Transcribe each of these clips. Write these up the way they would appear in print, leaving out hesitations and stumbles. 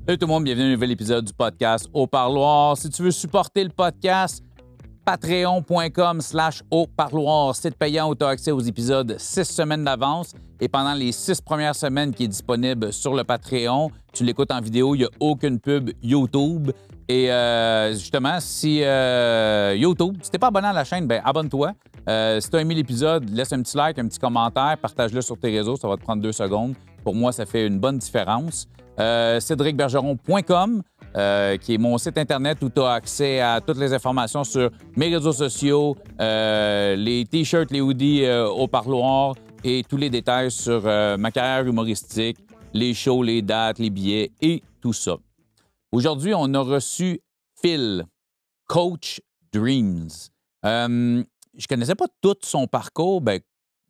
Salut tout le monde, bienvenue à un nouvel épisode du podcast Au Parloir. Si tu veux supporter le podcast, patreon.com/Au Parloir, site payant où tu as accès aux épisodes 6 semaines d'avance. Et pendant les 6 premières semaines qui est disponible sur le Patreon, tu l'écoutes en vidéo, il n'y a aucune pub YouTube. Et justement, si YouTube, si t'es pas abonné à la chaîne, ben abonne-toi. Si tu as aimé l'épisode, laisse un petit like, un petit commentaire, partage-le sur tes réseaux, ça va te prendre 2 secondes. Pour moi, ça fait une bonne différence. CédricBergeron.com, qui est mon site Internet où tu as accès à toutes les informations sur mes réseaux sociaux, les T-shirts, les hoodies au parloir et tous les détails sur ma carrière humoristique, les shows, les dates, les billets et tout ça. Aujourd'hui, on a reçu Phil, Coach Dreams. Je connaissais pas tout son parcours. Ben,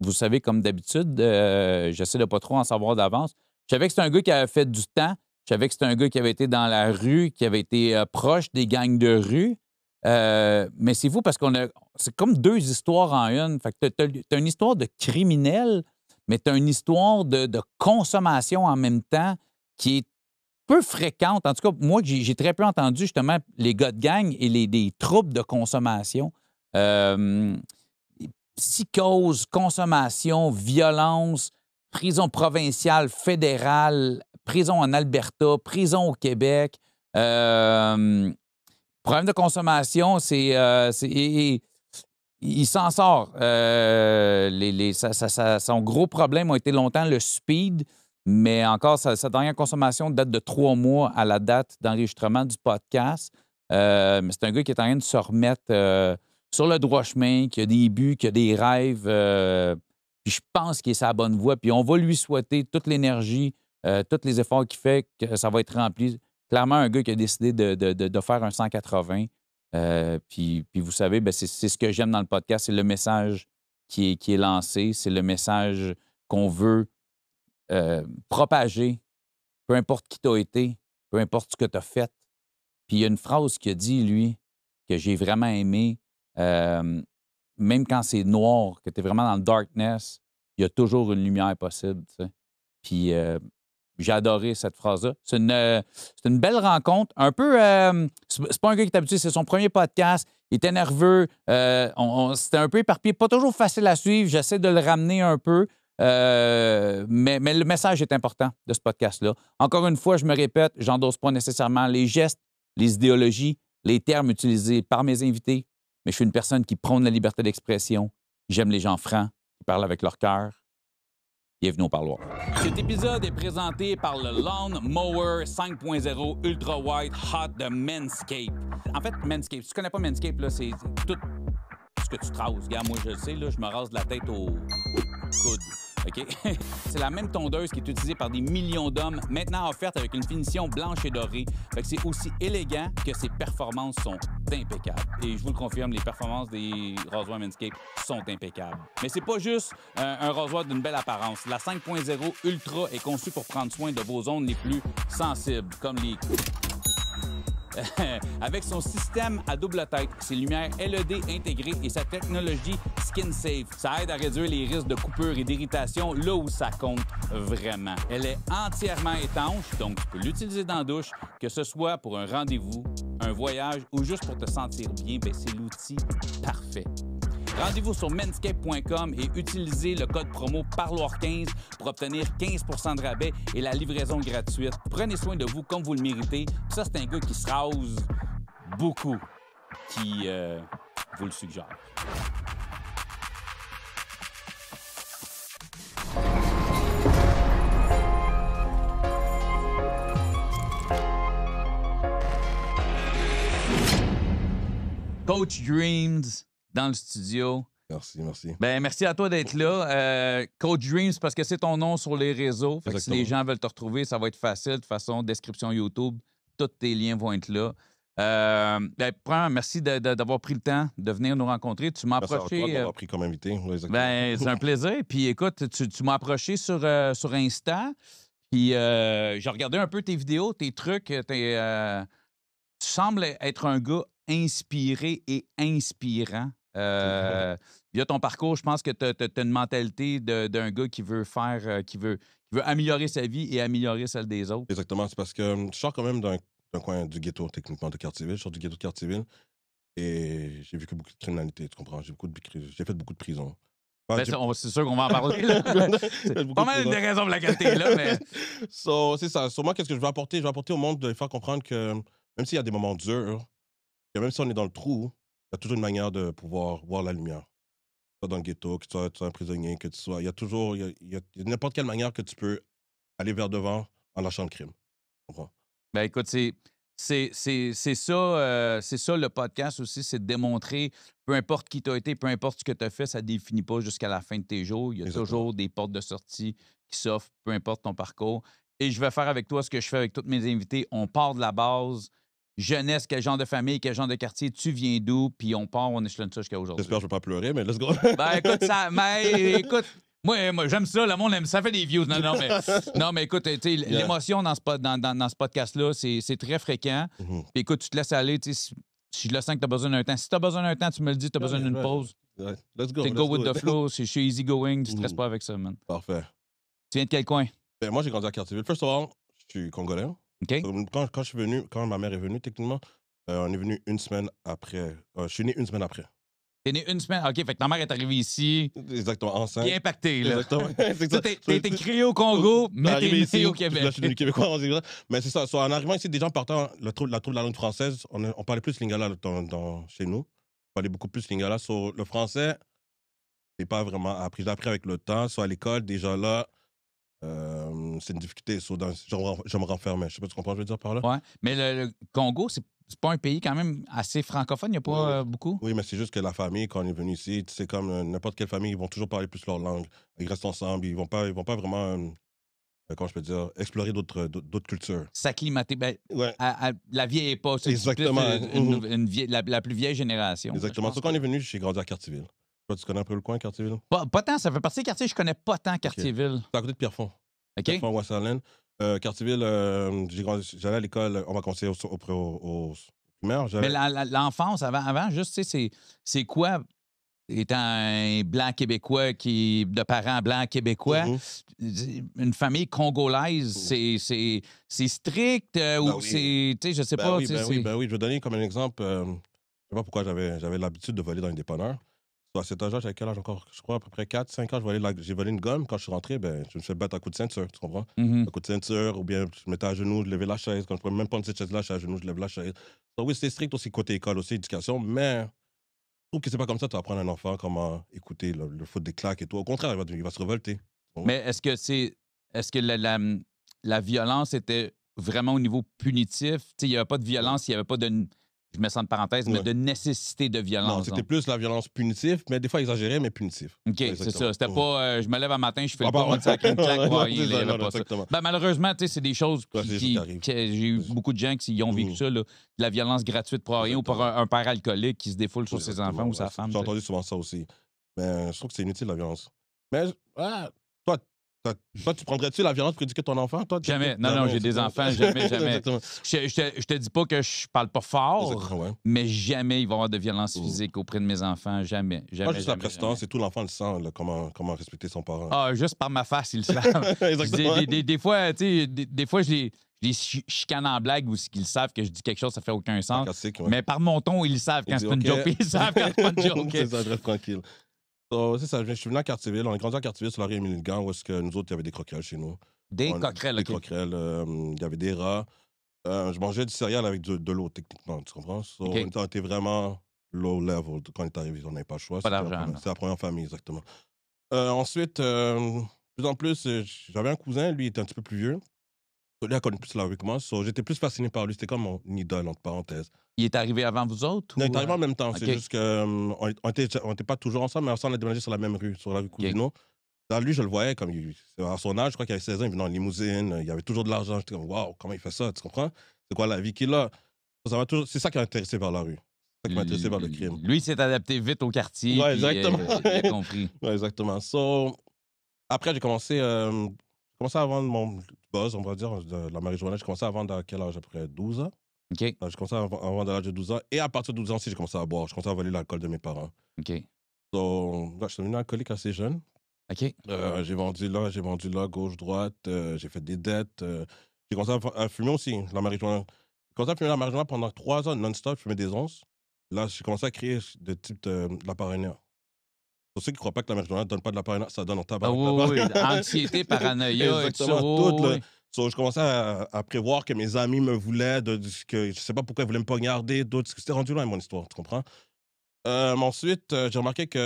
vous savez, comme d'habitude, j'essaie de pas trop en savoir d'avance. Je savais que c'était un gars qui avait fait du temps. Je savais que c'était un gars qui avait été dans la rue, qui avait été proche des gangs de rue. Mais c'est fou parce c'est comme 2 histoires en une. Fait que t'as une histoire de criminel, mais t'as une histoire de consommation en même temps qui est peu fréquente. En tout cas, moi, j'ai très peu entendu justement les gars de gang et des troubles de consommation. Psychose, consommation, violence, prison provinciale, fédérale, prison en Alberta, prison au Québec. Problème de consommation, il s'en sort. Son gros problème a été longtemps le speed, mais encore, sa dernière consommation date de 3 mois à la date d'enregistrement du podcast. Mais c'est un gars qui est en train de se remettre sur le droit chemin, qui a des buts, qui a des rêves. Puis je pense qu'il est sur la bonne voie. Puis on va lui souhaiter toute l'énergie, tous les efforts qu'il fait, que ça va être rempli. Clairement, un gars qui a décidé de faire un 180. Puis vous savez, ben c'est ce que j'aime dans le podcast, c'est le message qui est lancé, c'est le message qu'on veut propager, peu importe qui t'as été, peu importe ce que tu as fait. Puis il y a une phrase qu'il a dit, lui, que j'ai vraiment aimé. Même quand c'est noir, que tu es vraiment dans le darkness, il y a toujours une lumière possible. Tu sais. Puis j'ai adoré cette phrase-là. C'est une belle rencontre. Un peu. C'est pas un gars qui est habitué, c'est son premier podcast. Il était nerveux. C'était un peu éparpillé, pas toujours facile à suivre. J'essaie de le ramener un peu. Mais le message est important de ce podcast-là. Encore une fois, je me répète, j'endosse pas nécessairement les gestes, les idéologies, les termes utilisés par mes invités, mais je suis une personne qui prône la liberté d'expression. J'aime les gens francs, qui parlent avec leur cœur. Bienvenue au Parloir. Cet épisode est présenté par le Lawn Mower 5.0 Ultra Wide Hot de Manscaped. En fait, Manscaped, si tu connais pas Manscaped, là, c'est tout ce que tu te rases. Regarde, moi, je le sais, là, je me rase de la tête au coude. OK? C'est la même tondeuse qui est utilisée par des millions d'hommes, maintenant offerte avec une finition blanche et dorée. Fait que c'est aussi élégant que ses performances sont impeccables. Et je vous le confirme, les performances des rasoirs Manscaped sont impeccables. Mais c'est pas juste un rasoir d'une belle apparence. La 5.0 Ultra est conçue pour prendre soin de vos zones les plus sensibles, comme les avec son système à double tête, ses lumières LED intégrées et sa technologie Skin Safe, ça aide à réduire les risques de coupure et d'irritation là où ça compte vraiment. Elle est entièrement étanche, donc tu peux l'utiliser dans la douche, que ce soit pour un rendez-vous, un voyage ou juste pour te sentir bien, ben c'est l'outil parfait. Rendez-vous sur manscaped.com et utilisez le code promo PARLOIR15 pour obtenir 15 % de rabais et la livraison gratuite. Prenez soin de vous comme vous le méritez. Puis ça, c'est un gars qui se rase beaucoup, qui vous le suggère. Coach Dreams dans le studio. Merci, merci. Ben, merci à toi d'être là. Coach Dreams, parce que c'est ton nom sur les réseaux. Fait que si les gens veulent te retrouver, ça va être facile. De toute façon, description YouTube, tous tes liens vont être là. Premièrement, merci d'avoir pris le temps de venir nous rencontrer. Tu m'as approché. Merci à toi d'avoir pris comme invité. Oui, ben, c'est un plaisir. Puis écoute, tu m'as approché sur Insta. Puis j'ai regardé un peu tes vidéos, tes trucs. Tu sembles être un gars inspiré et inspirant. Via ton parcours, je pense que tu as une mentalité d'un gars qui veut faire, qui veut veut améliorer sa vie et améliorer celle des autres. Exactement. C'est parce que je sors quand même d'un coin du ghetto, techniquement, de Cartierville. Je sors du ghetto de Cartierville et j'ai vécu beaucoup de criminalité, tu comprends? J'ai fait beaucoup de prison. Ben, c'est sûr qu'on va en parler. Là. C'est pas mal une des raisons pour laquelle t'es là, mais... C'est ça. So, moi, qu'est-ce que je veux apporter? Je veux apporter au monde de les faire comprendre que même s'il y a des moments durs, que même si on est dans le trou, il y a toujours une manière de pouvoir voir la lumière. Soit dans le ghetto, que tu sois un prisonnier, que tu sois... Il y a toujours... il y a n'importe quelle manière que tu peux aller vers devant en lâchant le crime. Tu comprends? Ben écoute, c'est ça le podcast aussi, c'est de démontrer, peu importe qui t'as été, peu importe ce que tu as fait, ça ne définit pas jusqu'à la fin de tes jours. Il y a Exactement. toujours des portes de sortie qui s'offrent, peu importe ton parcours. Et je vais faire avec toi ce que je fais avec tous mes invités. On part de la base, jeunesse, quel genre de famille, quel genre de quartier, tu viens d'où, puis on part, on échelonne ça jusqu'à aujourd'hui. J'espère que je ne vais pas pleurer, mais let's go. Ben écoute, écoute, moi j'aime ça, le monde aime ça, fait des views. Non, mais écoute, l'émotion dans ce podcast-là, c'est très fréquent. Mhm. Puis écoute, tu te laisses aller, si je le sens que tu as besoin d'un temps. Si tu as besoin d'un temps, tu me le dis, tu as besoin d'une pause. Ouais. Let's go. C'est let's go go. with the flow, je suis easy going, tu ne stresses Mhm. pas avec ça, man. Parfait. Tu viens de quel coin? Ben, moi, j'ai grandi à Cartierville. First of all, je suis congolais. OK? Quand je suis venu, quand ma mère est venue, techniquement, on est venu une semaine après. Je suis né une semaine après. T'es né une semaine. OK, fait que ta mère est arrivée ici, Exactement, enceinte. bien impactée, là. Exactement. C'est Tu ça. t'as été créé au Congo, mais t'es Arrivé né ici, au Là, je Québec. suis devenu québécois, on dirait. Mais c'est ça. En arrivant ici, des gens partant, la troupe de la langue française, on parlait plus lingala chez nous. On parlait beaucoup plus lingala. Le français, c'est pas vraiment appris. J'ai appris avec le temps. Soit à l'école, déjà là, c'est une difficulté. Je me renfermais. Je sais pas si tu comprends ce que je veux dire par là. Ouais. Mais le Congo, c'est pas un pays quand même assez francophone. Il n'y a pas beaucoup. Oui, mais c'est juste que la famille, quand on est venu ici, c'est comme n'importe quelle famille, ils vont toujours parler plus leur langue. Ils restent ensemble. Ils vont pas vraiment, comment je peux dire, explorer d'autres cultures. S'acclimater. Ben, Ouais. la vieille époque. C'est plus Exactement. la plus vieille génération. Exactement. Je pense Quand on est venu, j'ai grandi à Cartierville. Toi, tu connais un peu le coin, Cartierville? pas tant, ça fait partie des quartiers. Je connais pas tant Cartierville. C'est à côté de Pierrefonds. OK? Pierrefonds, West-Allen. Cartierville, j'allais à l'école, on va commencer au primaire. Mais l'enfance, avant, juste, tu sais, c'est quoi, étant un blanc québécois de parents blancs québécois, une famille congolaise, c'est strict ou oui. c'est, tu sais, je sais Ben pas. oui, tu sais, oui. Je vais donner comme un exemple. Je sais pas pourquoi j'avais l'habitude de voler dans les dépanneurs. À cet âge-là, j'avais quel âge encore? Je crois à peu près 4-5 ans, j'ai volé une gomme. Quand je suis rentré, ben, je me suis fait battre à coup de ceinture, tu comprends? Mhm. Un coup de ceinture, ou bien je me mettais à genoux, je levais la chaise. Quand je pouvais même prendre cette chaise-là, je suis à genoux, je lève la chaise. Oui, c'était strict aussi côté école, aussi éducation, mais je trouve que c'est pas comme ça, tu vas apprendre à un enfant comment écouter le foot des claques et tout. Au contraire, il va se révolter. Mais est-ce que la violence était vraiment au niveau punitif? Tu sais, il n'y avait pas de violence, il n'y avait pas de, je mets ça en parenthèse, mais Ouais. de nécessité de violence. Non, c'était plus la violence punitive, mais des fois exagérée, mais punitive. OK, Ouais, c'est exactement. ça. C'était pas je me lève un matin, je fais le Ah, bah, pas, on sacre une claque, ouais, pour non, rien, c'est il y ça, avait non, pas ça. exactement. Ben, malheureusement, tu sais, c'est des choses Ouais, c'est des choses qui arrivent. j'ai eu beaucoup de gens qui ont vécu ça, là, de la violence gratuite pour rien ou pour un père alcoolique qui se défoule sur ses Exactement, enfants ou ouais. sa femme. J'ai entendu souvent ça aussi. Mais je trouve que c'est inutile, la violence. Mais toi, tu prendrais-tu la violence pour éduquer ton enfant? Toi, Jamais. Non, j'ai des enfants, jamais. Exactement. Je te dis pas que je parle pas fort, Exactement, ouais. mais jamais il va y avoir de violence physique auprès de mes enfants. Jamais. Pas juste la jamais. prestance, c'est tout l'enfant le sent, là, comment respecter son parent. Ah, juste par ma face, ils le savent. Exactement. Des fois, tu sais, des fois, je les chicane en blague ou qu'ils savent que je dis quelque chose, ça fait aucun sens. Sarcastique, ouais. Mais par mon ton, ils le savent quand Il c'est dit, une OK. joke, puis ils savent quand c'est pas une joke. C'est ça, reste tranquille. So, c'est ça, je suis venu à Cartierville. On est grandi à Cartierville sur la rue Émile-Gant, où est-ce que nous autres, il y avait des croquerelles chez nous. Des coquerelles, Des OK. croquerelles, il y avait des rats. Je mangeais du céréal avec de l'eau, techniquement, tu comprends? So, OK. on était vraiment low level quand on est arrivé, on n'avait pas le choix. Pas d'argent, là. C'est la première famille, exactement. Ensuite, de plus en plus, j'avais un cousin, lui, il était un petit peu plus vieux. Lui a connu plus la rue que moi. So, j'étais plus fasciné par lui. C'était comme mon idole, entre parenthèses. Il est arrivé avant vous autres? Non, il ou, est arrivé en même temps. OK. C'est juste qu'on n'était pas toujours ensemble, mais ensemble, on a déménagé sur la même rue, sur la rue Cousineau. Dans lui, je le voyais, comme à son âge, je crois qu'il avait 16 ans, il venait en limousine, il avait toujours de l'argent. J'étais comme, waouh, comment il fait ça, tu comprends? C'est quoi la vie qu'il a? C'est ça qui m'a intéressé vers la rue. C'est ça qui m'a intéressé vers le crime. Lui, il s'est adapté vite au quartier. Ouais, puis, exactement. il a compris. Ouais, exactement. So, après, j'ai commencé à vendre mon buzz, on va dire, de la marijuana. J'ai commencé à vendre à quel âge? Après 12 ans. OK. J'ai commencé à vendre à l'âge de 12 ans. Et à partir de 12 ans aussi, j'ai commencé à boire. J'ai commencé à voler l'alcool de mes parents. OK. So, je suis devenu alcoolique assez jeune. OK. J'ai vendu là, gauche, droite. J'ai fait des dettes. J'ai commencé à fumer aussi, la marijuana. J'ai commencé à fumer la marijuana pendant 3 ans non-stop. Je fumais des onces. Là, j'ai commencé à créer de type de la paranoïa. Pour ceux qui ne croient pas que la marijuana ne donne pas de la paranoïa, ça donne en Ah tabac. oui, oui, anxiété, paranoïa et tout ça. Exactement, tout. Oui, oui. So, je commençais à prévoir que mes amis me voulaient, que je ne sais pas pourquoi ils voulaient me poignarder, d'autres. C'était rendu loin, mon histoire, tu comprends? Mais ensuite, j'ai remarqué que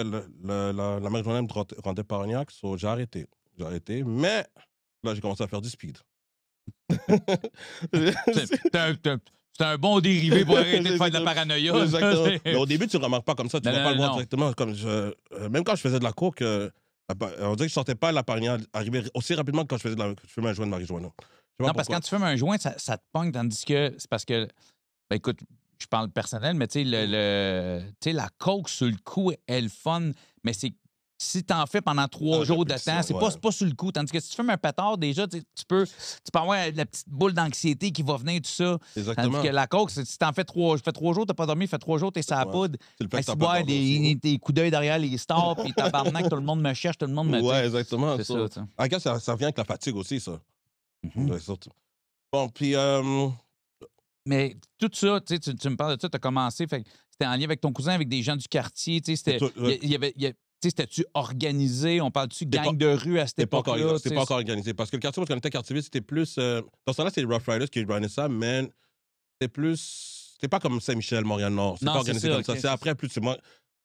la marijuana me rendait paranoïaque, so j'ai arrêté. J'ai arrêté, mais là, j'ai commencé à faire du speed. C'est un bon dérivé pour arrêter de faire de la paranoïa. Exactement. Mais au début, tu ne remarques pas comme ça, tu ne vas pas le voir non. directement. Même quand je faisais de la coke, on dirait que je sortais pas la paranoïa arrivait aussi rapidement que quand je fumais un joint de marijuana. Je sais pas Non, parce que pourquoi. quand tu fumes un joint, ça te pogne, tandis que c'est parce que, ben écoute, je parle personnel, mais tu sais, tu sais, la coke sur le coup, elle est le fun, mais c'est si t'en fais pendant 3 jours de temps, c'est pas sur le coup. Tandis que si tu fumes un pétard, déjà, tu peux avoir la petite boule d'anxiété qui va venir, tout ça. Exactement. Tandis que la coke, si t'en fais 3 jours, t'as pas dormi, fait 3 jours, t'es sur la poudre. C'est le fait que Si t'as pas dormi aussi. des coups d'œil derrière les stars, puis tabarnak, tout le monde me cherche, tout le monde me Ouais, dit. exactement. C'est ça, tu sais. En tout cas, ça vient avec la fatigue aussi, ça. Mhm. Ouais, surtout. Bon, puis, Mais tout ça, tu me parles de ça, tu as commencé, fait que c'était en lien avec ton cousin, avec des gens du quartier, tu sais, c'était. C'était-tu organisé? On parle-tu gang de rue à cette époque-là? C'était pas encore organisé. Parce que le quartier où on était quartier, c'était plus. Dans ce temps-là, c'était les Rough Riders qui runnaient ça, mais c'était plus. C'était pas comme Saint-Michel, Montréal-Nord. C'était Non, pas c'est organisé ça, comme ça. ok, C'est après, plus c'est moi.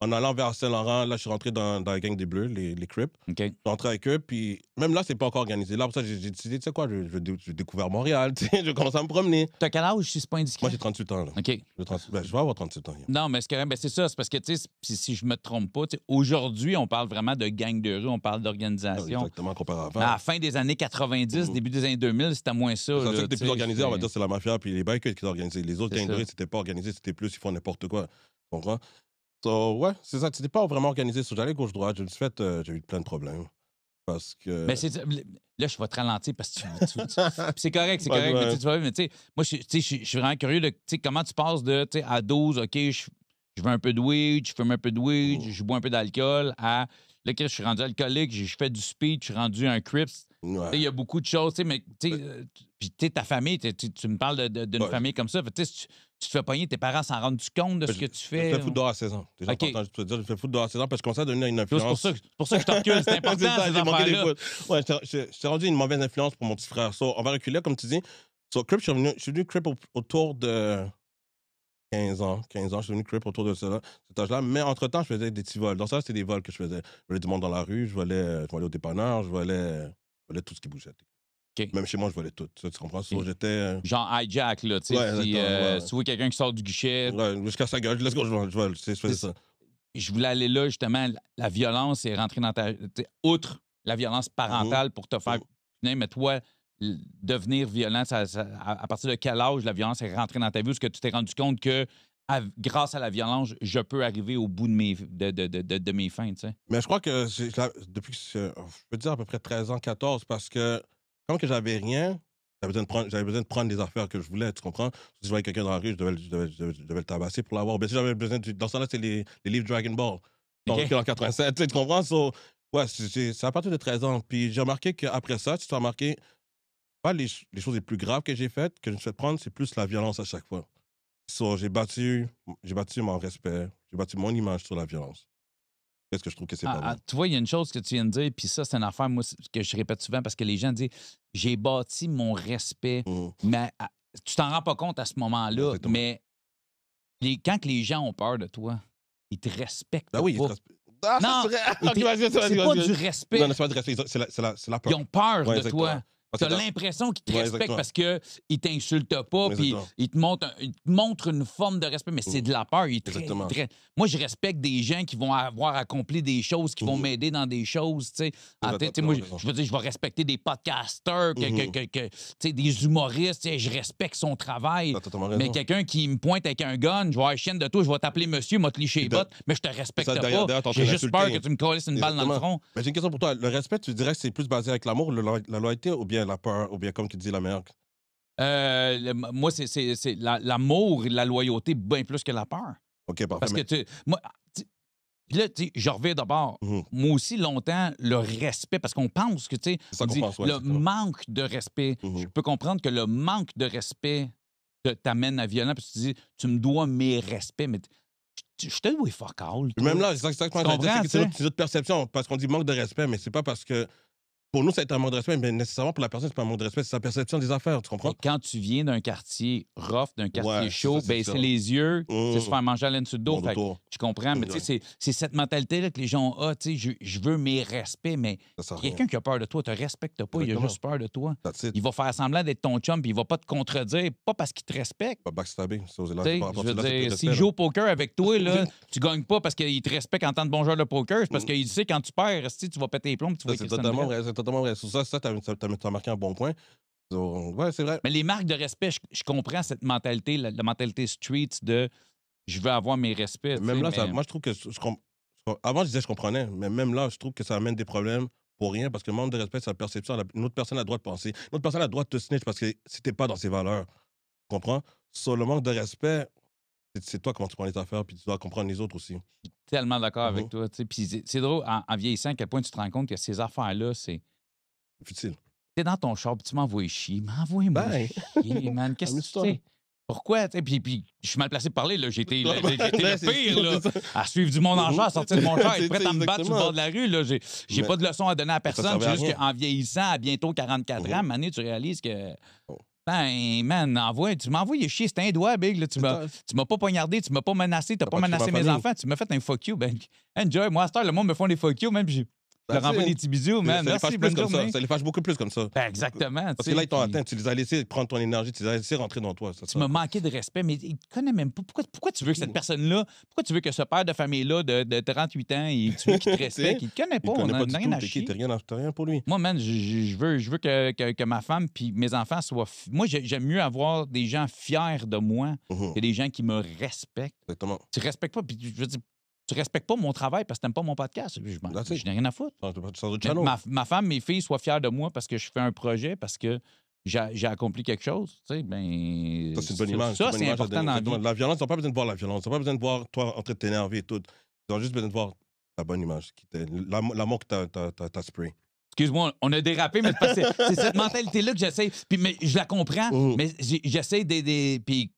En allant vers Saint-Laurent, là, je suis rentré dans la gang des Bleus, les Crips. OK. Je suis rentré avec eux, puis même là, c'est pas encore organisé. Là, pour ça, j'ai décidé, tu sais quoi, j'ai découvert Montréal, tu sais, je commence à me promener. T'as quel âge, si c'est pas indiscret? Moi, j'ai 38 ans, là. OK. Je vais avoir 37 ans. Non, mais c'est ça. C'est parce que, tu sais, si je me trompe pas, aujourd'hui, on parle vraiment de gang de rue, on parle d'organisation. Exactement, comparé à avant. À la fin des années 90, début des années 2000, c'était moins ça. C'est ça là, qui était plus organisé, on va dire, c'est la mafia, puis les bikers qui étaient organisés. Les autres C'est gangs de ça. rue, c'était pas organisé, c'était plus, ils font n'importe quoi. Tu comprends? So, ouais, c'est ça, c'était pas vraiment organisé. So, j'allais gauche-droite, j'ai eu plein de problèmes. Parce que. Mais là, je vais te ralentir parce que c'est correct, c'est Ouais, correct. ouais. Mais tu sais, moi, je suis vraiment curieux de comment tu passes de à 12, OK, je veux un peu de weed, je fume un peu de weed, je bois un peu d'alcool, à là, je suis rendu alcoolique, je fais du speed, je suis rendu un Crips. Ouais. Il y a beaucoup de choses, tu sais, mais puis ta famille, tu me parles d'une famille comme ça. Tu sais, tu te fais pogner, tes parents s'en rendent compte de ce que tu fais? Je fais foutre dehors à 16 ans. Déjà, OK. important, je peux te dire, je fais foutre dehors à 16 ans parce que je commençais à devenir une C'est influence. pour ça que je te recule, c'est important, C'est ça, ces j'ai manqué des affaires-là. bouts. Ouais, j'étais rendu une mauvaise influence pour mon petit frère. So, on va reculer, comme tu dis. So, Crip, je suis venu Crip autour de 15 ans. 15 ans, je suis venu Crip autour de cet âge-là. Mais entre-temps, je faisais des petits vols. Dans ça, c'était des vols que je faisais. Je volais du monde dans la rue, je volais au dépanneur, je volais tout ce qui bougeait. OK. Même chez moi, je volais tout. Tu comprends? So, OK. j'étais. Genre hijack, là, tu sais. Ouais, Puis, exactement, ouais. si tu vois quelqu'un qui sort du guichet, Ouais, jusqu'à sa gueule, let's go, je vole. Je faisais ça. je voulais aller là, justement. La violence est rentrée dans ta. Outre la violence parentale pour te faire punir, mais toi, devenir violent, à partir de quel âge la violence est rentrée dans ta vie? Est-ce que tu t'es rendu compte que grâce à la violence, je peux arriver au bout de mes fins, tu sais? Mais je crois que depuis que je peux dire à peu près 13 ans, 14, parce que comme que j'avais rien, j'avais besoin de prendre des affaires que je voulais, tu comprends? Si je voyais quelqu'un dans la rue, je devais le tabasser pour l'avoir. Ben, si j'avais besoin dans ce temps-là, c'est les livres Dragon Ball. Donc, en 87, tu comprends? So, ouais, c'est à partir de 13 ans. Puis j'ai remarqué qu'après ça, tu t'as remarqué, pas les choses les plus graves que j'ai faites, que je me suis fait prendre, c'est plus la violence à chaque fois. So, j'ai bâti mon respect, j'ai bâti mon image sur la violence. Qu'est-ce que je trouve que c'est pas bon? Tu vois, il y a une chose que tu viens de dire, puis ça, c'est une affaire, moi, que je répète souvent parce que les gens disent j'ai bâti mon respect, mais tu t'en rends pas compte à ce moment-là, Exactement. mais quand les gens ont peur de toi, ils te respectent. Ah oui, pas. ils te respectent. Ah, Non, c'est pas du respect. Non, c'est pas du respect, c'est la peur. Ils ont peur Ouais, de exactement. toi. Tu as l'impression qu'ils te respectent exactement. parce qu'ils ne t'insultent pas, puis Exactement. ils te montrent une forme de respect, mais c'est de la peur. Exactement. Moi, je respecte des gens qui vont avoir accompli des choses, qui vont m'aider dans des choses. Tu sais. Moi, je veux dire, je vais respecter des podcasters, tu sais, des humoristes. Tu sais, je respecte son travail. T'as totalement raison. Mais quelqu'un qui me pointe avec un gun, je vais avoir la chienne de toi, je vais t'appeler monsieur, m'a te licher les bottes, mais je te respecte ça, derrière, pas. t'es en train J'ai juste peur d'insulter. que tu me colles une balle dans le front. Mais j'ai une question pour toi. Le respect, tu dirais que c'est plus basé avec l'amour, la loyauté, ou bien la peur, ou bien comme tu dis, la merde? Moi, c'est l'amour et la loyauté bien plus que la peur. OK, parfait. Parce que moi, Puis là, tu sais, je reviens d'abord. Moi aussi, longtemps, le respect, parce qu'on pense que, tu sais, C'est ça qu'on pense, ouais, le exactement. manque de respect. Je peux comprendre que le manque de respect t'amène à violent, parce que tu dis, tu me dois mes respects, mais je te dois fuck all. Puis même là, c'est ça que Tu j'allais dire, comprends, c'est notre perception, parce qu'on dit manque de respect, mais c'est pas parce que pour nous, ça a été un manque de respect, mais nécessairement pour la personne, c'est pas un manque de respect, c'est sa perception des affaires, tu comprends? Mais quand tu viens d'un quartier rough, d'un quartier Ouais, c'est chaud, ça, c'est baisser différent. les yeux, c'est se faire manger à laine sur le dos. Bon, Fait que autour. je comprends, mais tu sais, c'est cette mentalité-là que les gens ont. Ah, tu sais, je veux mes respects, mais Ça sert à rien. quelqu'un qui a peur de toi te respecte pas, il a Exactement. juste peur de toi. That's it. Il va faire semblant d'être ton chum, puis il va pas te contredire, pas parce qu'il te respecte. Pas backstabber. Ça, c'est là, Tu sais, par rapport je veux à ça, là, c'est dire, plus s'il respect, joue là. au poker avec toi, là, tu gagnes pas parce qu'il te respecte en tant que bon joueur de poker, c'est parce qu'il sait quand tu perds, tu vas péter les plombs, tu vas Ça, c'est écrire ça totalement une vrai. C'est totalement vrai. Sur ça, t'as marqué un bon point. So, ouais, c'est vrai. Mais les marques de respect, je comprends cette mentalité, la mentalité street de je veux avoir mes respects. tu Même sais, là, mais moi, je trouve que avant, je disais je comprenais, mais même là, je trouve que ça amène des problèmes pour rien, parce que le manque de respect, c'est la perception. Une autre personne a le droit de penser. Une autre personne a le droit de te snitch parce que c'était pas dans ses valeurs. Tu comprends? Sur le manque de respect, c'est toi comment tu prends les affaires, puis tu dois comprendre les autres aussi. tellement d'accord avec Mhm. toi. tu sais. Puis c'est drôle, en vieillissant, à quel point tu te rends compte que ces affaires-là, c'est. C'est futile. T'es dans ton char, puis tu m'envoies chier. M'envoie-moi Ben, chier, man. Qu'est-ce que tu amuse-toi. sais? Pourquoi? Tu sais, puis je suis mal placé pour parler, là. J'ai été Ouais, le c'est pire, là. ça. À suivre du monde en char, à sortir de mon char, être C'est prêt à me battre sur le exactement. bord de la rue, là. J'ai Mais pas de leçon à donner à personne. servait C'est à juste rien. qu'en vieillissant, à bientôt 44 ans, Mané, tu réalises que. Oh. Ben, man, tu m'envoies chier, c'était un doigt, Big. Là. Tu m'as pas poignardé, tu m'as pas menacé, t'as pas pas tué menacé ma mes famille. enfants, tu m'as fait un fuck you. Ben, enjoy. Moi, à cette heure, le monde me font des fuck you, même, puis je leur envoie des petits bisous, man. Ça les Merci, fâche bonne plus comme ça. journée. Ça les fâche beaucoup plus comme ça. Ben, exactement. Parce tu que sais, là, ils t'ont puis atteint. Tu les as laissés prendre ton énergie, tu les as laissés rentrer dans toi. Tu m'as manqué de respect, mais il te connaît même pas. Pourquoi tu veux que cette personne-là, pourquoi tu veux que ce père de famille-là de 38 ans, tu veux qu'il te respecte? Il te connaît pas, Il on connaît n'a pas du rien tout. à T'es qui? chier. T'as rien pour lui. Moi, man, je veux que ma femme puis mes enfants soient. Moi, j'aime mieux avoir des gens fiers de moi Mhm. que des gens qui me respectent. Exactement. Tu respectes pas, puis je veux dire, tu respectes pas mon travail parce que t'aimes pas mon podcast. That's it. Je n'ai rien à foutre. Sans autre Mais channel. ma femme, mes filles soient fiers de moi parce que je fais un projet, parce que j'ai accompli quelque chose. Tu sais, ben, Ça, c'est une bonne image. Ça, une bonne c'est image à important donner. dans la Exactement. vie. La violence, ils n'ont pas besoin de voir la violence. Ils n'ont pas besoin de voir toi en train de t'énerver et tout. Ils ont juste besoin de voir la bonne image. L'amour que t'as spray. Excuse-moi, on a dérapé, mais c'est cette mentalité-là que j'essaie. Puis, mais je la comprends, mais j'essaie puis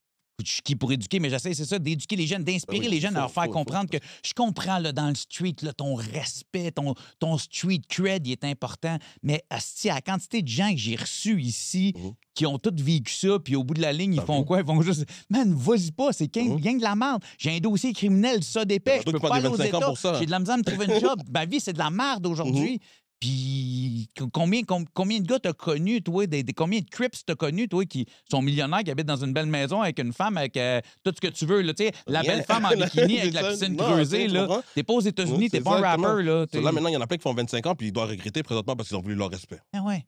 je suis qui pour éduquer, mais j'essaie, c'est ça, d'éduquer les jeunes, d'inspirer Ben oui, les jeunes à leur faire faut. comprendre que je comprends là, dans le street, là, ton respect, ton street cred, il est important. Mais asti, à la quantité de gens que j'ai reçus ici qui ont tous vécu ça, puis au bout de la ligne, ils font quoi? Ils font juste, man, vas-y pas, c'est gang de la merde. J'ai un dossier criminel, ça dépêche, je peux pas aller aux États. J'ai de la misère à me trouver une job. Ma vie, c'est de la merde aujourd'hui. Puis combien de gars t'as connu, toi, combien de crips t'as connu, toi, qui sont millionnaires, qui habitent dans une belle maison avec une femme, avec tout ce que tu veux, là, tu sais, la belle femme en bikini avec la piscine creusée, là. T'es pas aux États-Unis, t'es pas un rapper, là. Là, maintenant, il y en a plein qui font 25 ans, puis ils doivent regretter présentement parce qu'ils ont voulu leur respect. Ah ouais.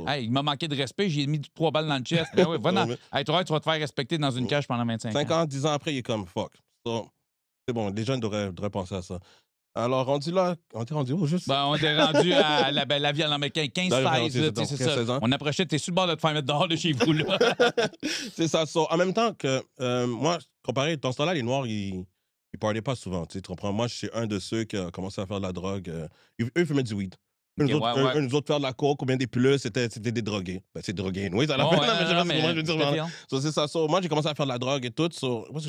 Hey, il m'a manqué de respect, j'ai mis 3 balles dans le chest. Ben oui, voilà. Hey, toi, tu vas te faire respecter dans une cage pendant 25 ans. 5 ans, 10 ans après, il est comme fuck. C'est bon, les jeunes devraient penser à ça. Alors, rendu là, on est rendu où, juste? Ben, on est rendu à la vie en américain, 15-16, c'est ça. 16 ans. On approchait, t'es sur le bord de te faire mettre dehors de chez vous, là. C'est ça. En même temps que, moi, comparé, dans ce temps-là, les Noirs, ils parlaient pas souvent, tu comprends? Moi, je suis un de ceux qui a commencé à faire de la drogue. Eux, ils fumaient du weed. Nous autres, faire de la coke ou bien des plus, c'était des drogués. Ben, c'est drogué. Oui, ça l'a fait, mais je sais pas comment je veux dire. C'est ça. Moi, j'ai commencé à faire de la drogue et tout. Moi,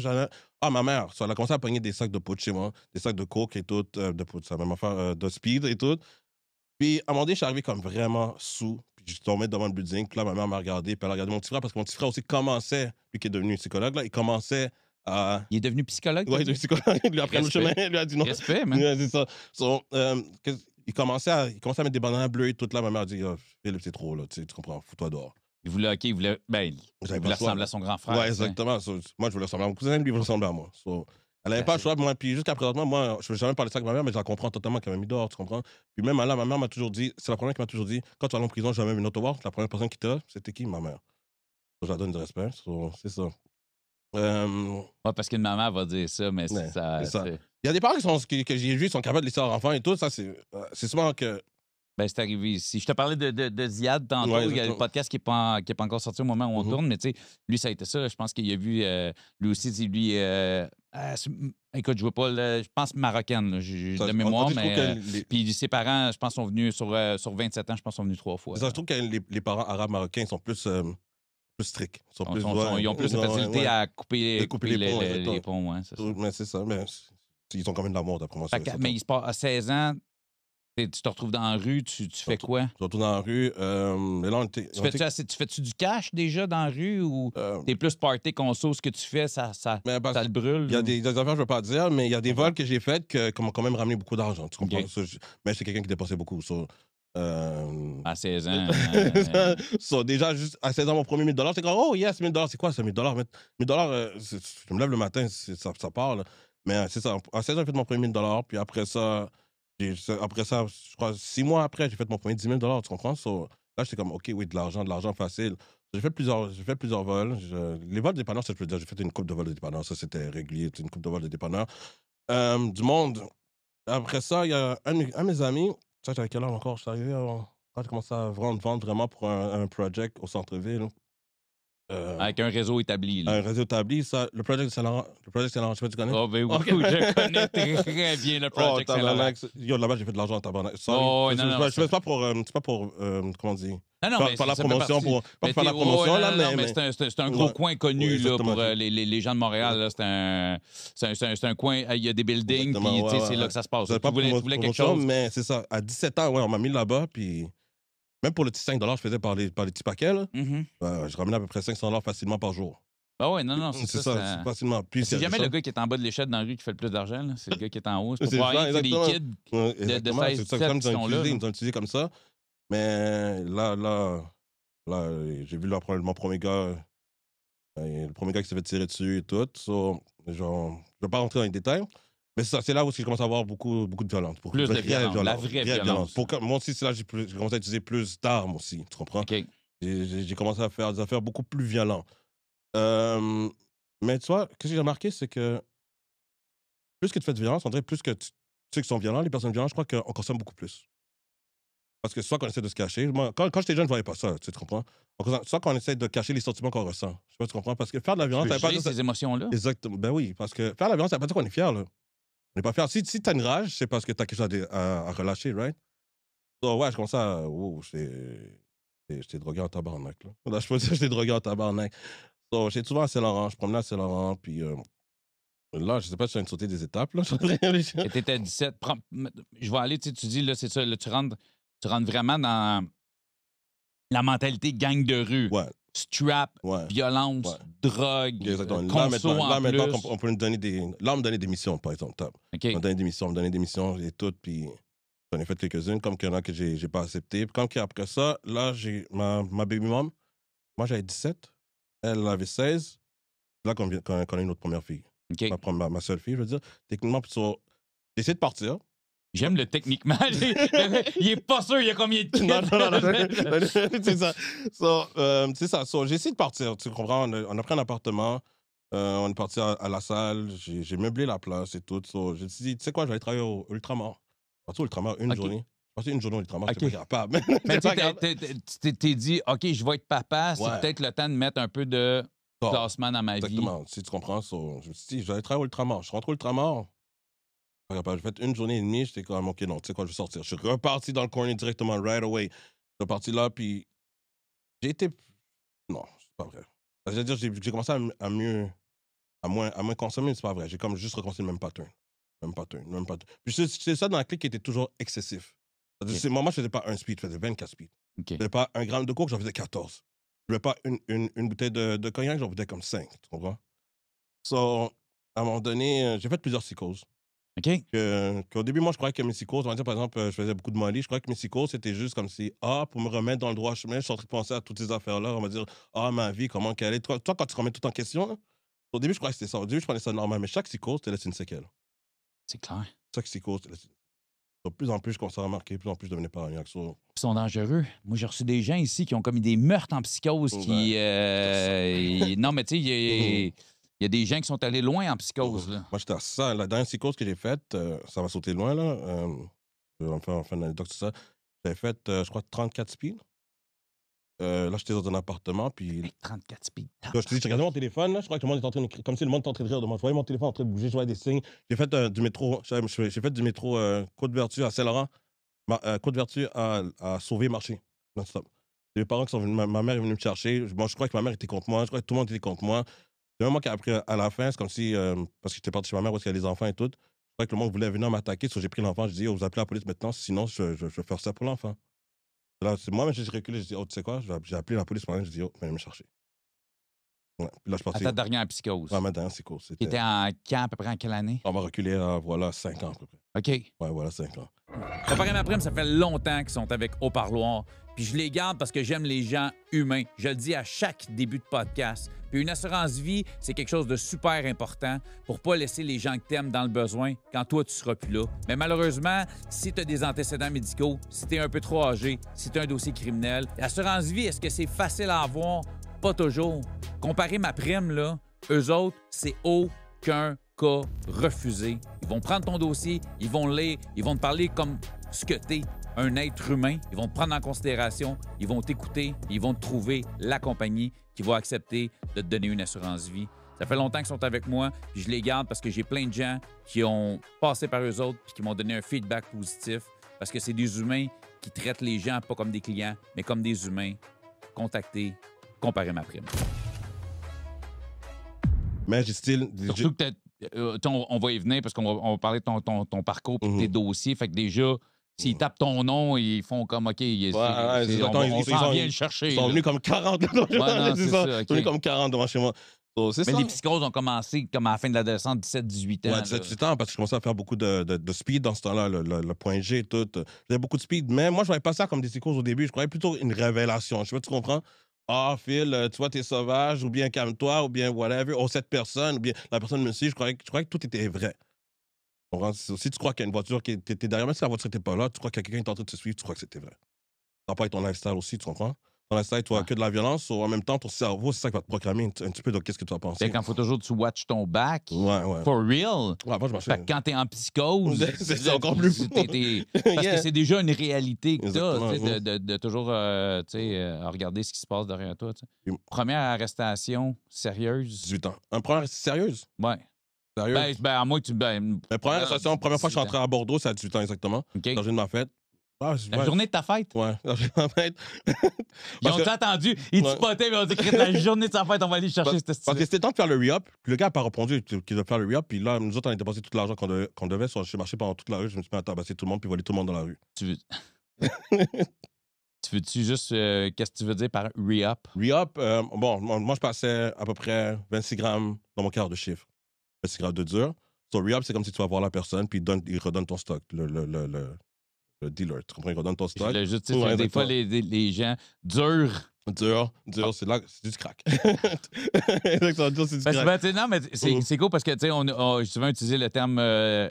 ma mère, elle a commencé à pogner des sacs de poudre chez moi, des sacs de coke et tout, de poudre, ça même affaire de speed et tout. Puis, à un moment donné, je suis arrivé comme vraiment sous. Puis, je suis tombé devant le building. Puis là, ma mère m'a regardé. Puis elle a regardé mon petit frère parce que mon petit frère aussi commençait, lui qui est devenu psychologue, là, il commençait à. Il est devenu psychologue? Oui, il est devenu psychologue. Il lui a pris le chemin. Il lui a dit non. Respect, man. Ouais, c'est ça. Il commençait à mettre des bananes bleues et tout. Là, ma mère a dit Philippe, c'est trop, là. Tu comprends, fous-toi dehors. Il voulait ressembler à son grand frère. Ouais, exactement. Moi, je voulais ressembler à mon cousin, lui, il voulait ressembler à moi. Elle n'avait pas le choix. Moi, puis jusqu'à présentement, moi, je ne vais jamais parler de ça avec ma mère, mais je la comprends totalement qu'elle m'a mis dehors, tu comprends? Puis même là, ma mère m'a toujours dit, c'est la première qui m'a toujours dit, quand tu vas aller en prison, je vais même une autre voir. La première personne qui était là, c'était qui? Ma mère. Je la donne du respect. C'est ça. Ouais, parce qu'une maman va dire ça, mais Ouais, ça. Il y a des parents que j'ai vus qui sont capables de laisser leur enfant et tout. Ça, c'est souvent que Ben, c'est arrivé ici. Je te parlais de Ziad tantôt. Ouais, Il y a le exactement. podcast qui n'est pas, encore sorti au moment où on Mhm. tourne, mais tu sais, lui, ça a été ça. Je pense qu'il a vu, lui aussi, lui, écoute, je vois pas, je pense marocaine, là, de mémoire, Je trouve que mais. Puis ses parents, je pense, sont venus sur 27 ans, je pense, sont venus 3 fois. je trouve que les parents arabes marocains sont plus stricts. Ils sont plus. Ils ont plus de facilité à couper, couper les ponts, les ponts, ouais, c'est ça. Mais c'est ça, mais ils ont quand même de l'amour, d'après moi. Mais il se passe à 16 ans, tu te retrouves dans la rue, tu fais quoi? Je retourne dans la rue. Mais là, Tu fais-tu du cash déjà dans la rue ou t'es plus party conso, ce que tu fais, ça le brûle? Il y a des affaires que je ne veux pas dire, mais il y a des vols que j'ai faits qui m'ont quand même ramené beaucoup d'argent. Tu comprends? Okay. Mais j'étais quelqu'un qui dépensait beaucoup. À 16 ans. Déjà, juste à 16 ans, mon premier 1000 $, c'est comme, oh yes, 1000 $, c'est quoi ça, 1000 $? 1000 $, je me lève le matin, ça part. Mais c'est ça, à 16 ans, j'ai fait mon premier 1000 $, puis après ça, je crois, 6 mois après, j'ai fait mon premier 10 000 $, tu comprends? Là, j'étais comme, OK, oui, de l'argent facile. J'ai fait plusieurs vols. Les vols de dépanneurs, ça, je peux dire, j'ai fait une coupe de vols de dépanneurs. Ça, c'était régulier, une coupe de vols de dépanneurs. Du monde. Après ça, il y a un de mes amis, ça, j'avais quel âge encore? Je suis arrivé quand j'ai commencé à vendre vraiment pour un project au centre-ville. Avec un réseau établi. Là. Un réseau établi, ça, le project Saint-Laurent, je sais pas si tu connais. Oh, ben oui, je connais très bien le project Saint-Laurent. Yo, là-bas, j'ai fait de l'argent en tabarnak. Oh, non, c'est pas pour, comment on dit? Non, mais pas la promotion, pas faire la promotion, là, mais c'est un gros coin connu là, pour les gens de Montréal. Ouais. C'est un coin, il y a des buildings, puis c'est là que ça se passe. Tu voulais quelque chose. Mais c'est ça, à 17 ans, ouais, on m'a mis là-bas, puis même pour le petit 5 $, je faisais par les petits paquets, là. Je ramenais à peu près 500 $ facilement par jour. Ben ouais, non, c'est ça. C'est facilement. Puis c'est jamais le gars qui est en bas de l'échelle dans la rue qui fait le plus d'argent, c'est le gars qui est en haut. C'est C'est pour voir ça, les kids de 16, 17 qui sont là. Ils nous ont utilisé comme ça. Mais là, j'ai vu mon premier gars, le premier gars qui s'est fait tirer dessus et tout. Je vais pas rentrer dans les détails. Mais c'est là où je commence à avoir beaucoup de violence. Plus de violence, la vraie violence. Moi aussi, c'est là que j'ai commencé à utiliser plus d'armes aussi, tu comprends? OK. J'ai commencé à faire des affaires beaucoup plus violentes. Mais tu vois, ce que j'ai remarqué, c'est que plus que tu fais de violence, on dirait plus que ceux qui sont violents, les personnes violentes, je crois qu'on consomme beaucoup plus. Parce que soit qu'on essaie de se cacher. Moi, quand j'étais jeune, je voyais pas ça, tu comprends? Soit qu'on essaie de cacher les sentiments qu'on ressent. Je sais pas si tu comprends. Parce que faire de la violence, ça veut pas dire ces émotions-là. Exactement. Ben oui, parce que faire de la violence, ça veut pas dire qu'on est fier, là. On n'est pas fier. Si t'as une rage, c'est parce que t'as quelque chose à relâcher, right? Ouais, je commence à. Oh, j'étais drogué en tabarnak, là. Là, je peux dire que j'étais drogué en tabarnak. J'étais souvent à Saint-Laurent, je promenais à Saint-Laurent, puis là, je sais pas si je viens de sauter des étapes, là. Et t'étais à 17. Je vais aller, tu dis, là, c'est ça, là, tu rentres vraiment dans la mentalité gang de rue. Ouais. Strap, violence, drogue, conso là, en maintenant, plus. on peut nous donner là, on me donnait des missions, par exemple. Okay. On me donnait des missions et tout, puis j'en ai fait quelques-unes, comme qu'il y en a que j'ai pas accepté. Puis comme qu'après ça, là, j'ai ma baby mom, moi, j'avais 17, elle avait 16. C'est là qu'on a une autre première fille. Okay. Ma seule fille, je veux dire. Techniquement, j'ai essayé de partir. J'aime le techniquement. Il est pas sûr, il y a combien de kids. Non. C'est ça. C'est ça. J'ai essayé de partir. Tu comprends? On a pris un appartement. On est parti à la salle. J'ai meublé la place et tout. J'ai dit, tu sais quoi, je vais aller travailler au Ultramar. Je suis parti au Ultramar une journée. Je suis parti une journée au Ultramar. Okay. C'est pas capable. Mais tu t'es dit, OK, je vais être papa. C'est peut-être le temps de mettre un peu de classement dans ma vie. Exactement. Si tu comprends. Je me suis dit, je vais aller travailler au Ultramar. Je suis rentré au Ultramar. J'ai fait une journée et demie, j'étais comme, OK, non, tu sais quoi, je vais sortir. Je suis reparti dans le corner directement, right away. Je suis reparti là, puis j'ai été... Non, c'est pas vrai. C'est-à-dire, j'ai commencé à moins consommer, mais c'est pas vrai. J'ai comme juste recommencé le même pattern. Puis c'est ça dans la clique qui était toujours excessif. Okay. Moi, je faisais pas un speed, je faisais 24 speed. Okay. Je faisais pas un gramme de coke, j'en faisais 14. Je faisais pas une bouteille de cognac, j'en faisais comme 5, tu comprends? À un moment donné, j'ai fait plusieurs psychoses. OK. Qu'au début, moi, je croyais que mes psychoses, on va dire, par exemple, je faisais beaucoup de molly, je croyais que mes psychoses, c'était juste comme si, pour me remettre dans le droit chemin, je suis en train de penser à toutes ces affaires-là, on va dire, ma vie, comment qu'elle est. Toi, quand tu remets tout en question, là, au début, je croyais que c'était ça. Au début, je prenais ça normal, mais chaque psychose te laisse une séquelle. C'est clair. Chaque psychose te laisse une séquelle. De plus en plus, je commençais à remarquer, de plus en plus, je devenais paranoïaque. Ils sont dangereux. Moi, j'ai reçu des gens ici qui ont commis des meurtres en psychose qui... Non, mais tu sais, il y a des gens qui sont allés loin en psychose. Là. Moi, j'étais à ça. La dernière psychose que j'ai faite, ça va sauter loin, là. Je vais en faire une anecdote sur ça. J'avais fait, je crois, 34 speeds. Là, j'étais dans un appartement, puis... Hey, 34 speed. Je te dis, je regardais mon téléphone, là, je crois que le monde était en train de... Comme si le monde était en train de rire de moi. Je voyais mon téléphone en train de bouger, je voyais des signes. J'ai fait du métro, j'ai fait du métro Côte-Vertu à Saint-Laurent, Côte-Vertu à Sauvé-Marché, non-stop. Les parents qui sont venus, ma mère est venue me chercher. Moi, je crois que ma mère était contre moi, je crois que tout le monde était contre moi. C'est même moi qui ai appris à la fin, c'est comme si, parce que j'étais parti chez ma mère où il y a les enfants et tout, je crois que le monde voulait venir m'attaquer, so j'ai pris l'enfant, je dis, oh, vous appelez la police maintenant, sinon je vais faire ça pour l'enfant. Là, c'est moi-même, j'ai reculé, je dis, oh, tu sais quoi, j'ai appelé la police moi-même, je dis, oh, venez me chercher. Ouais. Puis là, je suis À parti. ta dernière psychose. Ouais, ma dernière psychose. Qui était en camp à peu près en quelle année? On va reculer à, voilà, 5 ans à peu près. OK. Ouais, voilà, 5 ans. Préparez ma prime, ça fait longtemps qu'ils sont avec Au Parloir. Puis je les garde parce que j'aime les gens humains. Je le dis à chaque début de podcast. Puis une assurance vie, c'est quelque chose de super important pour pas laisser les gens que t'aimes dans le besoin quand toi, tu seras plus là. Mais malheureusement, si tu as des antécédents médicaux, si tu es un peu trop âgé, si tu as un dossier criminel, l'assurance vie, est-ce que c'est facile à avoir? Pas toujours. Comparez ma prime, là, eux autres, c'est aucun cas refusé. Ils vont prendre ton dossier, ils vont le lire, ils vont te parler comme ce que t'es, un être humain. Ils vont te prendre en considération, ils vont t'écouter, ils vont te trouver la compagnie qui va accepter de te donner une assurance vie. Ça fait longtemps qu'ils sont avec moi, puis je les garde parce que j'ai plein de gens qui ont passé par eux autres puis qui m'ont donné un feedback positif parce que c'est des humains qui traitent les gens pas comme des clients, mais comme des humains. Contactez, comparez ma prime. Mais j'ai style. Surtout que on va y venir parce qu'on va parler de ton parcours et tes dossiers. Fait que déjà, s'ils tapent ton nom, ils font comme OK, on s'en vient le chercher. Ils sont venus comme 40 non, c'est ça. Ils sont venus comme 40 devant chez moi. So, mais les psychoses ont commencé comme à la fin de l'adolescence, 17-18 ans. Ouais, 17-18 ans, parce que je commençais à faire beaucoup de speed dans ce temps-là, le point G, tout. J'avais beaucoup de speed, mais moi, je ne voyais pas ça comme des psychoses au début. Je croyais plutôt une révélation. Je sais pas, tu comprends? Ah, Phil, tu vois, t'es sauvage, ou bien calme-toi, ou bien whatever. Oh, cette personne, ou bien la personne me suit. Je croyais que tout était vrai. Si tu crois qu'il y a une voiture qui était derrière, même si la voiture n'était pas là, tu crois qu'il y a quelqu'un qui est en train de te suivre, tu crois que c'était vrai. Ça n'a pas être ton lifestyle aussi, tu comprends? Ton lifestyle, tu vois que de la violence, ou en même temps, ton cerveau, c'est ça qui va te proclamer un petit peu de qu'est-ce que tu vas penser. C'est quand il faut toujours que tu watch ton back. Ouais. For real. Ouais, moi, je marchais. Fait que quand t'es en psychose, c'est encore plus fou. Parce que c'est déjà une réalité que Exactement, de toujours regarder ce qui se passe derrière toi. T'sais. Première arrestation sérieuse. 18 ans. Un première sérieuse? Ouais. Sérieux? À moi, la première arrestation, première fois que je suis rentré à Bordeaux, c'est à 18 ans exactement. Okay. Dans une de ma fête. La journée de ta fête? Ouais, la journée de ma fête. Ils ont attendu, ils te spottaient, mais on dit que la journée de sa fête, on va aller chercher cette parce que c'était temps de faire le re-up. Le gars n'a pas répondu qu'il devait faire le re-up. Puis là, nous autres, on a dépensé tout l'argent qu'on devait. Sur le marché pendant toute la rue. Je me suis mis à tabasser tout le monde puis voler tout le monde dans la rue. Tu veux-tu juste. Qu'est-ce que tu veux dire par re-up? Re-up, bon, moi, je passais à peu près 26 grammes dans mon quart de chiffre. 26 grammes de dur. So, re-up, c'est comme si tu vas voir la personne puis il redonne ton stock. Le dealer, tu comprends? Il redonne ton stock. Juste, des fois, les gens durs. Dur, c'est du crack. Exactement, c'est du crack. Non, mais c'est cool parce que, tu sais, on souvent utilisé le terme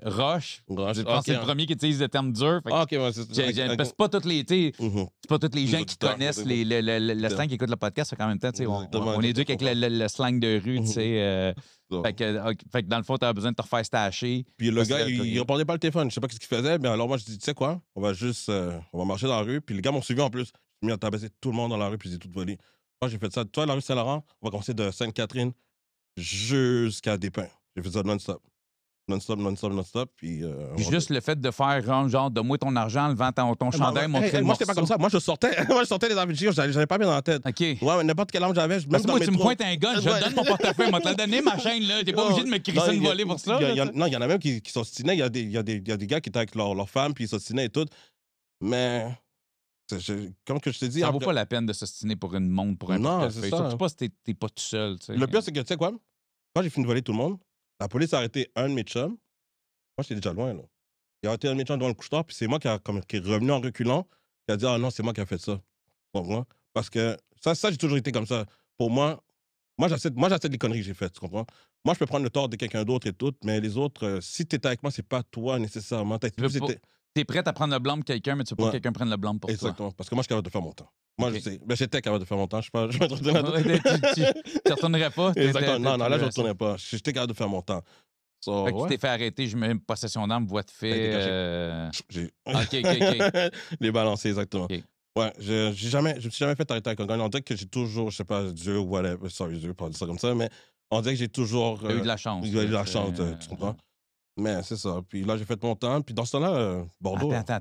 roche. Je pense que c'est le premier qui utilise le terme dur. OK, ouais, c'est ça. Parce que c'est pas tous les gens qui connaissent le slang qui écoutent le podcast. En même temps, tu sais, on éduque avec le slang de rue, tu sais. Fait que dans le fond, t'as besoin de te refaire stacher. Puis le gars, il répondait pas le téléphone. Je sais pas ce qu'il faisait, mais alors moi, je dis, tu sais quoi? On va marcher dans la rue. Puis les gars m'ont suivi en plus. J'ai mis à tabasser tout le monde dans la rue, puis j'ai tout volé. Moi, j'ai fait ça. Toi, la rue Saint-Laurent, on va commencer de Sainte-Catherine jusqu'à Despins. J'ai fait ça non-stop. Non-stop. Puis juste le fait de faire genre, donne-moi ton argent en levant ton chandail, montrer le moi, j'étais pas comme ça. Moi, je sortais les affiches, j'avais pas bien dans la tête. OK. Ouais, mais n'importe quel âge j'avais. Parce que moi, tu me pointes un gun, je te donne mon portefeuille, moi, te donner ma chaîne, là. T'es pas obligé de me crisser une volée pour ça. Non, il y en a même qui s'ostinaient. Il y a des gars qui étaient avec leur femme, puis ils s'ostinaient et tout. Mais. Comme que je t'ai dit. Ça vaut pas la peine de s'ostiner pour une montre, pour un portefeuille. Surtout pas si t'es pas tout seul. Le pire, c'est que, tu sais quoi? Quand j'ai fini de voler tout le monde, la police a arrêté un de mes chums. Moi, j'étais déjà loin, là. Il a arrêté un de mes chums devant le couche-tard, puis c'est moi qui est revenu en reculant, qui a dit, ah non, c'est moi qui a fait ça. Pour moi. Parce que ça, j'ai toujours été comme ça. Pour moi, j'accepte les conneries que j'ai faites, tu comprends? Moi, je peux prendre le tort de quelqu'un d'autre et tout, mais les autres, si t'es avec moi, c'est pas toi nécessairement. T'es prête à prendre le blanc pour quelqu'un, mais tu veux pas que quelqu'un prenne le blanc pour toi. Exactement. Parce que moi, je suis capable de faire mon temps. Moi, je sais. Ben, j'étais capable de faire mon temps. Je vais te retourner là-dedans. Tu retournerais pas? Exactement. Non, là, je ne retournerais pas. J'étais capable de faire mon temps. So, Fait que tu ouais. t'es fait arrêter, je mets possession d'arme, voie de fait. J'ai OK. les balancé, exactement. OK. Ouais, je me suis jamais fait arrêter avec un gun. On dirait que j'ai toujours, je sais pas, Dieu ou whatever, sorry, Dieu, pas dire ça comme ça, mais on dirait que j'ai toujours Tu as eu de la chance, eu là, de la chance, tu comprends? Mais c'est ça. Puis là, j'ai fait mon temps. Puis dans ce temps-là, Bordeaux. Attends.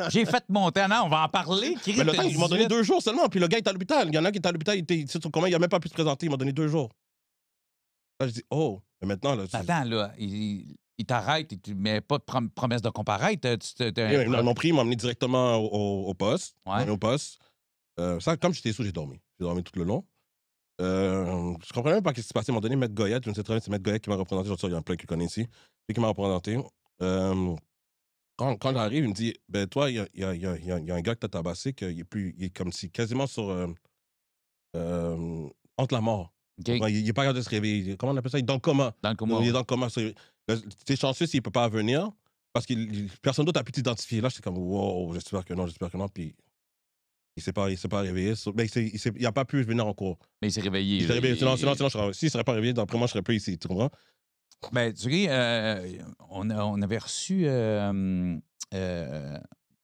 J'ai fait mon temps. Non, on va en parler. Mais le t'as temps, ils m'ont donné 18. 2 jours seulement. Puis le gars est à l'hôpital. Il y en a qui est à l'hôpital. Comment il a même pas pu se présenter. Il m'a donné 2 jours. Là, je dis, oh, mais maintenant, là. Attends, là, il t'arrête, mais pas de promesse de comparaître. Ils m'ont pris, ils m'ont emmené directement au poste. Ils m'ont Ouais. emmené au poste. Ça, comme j'étais sous, j'ai dormi. J'ai dormi tout le long. Je comprenais même pas ce qui s'est passé. Ils m'ont donné Maître Goyette. Je ne sais très bien, c'est Maître Goyette qui m'a représenté. Il y en a plein qui le connaissent ici. Lui qui m'a représenté. Quand j'arrive, il me dit, ben toi, il y a un gars que t'as tabassé, il est comme si quasiment sur entre la mort. OK. Il est pas capable de se réveiller. Comment on appelle ça? Il est dans le coma. Dans le coma. Il est Ouais. dans le coma. T'es chanceux s'il peut pas venir parce que personne d'autre a pu t'identifier. Là, j'étais comme, wow, j'espère que non. Puis il s'est pas réveillé. Mais il a pas pu venir en cours. Mais il s'est réveillé. Il s'est réveillé. Sinon, s'il serait pas réveillé, d'après moi, je serais plus ici. Tu comprends? Ben, tu sais, on avait reçu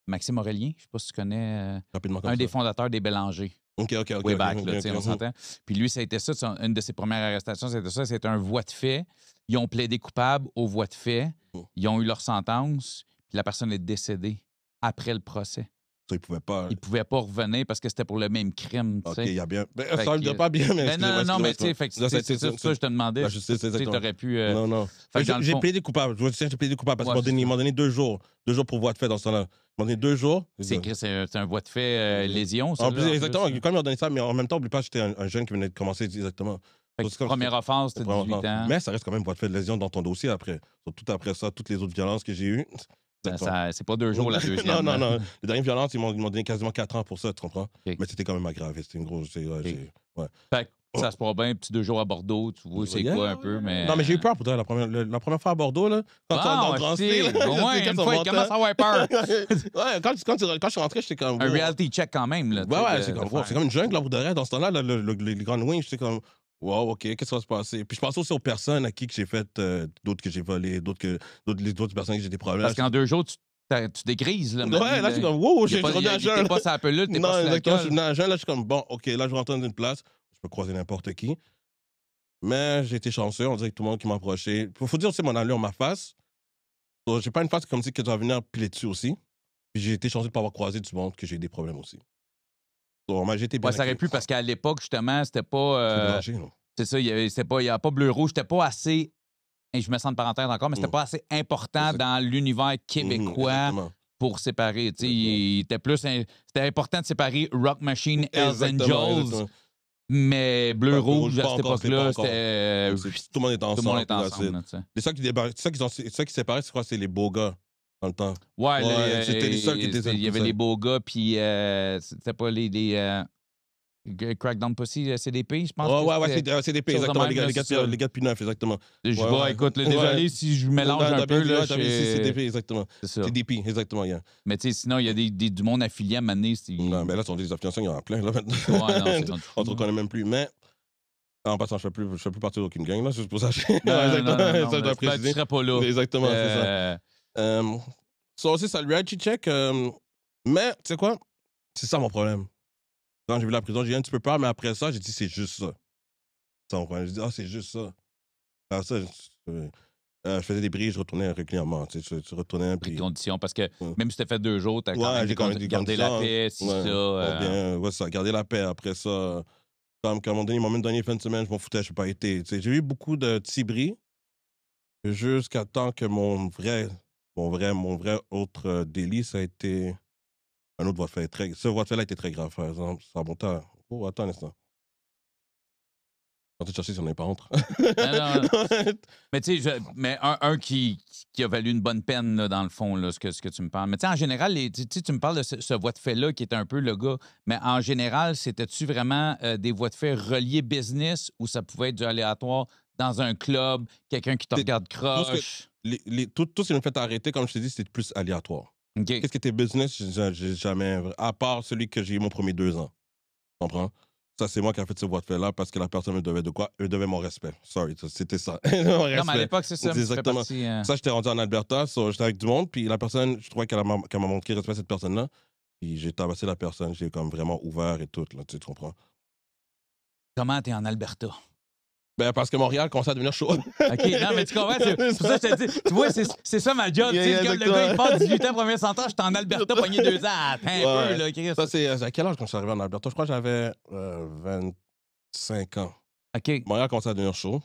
Maxime Aurélien, je sais pas si tu connais, Rapidement comme un ça. des fondateurs des Bélangers. OK. Way back, là, tu sais, on OK. s'entend. Puis lui, ça a été ça, une de ses premières arrestations, c'était ça, c'était un voie de fait. Ils ont plaidé coupable aux voies de fait. Ils ont eu leur sentence, puis la personne est décédée après le procès. Ça, il pouvait pas. Il pouvait pas revenir parce que c'était pour le même crime, tu OK, sais. il y a bien. Ben, Fait ça que- me pas bien, mais. Ben non, mais tu sais, fait que Là, c'est ça, je te demandais. la justice, Tu sais, exactement. t'aurais pu. Non. Fait que dans le J'ai fond- plaidé coupable. Je sais, j'ai plaidé coupable parce Ouais, qu'ils m'ont donné 2 jours. 2 jours pour voie de fait dans ce temps-là. Ils m'ont donné 2 jours. C'est un voie de fait lésion, ça. En plus, là, exactement. plus. Quand ils m'ont donné ça, mais en même temps, n'oublie pas, j'étais un jeune qui venait de commencer exactement. Fait que première offense, t'as 18 ans. Mais ça reste quand même voie de fait de lésion dans ton dossier après. Surtout après ça, toutes les autres violences que j'ai eues. C'est pas 2 jours la deuxième. Non. Les dernières violences, ils m'ont donné quasiment 4 ans pour ça, tu comprends? OK. Mais c'était quand même aggravé. C'était une grosse. Ouais. Fait que ça se passe bien, petit 2 jours à Bordeaux, tu vois, c'est quoi un peu, mais. Non, mais j'ai eu peur pour toi la première fois à Bordeaux, là. Quand tu rentres dans le c'est au moins une fois, il commence à avoir peur. Ouais, quand je suis rentré, j'étais comme. Un reality check quand même, là. Ouais, c'est comme une jungle, là, pour de vrai. Dans ce temps-là, les grandes wings, j'étais comme. Wow, OK, qu'est-ce qui va se passer? Puis je pense aussi aux personnes à qui que j'ai fait, d'autres que j'ai volé, les autres personnes que j'ai des problèmes. Parce qu'en 2 jours, tu dégrises, là. Ouais, là, je suis comme, wow, j'ai revenu à jeun. T'es pas sur la pelule, t'es Non, pas sur exactement, je suis l'alcool. venu à jeun, là, je suis comme, bon, OK, là, je vais rentrer dans une place, je peux croiser n'importe qui. Mais j'ai été chanceux, on dirait que tout le monde qui m'approchait. Faut dire aussi mon allure, ma face. Donc, j'ai pas une face comme si que tu vas venir piler dessus aussi. Puis j'ai été chanceux de pas avoir croisé du monde que j'ai des problèmes aussi. Donc, j'ai été bien. Ouais, ça aurait pu, parce qu'à l'époque, justement, c'était pas. C'est ça, il y avait pas bleu-rouge, c'était pas assez. Et je me sens de parenthèse encore, mais c'était pas assez important dans l'univers québécois pour séparer. Tu sais, il était plus. C'était important de séparer Rock Machine, Hells Angels. Mais bleu-rouge, à cette époque-là, c'était. Tout le monde était ensemble. Tout le monde était ensemble. C'est ça qui séparait, c'est quoi? C'est les beaux gars dans le temps. Ouais, c'était les seuls qui étaient. Il y avait les beaux gars, puis c'était pas les Crackdown Pussy, CDP, je pense. Ouais, c'est CDP, exactement. Les gars de P9, exactement. Je vois, écoute, désolé si je mélange un peu. Là, CDP, exactement. C'est ça. CDP, exactement. Mais tu sais, sinon, il y a du monde affilié à Mané. Non, mais là, ce sont des affiliations, il y en a plein, là, maintenant. Ouais, non, on se reconnaît même plus. Mais, en passant, je ne fais plus partie d'aucune gang, là, c'est pour ça. Non, ça, je dois préciser. Tu serais pas là. Exactement, c'est ça. Ça aussi, ça le reality check. Mais, tu sais quoi? C'est ça mon problème. Quand j'ai vu la prison, j'ai eu un petit peu peur, mais après ça, j'ai dit, c'est juste ça. J'ai dit, c'est juste ça. Alors ça, je faisais des bris, je retournais régulièrement. Tu retournais. Les conditions, parce que même si tu as fait 2 jours, tu as quand même gardé la paix, si ça. Garder la paix. Après ça, comme à un moment donné, ils m'ont même donné fin de semaine, je m'en foutais, je n'ai pas été. J'ai eu beaucoup de petits bris jusqu'à temps que mon vrai autre délit, ça a été un autre voie de fait. Ce voie de fait-là a été très grave, par exemple. Ça remontait. Oh, attends un instant. Je vais chercher si on n'est pas entre. Non. Mais tu sais, un qui a valu une bonne peine, là, dans le fond, là, ce que tu me parles. Mais tu sais, en général, tu me parles de ce voie de fait-là qui est un peu le gars. Mais en général, c'était-tu vraiment des voies de fait reliées business ou ça pouvait être du aléatoire dans un club, quelqu'un qui te regarde croche? Tout ce qui me fait arrêter, comme je t'ai dit, c'était plus aléatoire. Okay. Qu'est-ce qui était business? J'ai jamais. À part celui que j'ai eu mon premier 2 ans. Tu comprends? Ça, c'est moi qui ai fait ce voie de fait-là parce que la personne me devait de quoi? Elle me devait mon respect. Sorry, c'était ça. Mon Non, mais à respect. l'époque, c'est ça. C'est Ça fait exactement. partie. Ça, j'étais rendu en Alberta, so, j'étais avec du monde, puis la personne, je trouvais qu'elle m'a montré respect à cette personne-là. Puis j'ai tabassé la personne, j'ai comme vraiment ouvert et tout, là, tu comprends? Comment t'es en Alberta? Ben, parce que Montréal commençait à devenir chaud. OK, non, mais tu comprends? C'est pour ça que je te dis. Tu vois, c'est ça ma job. Yeah, Tu sais, yeah, comme le exactement. gars, il passe 18 ans, premier centre, j'étais en Alberta, pogné 2 ans. Attends un peu, Ouais. là, Chris. Ça, c'est à quel âge quand je suis arrivé en Alberta? Je crois que j'avais 25 ans. OK. Montréal commençait à devenir chaud.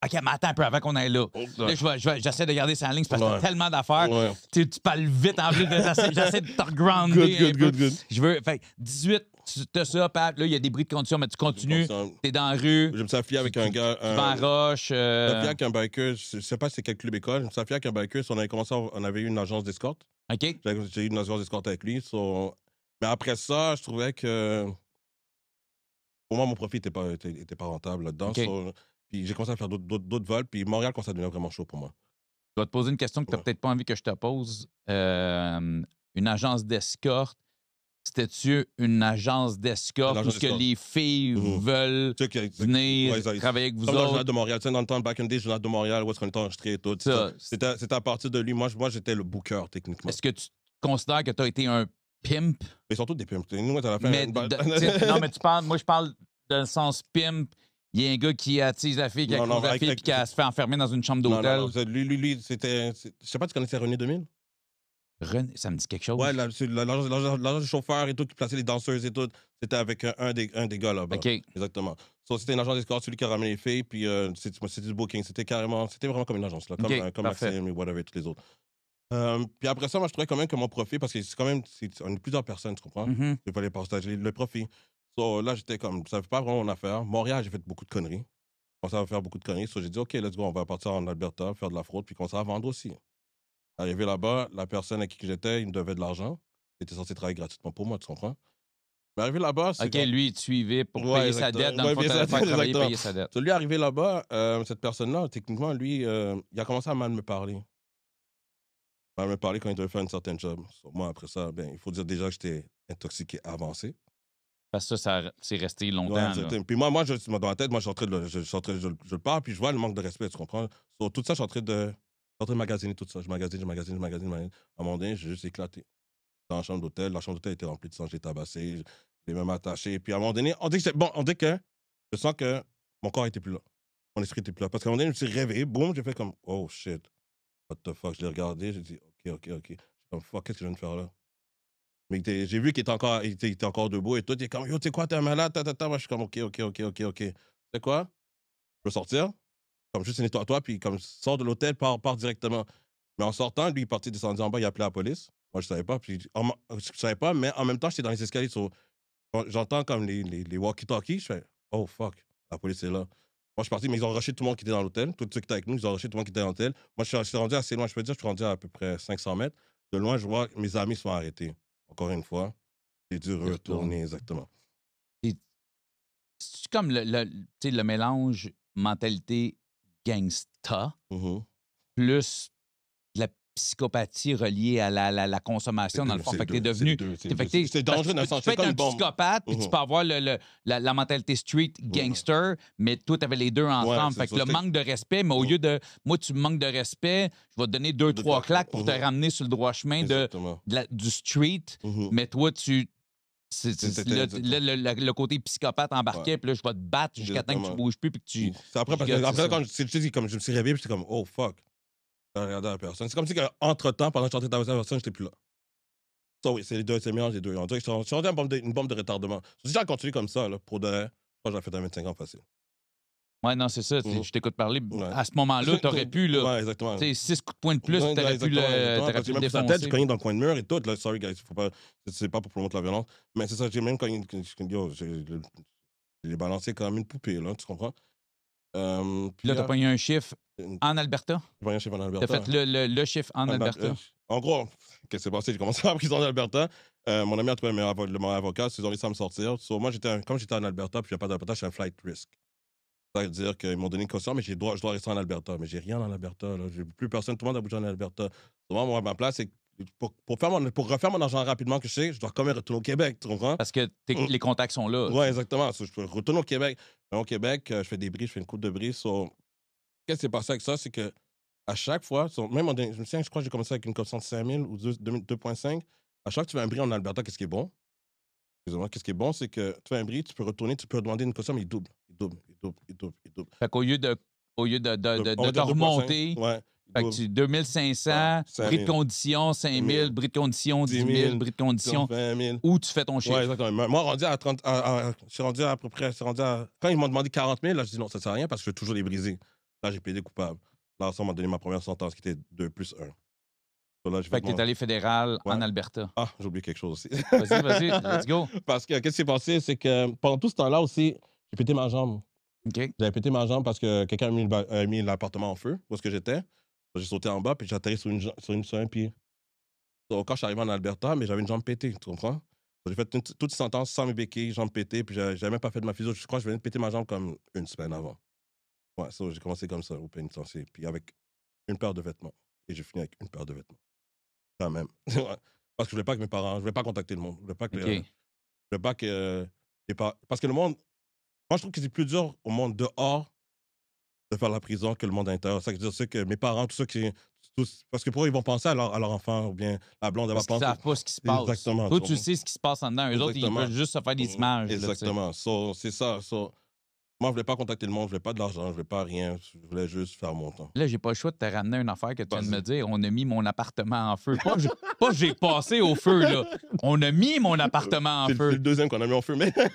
OK, mais attends un peu avant qu'on aille là. Là, j'essaie de garder ça en ligne parce que Ouais. t'as tellement d'affaires. Ouais. Tu parles vite en plus. J'essaie de te regrounder. Good. Je veux. Fait 18, tu as ça, Pat. Là, il y a des bris de condition, mais tu continues. T'es dans la rue. Je me suis affilié avec un gars. Tu vas en roche. Je me suis affilié avec un biker. Je sais pas c'est quel club école. Je me suis affilié avec un biker. On avait eu une agence d'escorte. OK. J'ai eu une agence d'escorte avec lui. Mais après ça, je trouvais que. Pour moi, mon profit était pas rentable là-dedans. OK. Puis j'ai commencé à faire d'autres vols. Puis Montréal commençait à devenir vraiment chaud pour moi. Je vais te poser une question que tu n'as Ouais. peut-être pas envie que je te pose. Une agence d'escorte, c'était-tu une agence d'escorte où ce que les filles veulent Tu sais que- venir ouais, ça- travailler avec vous Comme dans le autres? journal de Montréal. Tu sais, dans le temps, back in the day, journal de Montréal, où est-ce qu'on était enregistré et tout. Ça, C'était à partir de lui. Moi, j'étais le booker, techniquement. est-ce que tu considères que tu as été un pimp? Mais surtout des pimps. Nous, à la fin. Mais, non, mais moi, je parle dans le sens pimp. Il y a un gars qui attise la fille, qui accuse la fille, puis qui se fait enfermer dans une chambre d'hôtel. Non, lui, c'était. Je sais pas, tu connaissais René 2000? René, ça me dit quelque chose. Ouais, l'agence du chauffeur et tout, qui plaçait les danseuses et tout. C'était avec un des gars là-bas. OK. Exactement. C'était une agence d'escorte, celui qui a ramené les filles, puis c'était du booking. C'était vraiment comme une agence, là, comme Maxime et whatever, toutes les autres. Puis après ça, moi, je trouvais quand même que mon profit, parce que on est plusieurs personnes, tu comprends? Mhm. Il fallait partager le profit. Là, j'étais comme, ça fait pas vraiment mon affaire. Montréal, j'ai fait beaucoup de conneries. Je commençais à faire beaucoup de conneries. J'ai dit, OK, let's go, on va partir en Alberta, faire de la fraude, puis commencer à vendre aussi. Arrivé là-bas, la personne à qui j'étais, il me devait de l'argent. Il était censé travailler gratuitement pour moi, tu comprends? Mais arrivé là-bas, c'est. OK, lui, il te suivait pour Ouais, payer sa dette. Dans le fond, payer t'allais sa faire dette, travailler, exactement. payer sa dette. Lui, arrivé là-bas, cette personne-là, techniquement, lui, il a commencé à mal me parler. Mal me parler quand il devait faire une certaine job. Moi, après ça, ben, il faut dire déjà que j'étais intoxiqué avancé. Parce que ça c'est resté longtemps. Ouais, là. puis moi, dans la tête, moi, je le parle, puis je vois le manque de respect, tu comprends? Tout ça, je suis en train de magasiner tout ça. Je magasine. À un moment donné, j'ai juste éclaté. Dans la chambre d'hôtel était remplie de sang, j'ai tabassé, j'ai même attaché. Puis à un moment donné, on dit que je sens que mon corps était plus là. Mon esprit était plus là. Parce qu'à un moment donné, je me suis réveillé, boum, j'ai fait comme, oh shit, what the fuck. Je l'ai regardé, j'ai dit, ok. J'ai comme, fuck, qu'est-ce que je viens de faire là? Mais j'ai vu qu'il était encore debout et tout. Il est comme, yo, tu sais quoi, t'es un malade, Moi, je suis comme, ok. Tu sais quoi? Je veux sortir, comme juste nettoie-toi, puis comme sors de l'hôtel, pars directement. Mais en sortant, lui, il est parti descendre en bas, il a appelé la police. Moi, je savais pas, je savais pas, mais en même temps, j'étais dans les escaliers. J'entends comme les walkie-talkies, je fais, oh fuck, la police est là. Moi, je suis parti, mais ils ont rushé tout le monde qui était dans l'hôtel. Tous ceux qui étaient avec nous, ils ont rushé tout le monde qui était dans l'hôtel. Moi, je suis rendu assez loin, je peux dire, je suis rendu à peu près 500 mètres. De loin, je vois que mes amis sont arrêtés. Encore une fois, j'ai dû retourner, exactement. C'est comme tu sais, le mélange mentalité gangsta plus de la psychopathie reliée à la consommation, dans le fond. Fait que t'es devenu. C'est dangereux dans le sens. Tu peux être comme un une bombe. psychopathe, puis tu peux avoir la mentalité street gangster, mais toi, t'avais les deux ensemble. c'est Fait que ça, le manque de respect, mais au lieu de. Moi, tu me manques de respect, je vais te donner deux, trois claques pour te ramener sur le droit chemin du street, mais toi, tu. Le côté psychopathe embarqué, puis là, je vais te battre jusqu'à temps que tu bouges plus, puis que tu. C'est après, quand je me suis réveillé, puis j'étais comme, oh fuck. J'ai regardé la personne. C'est comme si, entre-temps, pendant que je suis en train de la personne, j'étais plus là. Ça, oui, c'est les deux, c'est le mélange des deux. On dirait que je suis rendu une bombe de retardement. Si j'ai continué comme ça, là, pour de vrai, je crois que j'aurais fait un 25 ans facile. Ouais, non, c'est ça. Je t'écoute parler. À ce moment-là, t'aurais pu, là. Ouais, exactement. 6 coups de poing de plus, t'aurais pu le défoncer. Tête, j'ai cogné dans le coin de mur et tout. Là, sorry, guys, c'est pas pour promouvoir la violence. Mais c'est ça, j'ai même cogné. Je l'ai balancé comme une poupée, là, tu comprends? Puis là, t'as pogné un chiffre en Alberta? J'ai pogné un chiffre en Alberta. T'as fait le chiffre en Alberta? En gros, qu'est-ce qui s'est passé? J'ai commencé en prison en Alberta. Mon ami a trouvé le meilleur avocat. Ils ont réussi à me sortir. Moi, comme j'étais en Alberta, puis il n'y a pas d'Alberta, je suis un flight risk. C'est-à-dire qu'ils m'ont donné une caution, mais je dois rester en Alberta. Mais j'ai rien en Alberta. J'ai plus personne. Tout le monde a bougé en Alberta. Moi, ma place, c'est Pour refaire mon argent rapidement que je sais, je dois quand même retourner au Québec, tu comprends? Parce que Mm. les contacts sont là. Ouais, exactement. So, je peux retourner au Québec. Au Québec, je fais des bris, je fais une coupe de bris. So, qu'est-ce qui s'est passé avec ça? C'est que à chaque fois, même je me souviens, je crois que j'ai commencé avec une caution de 5 000 ou 2,5. À chaque fois que tu fais un bris en Alberta, qu'est-ce qui est bon? Excusez-moi, qu'est-ce qui est bon, c'est que tu fais un bris, tu peux retourner, tu peux demander une caution, mais il double. Il double, il double, il double, il double. Fait qu'au lieu On de va te dire 2,5. remonter, Ouais, il fait que double. tu Ouais, 2500, 5 bris de 000, condition, 10 5000, 000, bris de condition, 10 10 000, 000, bris de condition, 20 000. où tu fais ton Ouais, chiffre. exactement. Moi, rendu à 30, je suis rendu à peu près, quand ils m'ont demandé 40 000, là, je dis non, ça sert à rien parce que je vais toujours les briser. Là, j'ai plaidé coupable. Là, ça m'a donné ma première sentence qui était 2+1. Là, j'ai Fait fait que tu es bon. allé fédéral Ouais. en Alberta. Ah, j'ai oublié quelque chose aussi. Vas-y, vas-y, let's go. Parce que, qu'est-ce qui s'est passé, c'est que pendant tout ce temps-là aussi, j'ai pété ma jambe. OK. J'avais pété ma jambe parce que quelqu'un a mis l'appartement en feu, où est-ce que j'étais. J'ai sauté en bas, puis j'ai atterri sur un pied. Donc, quand je suis arrivé en Alberta, mais j'avais une jambe pétée, tu comprends? Donc, j'ai fait toute une sentence sans mes béquilles, jambe pétée, puis j'avais même pas fait de ma physio. Je crois que je venais de péter ma jambe comme une semaine avant. Ouais, so, j'ai commencé comme ça au pénitencier, puis avec une paire de vêtements. Et j'ai fini avec une paire de vêtements. Quand même. Ouais. Parce que je voulais pas que mes parents, je voulais pas contacter le monde. Je voulais pas que, OK. je voulais pas que parce que le monde, moi je trouve que c'est plus dur au monde dehors de faire la prison que le monde intérieur. Ça veut dire c'est que mes parents, tout ça parce que pour eux, ils vont penser à leur enfant ou bien la blonde, elle va Parce qu'ils penser. savent pas ce qui se passe. Exactement. Toi, Tu tu comprends? sais ce qui se passe en dedans. Eux autres, ils Exactement. veulent juste se faire des images, là, tu sais. Exactement. So, c'est ça. So, moi, je voulais pas contacter le monde, je voulais pas de l'argent, je voulais pas rien. Je voulais juste faire mon temps. Là, j'ai pas le choix de te ramener une affaire que tu viens de me Vas-y. dire. On a mis mon appartement en feu. Pas que j'ai passé au feu, là. On a mis mon appartement en C'est feu. le deuxième qu'on a mis en feu, mais. Fait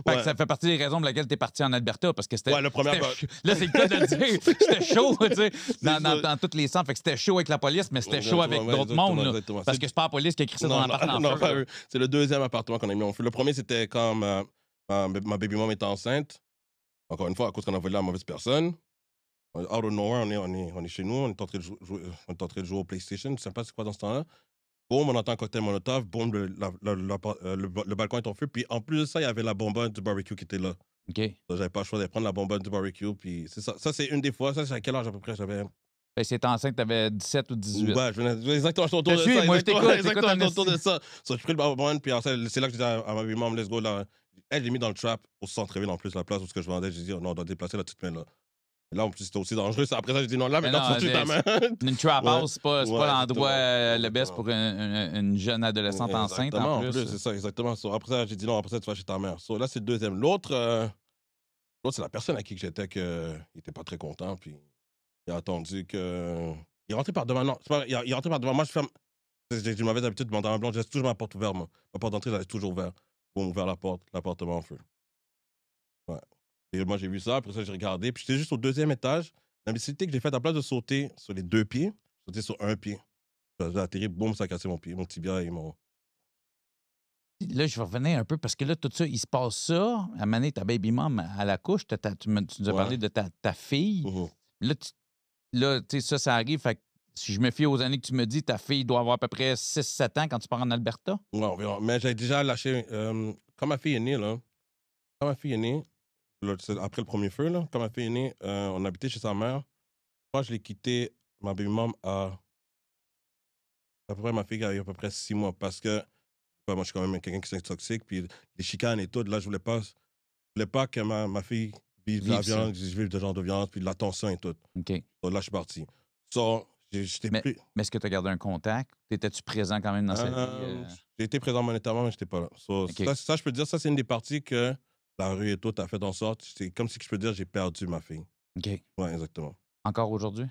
Ouais. que ça fait partie des raisons pour lesquelles tu es parti en Alberta, parce que c'était. Ouais, le premier. Là, c'est le cas de le dire. C'était chaud, tu sais, ça. dans tous les sens. Fait que c'était chaud avec la police, mais c'était chaud avec Ouais, d'autres exactement, mondes, là. exactement. Parce que c'est pas la police qui a écrit ça dans Non, l'appart en non, feu. pas là. eux. C'est le deuxième appartement qu'on a mis en feu. Le premier, c'était quand ma baby mom était enceinte. Encore une fois, à cause qu'on a volé la mauvaise personne. Out of nowhere, on est chez nous, on est en train de on est en train de jouer au PlayStation. Je sais pas c'est quoi dans ce temps-là. Boum, on entend un cocktail Molotov. Boum, le balcon est en feu. Puis en plus de ça, il y avait la bonbonne du barbecue qui était là. OK. Donc, j'avais pas le choix d'aller prendre la bonbonne du barbecue. Puis c'est ça. Ça, c'est une des fois. Ça, c'est à quel âge à peu près? J'avais. Fait que c'était enceinte, t'avais 17 ou 18. Ouais, exactement, je suis autour Je de suis, ça. moi, je Exactement, t'écoute, exactement, je suis t'écoute, autour de ça. So, je pris le bonbonne, puis après, c'est là que je dis à ma baby mom, let's go là. Elle, je l'ai mis dans le trap au centre-ville en plus, la place où ce que je vendais. J'ai dit, oh, non, on doit déplacer la petite main là. Et là, en plus, c'était aussi dangereux. Après ça, j'ai dit, non, là, Mais maintenant, non, tu ta main. Une trap Ouais. house, c'est pas Ouais, l'endroit exactement. le best pour une jeune adolescente enceinte, Exactement, en plus. c'est ça, exactement. So, après ça, j'ai dit, non, après ça, tu vas chez ta mère. So, là, c'est le deuxième. L'autre, c'est la personne à qui j'étais il était pas très content, puis il a attendu que. Il est rentré par devant. Non, c'est pas, il est rentré par devant. Moi, je ferme. J'ai une mauvaise habitude de demander à ma blonde, je laisse toujours ma porte ouverte, moi. Ma porte d'entrée, je la laisse toujours ouverte. Bon, ouvert la porte, l'appartement en feu. Ouais. Et moi, j'ai vu ça, après ça, j'ai regardé, puis j'étais juste au deuxième étage. La spécialité que j'ai faite, à place de sauter sur les deux pieds, sauter sur un pied. J'ai atterri, boum, ça a cassé mon pied, mon tibia et mon. Là, je vais revenir un peu parce que là, tout ça, il se passe ça. À un moment donné, ta baby mom à la couche, tu nous as parlé de ta fille. Mhm. Là, tu sais, ça arrive. Fait que si je me fie aux années que tu me dis, ta fille doit avoir à peu près 6-7 ans quand tu pars en Alberta. Ouais, environ. Mais j'ai déjà lâché. Quand ma fille est née, là, quand ma fille est née, là, c'est après le premier feu, là, quand ma fille est née, on habitait chez sa mère. Moi, je l'ai quitté, ma baby mom, à peu près, ma fille a eu à peu près 6 mois parce que moi, je suis quand même quelqu'un qui est toxique, puis les chicanes et tout, là, je voulais pas que ma fille vive la Vive ça. violence, vive de genre de violence, puis de la tension et tout. OK. Donc là, je suis parti. So, j'étais Mais, plus. mais est-ce que tu as gardé un contact? Étais-tu présent quand même dans sa vie? J'ai été présent monétairement, mais j'étais pas là. So, OK. ça, je peux dire, ça, c'est une des parties que la rue et tout a fait en sorte. C'est comme si je peux dire, j'ai perdu ma fille. OK. Ouais, exactement. Encore aujourd'hui?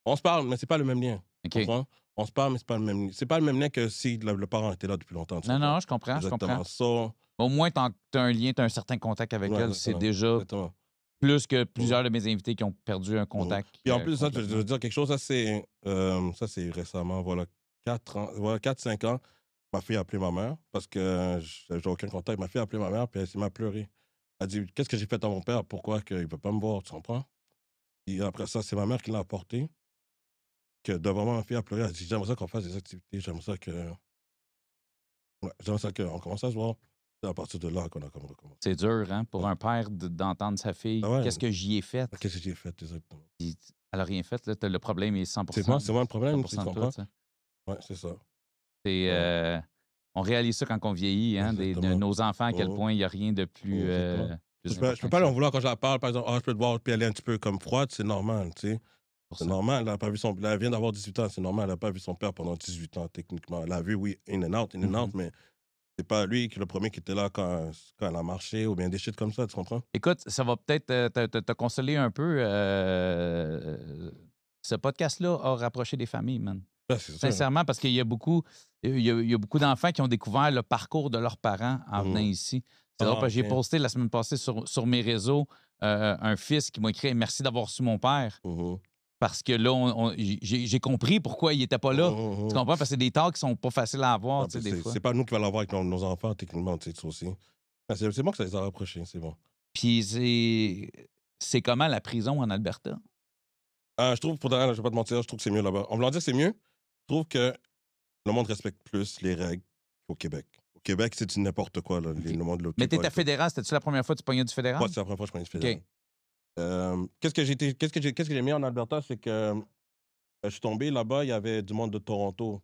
On se parle, mais c'est pas le même lien. OK. Tu comprends? On se parle, mais c'est pas le même lien. C'est pas le même lien que si le parent était là depuis longtemps. Tu Non, comprends? non, je comprends, je comprends. Exactement. So, Au moins, tu as un lien, tu as un certain contact avec ouais, elle. C'est exactement. déjà Exactement. plus que plusieurs de mes invités qui ont perdu un contact. Puis en plus de ça, je complètement. veux dire quelque chose, ça c'est récemment, voilà, 4 ans, voilà, 4-5 ans, ma fille a appelé ma mère parce que j'ai aucun contact. Ma fille a appelé ma mère, puis elle s'est mise à pleurer. Elle a dit, qu'est-ce que j'ai fait à mon père? Pourquoi qu'il ne peut pas me voir? Tu comprends? Et après ça, c'est ma mère qui l'a apporté. Que devant moi, ma fille a pleuré. Elle a dit, j'aimerais ça qu'on fasse des activités. J'aimerais ça qu'on commence à se voir. C'est à partir de là qu'on a comme recommencé. C'est dur, hein, pour un père d'entendre sa fille. Ah ouais. Qu'est-ce que j'y ai fait? Qu'est-ce que j'ai fait, exactement? Puis, elle n'a rien fait. Là, le problème est 100 C'est moi le problème, tu 100% de toi, comprends? tu sais. Ouais, c'est ça. On réalise ça quand on vieillit, hein, de nos enfants, à quel point il n'y a rien de plus, plus Je peux important pas que leur ça. vouloir quand je la parle, par exemple: «Ah, je peux te voir», puis elle est un petit peu comme froide, c'est normal, tu sais. Pour C'est ça. normal, elle a pas vu son elle vient d'avoir 18 ans, c'est normal, elle a pas vu son père pendant 18 ans techniquement. Elle a vu, oui, in and out, mais c'est pas lui qui est le premier qui était là quand elle a marché ou bien des shit comme ça, tu comprends? Écoute, ça va peut-être te consoler un peu. Ce podcast-là a rapproché des familles, man. Ouais, c'est ça. Sincèrement, parce qu'il y a beaucoup, il y a beaucoup d'enfants qui ont découvert le parcours de leurs parents en venant Mmh. ici. C'est drôle Ah, parce que j'ai OK. posté la semaine passée sur mes réseaux un fils qui m'a écrit Merci d'avoir su mon père. Mmh. Parce que là, j'ai compris pourquoi il n'était pas là. Tu Mmh. comprends? Parce que c'est des talks qui sont pas faciles à avoir, Ah, tu sais, puis des fois. c'est pas nous qui va l'avoir avec nos enfants techniquement, tu sais, ça aussi. Ah, c'est bon que ça les a rapprochés, c'est bon. Puis c'est comment la prison en Alberta? Ah, je trouve, pour de vrai, je vais pas te mentir, je trouve que c'est mieux là-bas. En voulant dire que c'est mieux, je trouve que le monde respecte plus les règles qu'au Québec. Au Québec, c'est du n'importe quoi, là, OK. le monde, le Mais tu Québec. étais fédéral, c'était-tu la première fois que tu pognais du Ouais, fédéral? c'est la première fois que je connais le fédéral. OK. Qu'est-ce que j'ai mis en Alberta, c'est que je suis tombé là-bas, il y avait du monde de Toronto.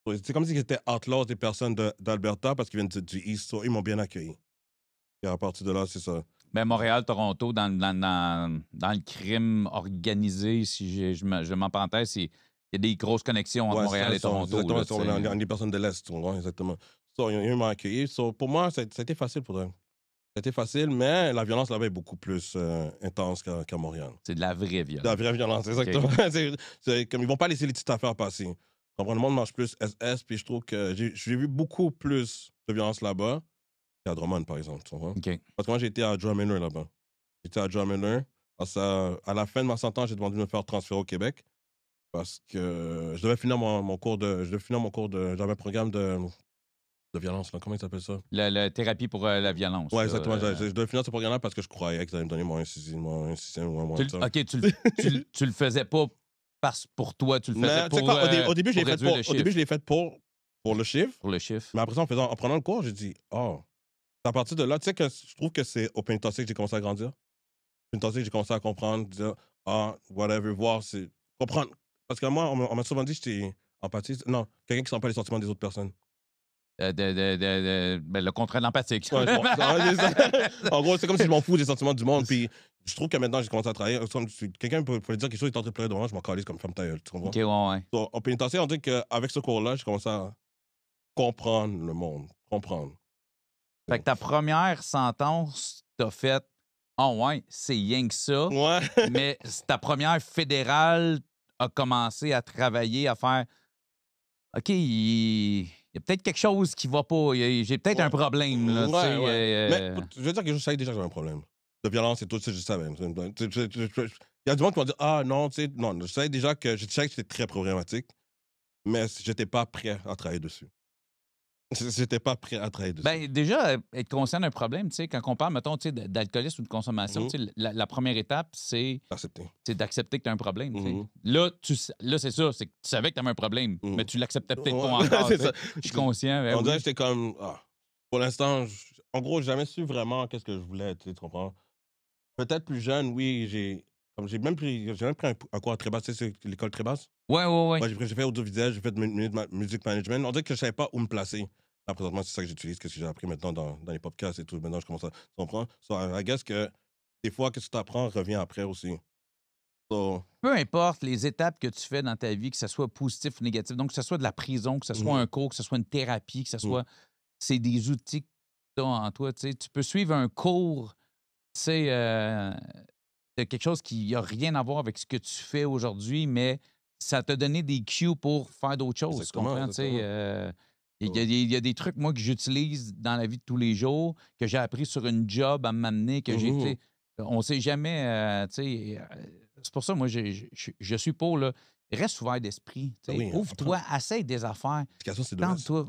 So, c'est comme si c'était outlaws des personnes d'Alberta parce qu'ils viennent du East, so, ils m'ont bien accueilli. Et à partir de là, c'est ça. Ben, Montréal, Toronto, dans le crime organisé, si je m'en parenthèse, il y a des grosses connexions entre Ouais, c'est Montréal ça, et Toronto. exactement, Là, tu sais. on est des personnes de l'Est, tu comprends, exactement. So, ils m'ont accueilli. So, pour moi, ça a été facile pour eux. Ça a été facile, mais la violence là-bas est beaucoup plus intense qu'à Montréal. C'est de la vraie De la violence. vraie violence, exactement. C'est comme ils vont pas laisser les petites affaires passer. Tu comprends, le monde marche plus SS, puis je trouve que j'ai vu beaucoup plus de violence là-bas qu'à Drummond, par exemple, tu comprends? OK. Parce que moi, j'ai été à Drummondville là-bas. J'étais à Drummondville. À la fin de ma sentence, j'ai demandé de me faire transférer au Québec parce que je devais finir mon cours de j'avais un programme de violence, là, comment il s'appelle ça? La thérapie pour la violence. Ouais, Là, exactement, je devais finir ce programme-là parce que je croyais qu'ils allaient me donner mon 6e ou un moins ça. OK, tu le faisais pas pour toi, tu le faisais Mais tu sais pour, quoi, au début, je pour l'ai fait réduire le au chiffre. début, je l'ai fait pour le chiffre, Pour le chiffre. mais après ça, en prenant le cours, j'ai dit: «Oh». C'est à partir de là, tu sais que je trouve que c'est au pénitencier que j'ai commencé à grandir. Au pénitencier que j'ai commencé à comprendre, dire: «Ah, whatever», voir, c'est comprendre. Parce que moi, on m'a souvent dit que j'étais empathiste. Non, quelqu'un qui sent pas les sentiments des autres personnes. Ben, le contraire de l'empathique. Ouais, je m'en ouais, c'est ça. En gros, c'est comme si je m'en fous des sentiments du monde, puis je trouve que maintenant, j'ai commencé à travailler, comme si quelqu'un pourrait dire quelque chose, il est en train de pleurer devant moi, je m'en calisse comme ferme ta gueule, tu comprends? OK, ouais. So, au pénitencier, on dit qu'avec ce cours-là, j'ai commencé à comprendre le monde, comprendre. Fait que ta première sentence, t'as fait oh ouais, c'est rien que ça. Ouais. Mais ta première fédérale a commencé à travailler, à faire OK, il y a peut-être quelque chose qui va pas. J'ai peut-être un problème, là, tu sais. Mais écoute, je veux dire que je savais déjà que j'avais un problème. De violence et tout, ça, je savais. Il y a du monde qui vont dire: «Ah non», tu sais, non, je savais déjà que c'était très problématique, mais j'étais pas prêt à travailler dessus. J'étais pas prêt à travailler dessus. Ben, déjà, être conscient d'un problème, tu sais, quand on parle, mettons, tu sais, d'alcoolisme ou de consommation, Mmh. tu sais, la première étape, c'est Accepté. d'accepter que tu as un problème. Tu sais. Mmh. Là, c'est ça, c'est que tu savais que tu avais un problème, Mmh. mais tu l'acceptais peut-être pas Ouais, encore. c'est Tu sais. ça. Je suis conscient. Ben On dirait oui. que j'étais comme: «Ah». Pour l'instant, en gros, j'ai jamais su vraiment qu'est-ce que je voulais, tu sais, tu comprends? Peut-être plus jeune, oui, j'ai même pris un cours à Trébasse, tu sais, c'est l'école Trébasse? Ouais, ouais, ouais. Ouais, j'ai fait audiovisuel, j'ai fait music management. On dirait que je savais pas où me placer. Là, présentement, c'est ça que j'utilise, qu'est-ce que j'ai appris maintenant dans les podcasts et tout. Maintenant, je commence à tu comprends? So, I guess que des fois, qu'est-ce que tu apprends revient après aussi. So, Peu importe les étapes que tu fais dans ta vie, que ce soit positif ou négatif, donc que ce soit de la prison, que ce soit mmh un cours, que ce soit une thérapie, que ce mmh. soit. C'est des outils que tu as en toi. Tu sais. Tu peux suivre un cours, tu sais, de quelque chose qui n'a rien à voir avec ce que tu fais aujourd'hui, mais ça t'a donné des cues pour faire d'autres choses. Tu Exactement, comprends? Tu sais, exactement. il y a des trucs, moi, que j'utilise dans la vie de tous les jours, que j'ai appris sur une job à m'amener, que j'ai. Tu Mmh. sais, on ne sait jamais. Tu sais, c'est pour ça, moi, je suis pour, là. Reste ouvert d'esprit. Tu Ah sais. oui, Ouvre-toi, essaye des affaires. l'éducation, c'est de l'Est. Tente-toi.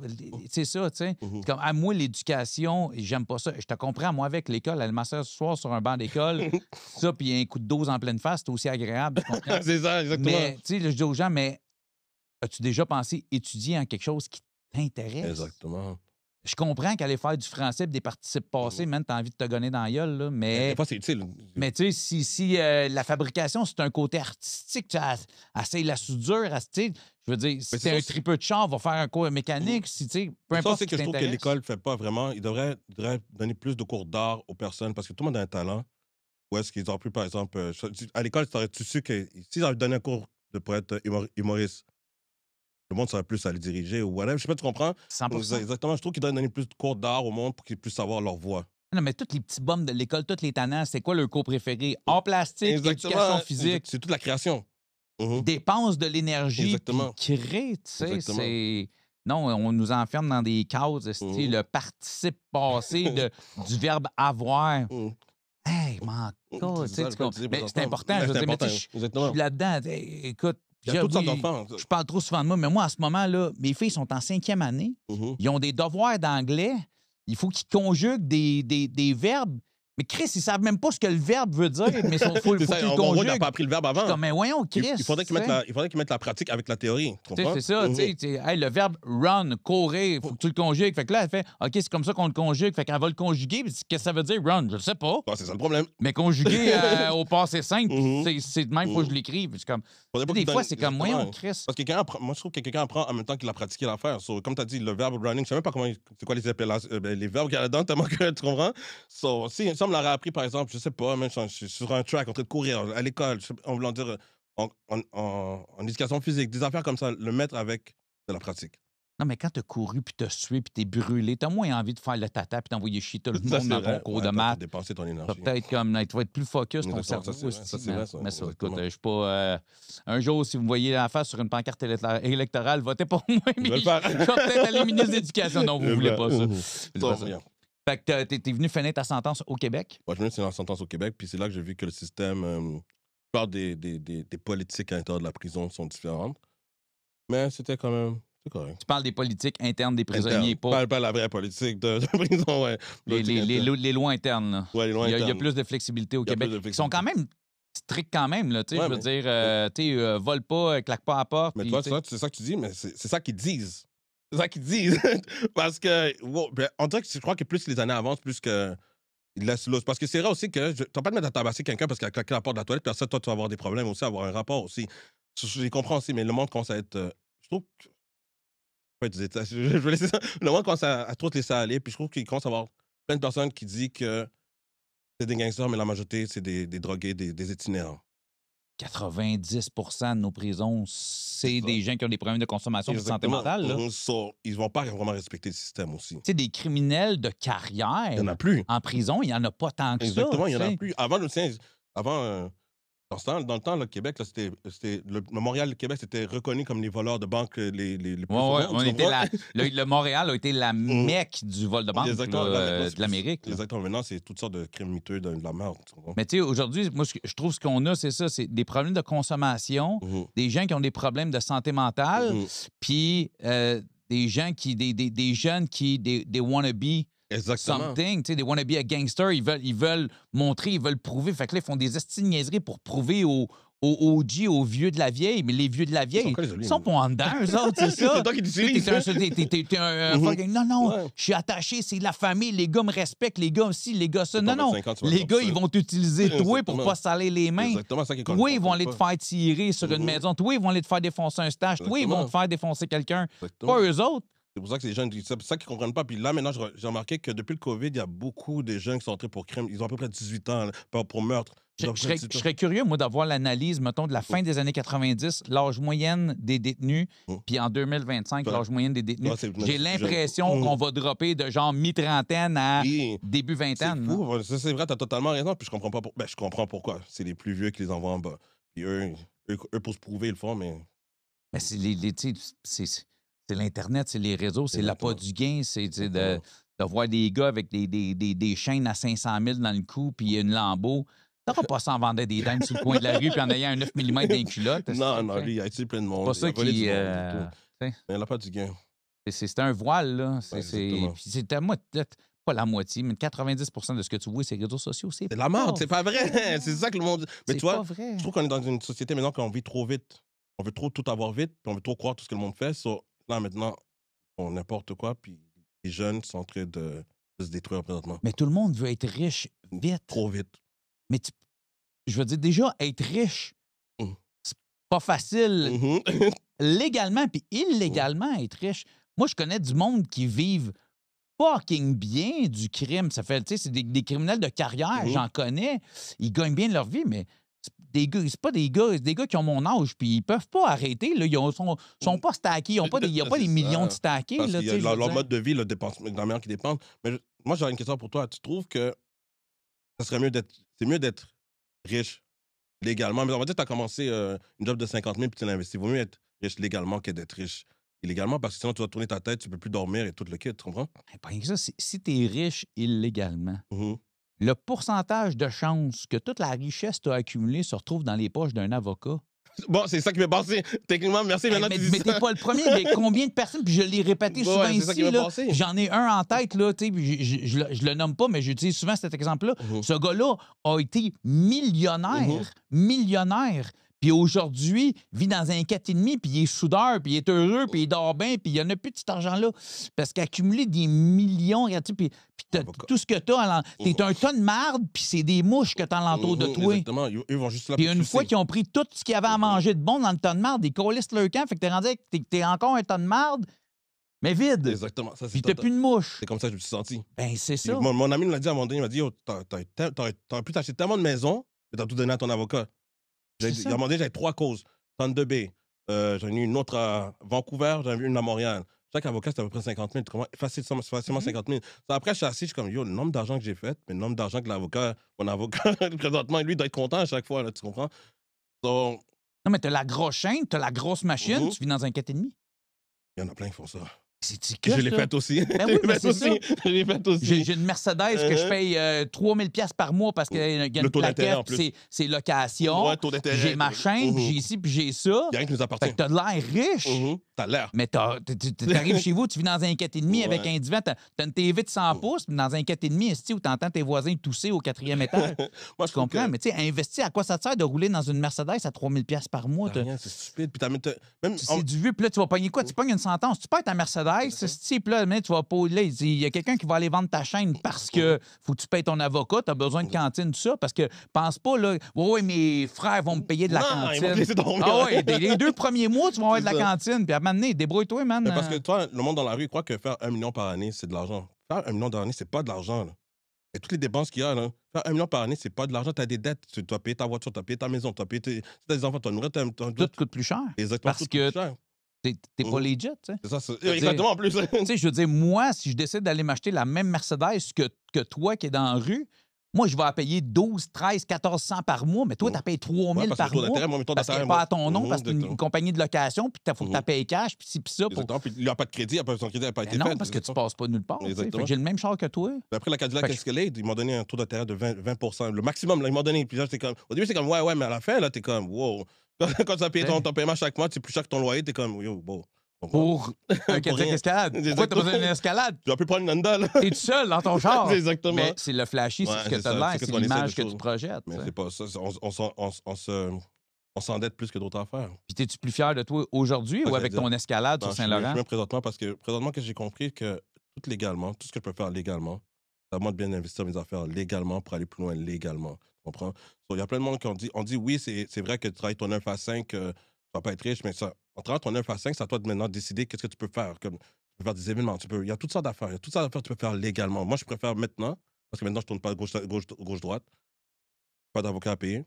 C'est ça, tu sais. Mmh. C'est comme, à moi, l'éducation, j'aime pas ça. Je te comprends, moi, avec l'école, elle m'assoit ce soir sur un banc d'école, ça, puis un coup de dose en pleine face, c'est aussi agréable. Tu comprends? C'est ça, exactement. Mais, tu sais, je dis aux gens, mais as-tu déjà pensé étudier en quelque chose qui t'intéresse? Exactement. Je comprends qu'aller faire du français et des participes passés, man, t'as envie de te gonner dans la gueule, là, Des fois, c'est utile. mais tu sais, si la fabrication, c'est un côté artistique, tu essayes la soudure, tu sais, je veux dire, si Mais t'es c'est un ça, tripeux de char, va faire un cours mécanique, si tu sais, peu ça, importe c'est ce qui que je trouve que t'intéresse. l'école ne fait pas vraiment. Il devrait donner plus de cours d'art aux personnes parce que tout le monde a un talent. Ou est-ce qu'ils auraient pu, par exemple, à l'école, tu su que s'ils avaient donné un cours pour être humoriste, le monde serait plus à les diriger ou whatever. Je sais pas, tu comprends? Donc, 100%. exactement. Je trouve qu'ils devraient donner plus de cours d'art au monde pour qu'ils puissent savoir leur voix. Non, mais tous les petits bums de l'école, tous les tannants, c'est quoi leur cours préféré? Art plastique, éducation physique. C'est toute la création. Mhm. Ils dépensent de l'énergie, puis Exactement. ils créent, tu sais, Exactement. c'est... Non, on nous enferme dans des cases, le participe passé du verbe avoir. Mhm. Hey, man, C'est tu sais, ça, je peux te dire mais c'est présentement. important, je veux C'est dire, mais tu important, sais, je exactement. suis là-dedans, écoute, Il y a toutes sortes oui, d'enfants. je parle trop souvent de moi, mais moi, en ce moment, là, mes filles sont en 5e année, Mhm. ils ont des devoirs d'anglais, il faut qu'ils conjuguent des verbes. Mais Chris, ils savent même pas ce que le verbe veut dire, mais il faut C'est qu'ils ça, le en gros, il n'a conjuguent. pas appris le verbe Je suis avant. comme, mais voyons, Chris. Il faudrait qu'ils tu sais. mettent la pratique avec la théorie. Tu comprends? C'est ça, Mhm. tu sais, hey, le verbe run, courir, il faut que tu le conjugues. Fait que là, elle fait, OK, c'est comme ça qu'on le conjugue. Fait qu'elle va le conjuguer. Qu'est-ce que ça veut dire, run? Je le sais pas. Ah, c'est ça le problème. Mais conjuguer au passé simple, Mhm. c'est de même, il faut que je l'écrive. C'est comme, Faudrait pas des qu'ils fois, donnent- c'est comme, exactement. voyons, Chris. Parce que moi, je trouve que quelqu'un apprend en même temps qu'il a pratiqué l'affaire. So, comme tu as dit, le verbe running, je sais même pas c'est quoi les verbes qu'il y a là-dedans, tellement que tu comprends. So, si on me l'aurait appris, par exemple, je sais pas, même je suis sur un track en train de courir à l'école, en voulant dire en éducation physique, des affaires comme ça, le mettre avec de la pratique. Non, mais quand t'as couru, puis t'as sué, puis t'es brûlé, t'as moins envie de faire le tata, puis d'envoyer chier tout le Ça, monde c'est dans ton vrai. cours Ouais, de t'as maths. dépensé ton Ça énergie. peut-être comme, tu vas être plus focus, ton Exactement, cerveau ça, c'est vrai. aussi. Ça, c'est vrai, ça. Mais ça, écoute, Exactement. je suis pas... un jour, si vous me voyez la face sur une pancarte électorale, votez pour moi, mais vais le je faire. vais peut-être aller ministre de l'Éducation. Non, vous voulez pas ça. Vous Ça, voulez pas ça. rien. Fait que t'es venu finir ta sentence au Québec? Moi, je me suis dans la sentence au Québec, puis c'est là que j'ai vu que le système, je parle des politiques à l'intérieur de la prison sont différentes. Mais c'était quand même, c'est correct. Tu parles des politiques internes des prisonniers, Pas la vraie politique de prison, ouais. les lois internes. Là. Ouais, les lois Il y a internes. plus de flexibilité au Il y a Québec. plus de Ils sont quand même stricts quand même, là, tu sais, Ouais, je veux mais- dire, tu sais, vole pas, claque pas à la porte. Mais puis, toi, tu sais, c'est ça que tu dis, mais c'est ça qu'ils disent. C'est ça qu'ils disent. Parce que, on dirait que je crois que plus les années avancent, plus que ils laissent l'os. Parce que c'est vrai aussi que tu vas pas te mettre à tabasser quelqu'un parce qu'il a claqué la porte de la toilette, puis après ça, toi, tu vas avoir des problèmes aussi, avoir un rapport aussi. Je les comprends aussi, mais le monde commence à être. Je trouve que. Je vais laisser ça. Le monde commence à trop te laisser aller, puis je trouve qu'il commence à avoir plein de personnes qui disent que c'est des gangsters, mais la majorité, c'est des drogués, des itinérants. 90 de nos prisons, c'est ça. des gens qui ont des problèmes de consommation et de santé Exactement. mentale. Là. So, ils vont pas vraiment respecter le système aussi. Tu sais, des criminels de Il carrière n'y en a plus. en prison, il n'y en a pas tant que Exactement, ça. il n'y en tu a sais. plus. Avant, dans le temps, le Québec, là, le Montréal, le Québec, c'était reconnu comme les voleurs de banque les plus Ouais, souvent, on tu était comprends? le Montréal a été la mecque du vol de banque Exactement, là, là, maintenant, c'est de l'Amérique. plus- là. Exactement, maintenant, c'est toutes sortes de crimes miteux, de la merde. Tu comprends? Mais tu sais, aujourd'hui, moi, je trouve ce qu'on a, c'est ça, c'est des problèmes de consommation, Mhm. des gens qui ont des problèmes de santé mentale, Mhm. puis des gens des jeunes qui, des wannabe Exactement. something, tu sais, des wannabe a gangster, ils veulent montrer, ils veulent prouver. Fait que là, ils font des esti de niaiseries pour prouver aux OG, aux vieux de la vieille, mais les vieux de la vieille, ils sont pas en dedans, eux autres, c'est ça. C'est toi qui l'utilises. T'es un Mhm. fucking... Non, non, Ouais. je suis attaché, c'est la famille, les gars me respectent, les gars aussi, les gars ça. Non, non, 25 ans, tu vas les faire gars, ça. ils vont t'utiliser toi pour Exactement. pas saler les mains. Exactement, ça qui est Toi, ils vont aller te faire tirer sur une Mhm. maison. Toi, ils vont aller te faire défoncer un stage. Toi, ils vont Exactement. te faire défoncer quelqu'un. Exactement. Pas eux autres. C'est pour ça que les jeunes, c'est ça qu'ils comprennent pas. Puis là, maintenant, j'ai remarqué que depuis le COVID, il y a beaucoup de jeunes qui sont entrés pour crime. Ils ont à peu près 18 ans là, pour meurtre. Ils ont à peu près 18 Je ans. serais curieux, moi, d'avoir l'analyse, mettons, de la fin des années 90, l'âge moyenne des détenus, puis en 2025, Ouais. l'âge moyenne des détenus. Ouais, c'est- J'ai l'impression Mhm. qu'on va dropper de genre mi-trentaine à Oui. début C'est vingtaine. là. fou. Ça, c'est vrai, t'as totalement raison. Puis je comprends pas je comprends pourquoi. C'est les plus vieux qui les envoient en bas. Puis eux, pour se prouver, ils le font, mais. Mais c'est tu sais, c'est l'Internet, c'est les réseaux, c'est l'appât Exactement. du gain, c'est tu sais, Exactement. de voir des gars avec des chaînes à 500 000 dans le cou puis une Lambeau. T'auras pas ça en vendant des dames sur le coin de la rue puis en ayant un 9 mm d'un culotte. Non, non, lui, il a tué plein de monde. pas il ça a volé qui. du monde et tout. Tu sais, Mais il n'a pas du gain. c'est un voile, là. exactement. Puis c'est à peut-être pas la moitié, mais 90 de ce que tu vois, c'est les réseaux sociaux. C'est C'est de la merde, c'est pas vrai. C'est ça que le monde. Mais c'est tu vois, pas vrai. je trouve qu'on est dans une société maintenant qu'on vit trop vite. On veut trop tout avoir vite, puis on veut trop croire tout ce que le monde fait. So, là, maintenant, on n'importe quoi, puis les jeunes sont en train de se détruire présentement. Mais tout le monde veut être riche vite. Trop vite. Mais je veux dire, déjà, être riche, Mmh. c'est pas facile Mhm. légalement puis illégalement être riche. Moi, je connais du monde qui vivent fucking bien du crime. Ça fait, tu sais, c'est des criminels de carrière, j'en connais. Ils gagnent bien leur vie, mais c'est pas des gars, c'est des gars qui ont mon âge, puis ils peuvent pas arrêter. Là. Sont pas stackés, ils n'ont pas des C'est millions de ça. stackés. Parce Là, qu'il y tu a sais, je veux leur dire. mode de vie, le dépense, la manière qui dépend. Mais moi, j'aurais une question pour toi. Tu trouves que ça serait c'est mieux d'être riche légalement? Mais on va dire que tu as commencé une job de 50 000 puis tu l'as investi. Il vaut mieux être riche légalement que d'être riche illégalement parce que sinon, tu vas tourner ta tête, tu peux plus dormir et tout le kit, tu comprends? Ben, pas rien que ça, si tu es riche illégalement, Mhm. le pourcentage de chances que toute la richesse que tu as accumulée se retrouve dans les poches d'un avocat. Bon, c'est ça qui m'est passé. Techniquement, merci. Maintenant, Mais tu dis t'es ça. pas le premier, mais combien de personnes, puis je l'ai répété souvent Ouais, c'est ça qui ici, m'est là, passé. puis j'en ai un en tête, là, tu sais, puis je le nomme pas, mais j'utilise souvent cet exemple-là. Mhm. Ce gars-là a été millionnaire, puis aujourd'hui, vit dans un 4,5, puis il est soudeur, puis il est heureux, puis il dort bien, puis il y en a plus de cet argent-là, parce qu'accumuler des millions, regarde, tu sais, puis Avocat. tout ce que t'as, t'es un tas de marde, puis c'est des mouches que t'as l'entour de toi. Exactement. Eux vont juste là Puis pour une te fois sucer. qu'ils ont pris tout ce qu'il y avait à manger de bon dans le tas de marde, ils collissent leur camp, fait que t'es rendu avec t'es encore un tas de marde, mais vide. Exactement. Ça, Puis t'as plus de mouche. c'est comme ça que je me suis senti. Ben, c'est Puis ça. mon ami me l'a dit à un moment donné, il m'a dit, oh, t'aurais pu t'acheter tellement de maisons, mais t'as tout donné à ton avocat. C'est Il ça. a demandé, j'avais 3 causes. 32 B. J'en ai eu une autre à Vancouver, j'en ai eu une à Montréal. Chaque avocat, c'était à peu près 50 000. Facilement 50 000. Ça, après, je suis assis, je suis comme, yo, le nombre d'argent que j'ai fait, mais le nombre d'argent que mon avocat, présentement, lui, doit être content à chaque fois, là, tu comprends? Donc, Non, mais t'as la grosse chaîne, t'as la grosse machine, tu vis dans un 4,5. il y en a plein qui font ça. C'est Je l'ai fait aussi. Ben oui, mais c'est ça. Je l'ai fait aussi. J'ai une Mercedes que je paye 3 000 $ par mois parce qu'il y a Le une taux d'intérêt, en plaquette, plus. c'est location. Ouais, taux d'intérêt. J'ai ma chaîne, puis j'ai ici, puis j'ai ça. Il y a rien qui nous Fait appartient. que t'as de l'air riche. T'as l'air. Mais t'arrives chez vous, tu vis dans un 4,5 avec un divan, t'as une TV de 100 pouces, mais dans un 4,5, esti, où t'entends tes voisins tousser au 4e étage. Moi, Tu comprends? Mais tu sais, investir, à quoi ça te sert de rouler dans une Mercedes à 3 000 $ par mois? Rien, c'est stupide. Puis même, C'est du vieux, puis là, tu vas pogner quoi? Tu pognes une sentence. Tu payes ta Mercedes, esti, puis là, tu vas pas. Là, il y a quelqu'un qui va aller vendre ta chaîne parce que faut que tu payes ton avocat, t'as besoin de cantine, tout ça, parce que pense pas, là, ouais, mes frères vont me payer de la Non, ils vont te cantine. laisser dormir. Ah ouais, les 2 premiers mois, tu vas avoir de la C'est ça. cantine, puis à un moment donné, débrouille-toi, man. Mais parce que toi, le monde dans la rue, il croit que faire 1 million par année, c'est de l'argent. Faire 1 million par année, c'est pas de l'argent. Là. Et toutes les dépenses qu'il y a, là, faire 1 million par année, c'est pas de l'argent. Tu as des dettes. Tu dois payer ta voiture, tu dois payer ta maison, tu dois payer si t'as des enfants, tu dois nourrir Tout coûte plus cher. Exactement. Parce tout coûte que plus cher. t'es pas legit, tu sais. C'est ça. dire- Exactement, en plus. Tu sais, je veux dire, moi, si je décide d'aller m'acheter la même Mercedes que toi qui est dans la rue, moi, je vais la payer 12, 13, 1400 par mois, mais toi, tu payes 3 000 Ouais, parce que par le taux mois. d'intérêt, moi, le taux Parce qu'elle d'intérêt, n'est pas moi. à ton nom, parce que c'est une Exactement. compagnie de location, puis il faut que tu la payes cash, puis ci, puis ça. Pour... Exactement. Puis il n'y a pas de crédit, son crédit n'a pas été Mais fait. non, parce que tu passes pas nulle part. tu sais. Exactement. Fait que j'ai le même char que toi. Puis après la Cadillac Fait que- Escalade, ils m'ont donné un taux d'intérêt de 20%. Le maximum, là, ils m'ont donné. Puis là, j'étais comme. Au début, c'est comme, ouais, mais à la fin, là, t'es comme, wow. Quand tu as payé ton paiement chaque mois, c'est plus cher que ton loyer, t'es comme, yo, wow. Pour un Cadillac rien. Escalade. Pourquoi t'as besoin d'une escalade? Tu vas plus prendre une Honda, là. T'es tout seul dans ton char. Exactement. Mais c'est le flashy, c'est Ouais, ce que c'est t'as de ça, l'air, c'est c'est ce qu'on essaie l'image de que choses. tu projettes. Mais tu sais. c'est pas ça. On s'endette plus que d'autres affaires. Puis t'es-tu plus fier de toi aujourd'hui Ouais, ou avec j'allais ton escalade Non, sur je suis Saint-Laurent? même présentement parce que présentement que j'ai compris que tout légalement, tout ce que je peux faire légalement, c'est à moi de bien investir mes affaires légalement pour aller plus loin légalement. Tu comprends? Il y a plein de monde qui ont dit oui, c'est vrai que tu travailles ton 9 à 5, tu vas pas être riche, mais ça, en travaillant ton 9 à 5, c'est à toi de maintenant décider qu'est-ce que tu peux faire. Comme, tu peux faire des événements, il y a toutes sortes d'affaires. Il y a toutes sortes d'affaires que tu peux faire légalement. Moi, je préfère maintenant, parce que maintenant, je tourne pas gauche-droite, pas d'avocat à payer.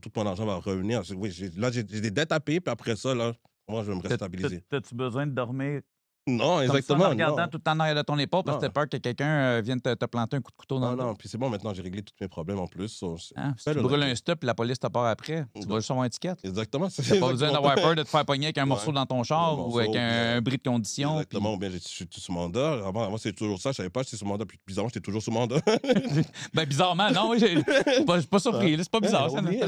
Tout mon argent va revenir. Oui, là, j'ai des dettes à payer, puis après ça, là, moi, je vais me restabiliser. T'as-tu besoin de dormir Non, comme ça, exactement. en regardant Non. tout le temps en arrière de ton épaule parce que Non. t'as peur que quelqu'un vienne te planter un coup de couteau dans Non, le dos? non, puis c'est bon, maintenant, j'ai réglé tous mes problèmes en plus. So, Hein? Si fais tu le brûles recul. un stop et la police te part après, tu vas juste avoir un ticket. Exactement. T'as pas besoin d'avoir peur de te faire pogner avec un morceau Ouais. dans ton char Un ou avec morceau, un bris de condition. Exactement, ou bien je suis sous mandat. Avant c'est toujours ça. Je savais pas que j'étais sous mandat. Puis bizarrement, j'étais toujours sous mandat. Ben, bizarrement, non, oui, je suis pas surpris. là, C'est pas bizarre. Ça, Oublié.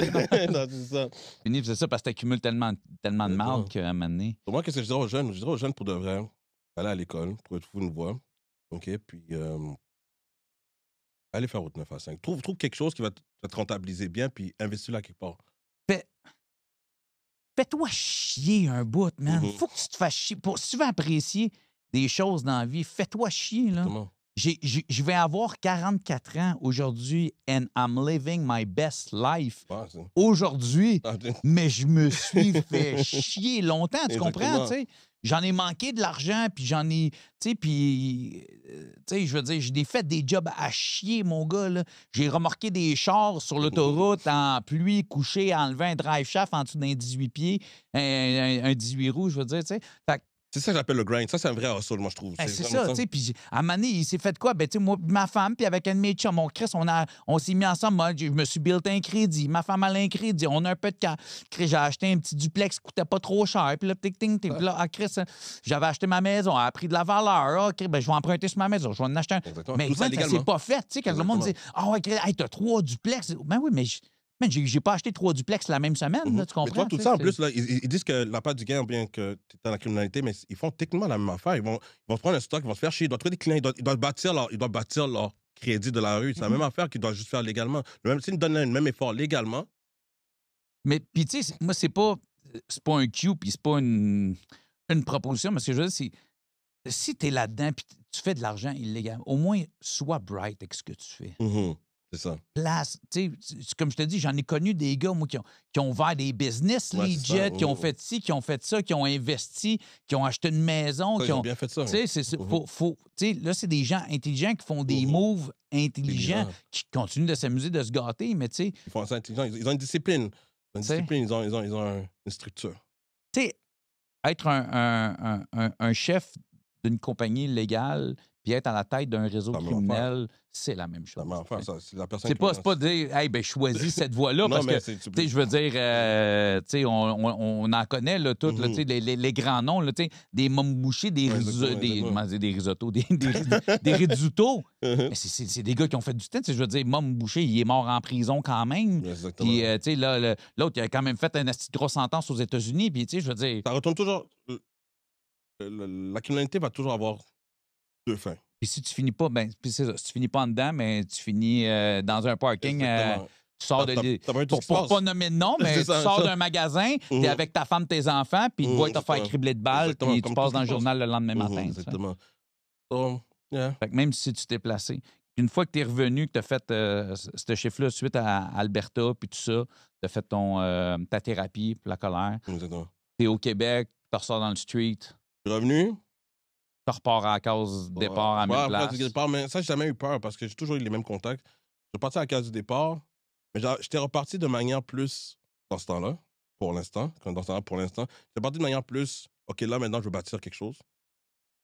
Non, c'est ça. Fini, c'est ça parce que t'accumules tellement de mal Non. qu'à un moment donné. Pour moi, qu'est-ce que je dirais aux jeunes? Je dirais aux jeunes pour de vrai, aller à l'école, trouver une voie. OK? Puis, allez faire votre 9 à 5. Trouve quelque chose qui va te rentabiliser bien, puis investis-là quelque part. Fais-toi chier un bout, man. Mhm. Faut que tu te fasses chier. Si tu veux apprécier des choses dans la vie. Fais-toi chier, là. Exactement. Je vais avoir 44 ans aujourd'hui and I'm living my best life Ouais, aujourd'hui, ah, mais je me suis fait chier longtemps, tu comprends, tu Exactement. sais? J'en ai manqué de l'argent, puis j'en ai, tu sais, puis, tu sais, je veux dire, j'ai fait des jobs à chier, mon gars, là. J'ai remorqué des chars sur l'autoroute en pluie, couché, enlevé un drive shaft en dessous d'un 18 pieds, un 18 roues, je veux dire, tu sais. Fait que C'est ça que j'appelle le grind. Ça, c'est un vrai hustle, moi, je trouve. ben, C'est c'est vraiment ça, ça. tu sais. Puis à un moment donné, il s'est fait quoi? Ben, tu sais, moi, ma femme, puis avec un de mes chums, mon Chris, on s'est mis ensemble. Moi, je me suis built un crédit. Ma femme a un crédit. On a un peu de cas. Chris, j'ai acheté un petit duplex qui coûtait pas trop cher. Puis là, ting. Puis là, ah, Chris, j'avais acheté ma maison. Elle a pris de la valeur. Ah, OK, ben, je vais emprunter sur ma maison. Je vais en acheter un. Exactement. Mais Tout ça ça s'est légalement. pas fait. Tu sais, quand le monde dit, ah, ouais, Chris, hey, t'as 3 duplex. Ben oui, mais man, j'ai pas acheté 3 duplex la même semaine, là, tu Mais toi, comprends? tout Tu sais, ça, en c'est- plus, là, ils disent que la part du gain, bien que tu es dans la criminalité, mais ils font techniquement la même affaire. Ils vont se prendre un stock, ils vont se faire chier, ils doivent trouver des clients, ils doivent bâtir leur crédit de la rue. C'est la même affaire qu'ils doivent juste faire légalement. S'ils donnent le même effort légalement, Mais puis, tu sais, moi, c'est pas un cue, puis c'est pas une proposition, mais ce que je veux dire, c'est si tu es là-dedans puis tu fais de l'argent illégal, au moins sois bright avec ce que tu fais. c'est ça. Place, tu sais, comme je te dis, j'en ai connu des gars, moi, qui ont ouvert des business Ouais, c'est ça. legit, qui ont fait ci, qui ont fait ça, qui ont investi, qui ont acheté une maison, Ça, qui ils ont ont. bien fait ça. Tu sais, tu sais, là, c'est des gens intelligents qui font des moves intelligents, Intelligent. qui continuent de s'amuser, de se gâter, mais tu sais, Ils font ça intelligent. Ils ont une discipline. Ils ont une tu sais, discipline, une structure. tu sais, être un chef d'une compagnie légale puis être à la tête d'un réseau C'est la même affaire. criminel, c'est la même C'est la chose. même affaire. tu sais. Ça. C'est la personne C'est qui pas, va- c'est pas dire, hey, ben, choisis cette voie-là, Non, parce que, mais tu sais, je veux dire, tu sais, on en connaît, là, toutes, là, tu sais, les grands noms, là, tu sais, des Momouchés, Ouais, exactement, exactement. des risottos, des risottos. Mais c'est des gars qui ont fait du temps, tu sais, je veux dire, Mom Boucher, il est mort en prison quand même. Exactement. Puis, tu sais, là, l'autre, il a quand même fait une asti de grosse sentence aux États-Unis, puis, tu sais, je veux dire, Ça retourne toujours. La criminalité va toujours avoir deux fins. puis si tu finis pas, ben, puis c'est ça, si tu finis pas en dedans, mais tu finis dans un parking, Exactement. tu sors de. T'as pas vu tout ce qui se Pour passe. pas nommer de nom, mais C'est tu ça, sors ça. d'un magasin, t'es avec ta femme, tes enfants, puis ils te voient te faire Exactement. cribler de balles, Exactement, puis comme tu tout passes ce dans qui le se passe. journal le lendemain matin. tu sais. Exactement. So, yeah. Fait que même si tu t'es placé, une fois que tu es revenu, que tu as fait ce chiffre-là suite à Alberta, puis tout ça, tu as fait ta thérapie pour la colère, Exactement. tu es au Québec, tu ressors dans le street, Je suis revenu. tu repars à la case départ à la même Après, place. du départ, mais ça, j'ai jamais eu peur parce que j'ai toujours eu les mêmes contacts. Je suis parti à la case du départ, mais j'étais reparti de manière plus dans ce temps-là, pour l'instant. Dans ce temps-là, pour l'instant. J'étais parti de manière plus, OK, là, maintenant, je veux bâtir quelque chose.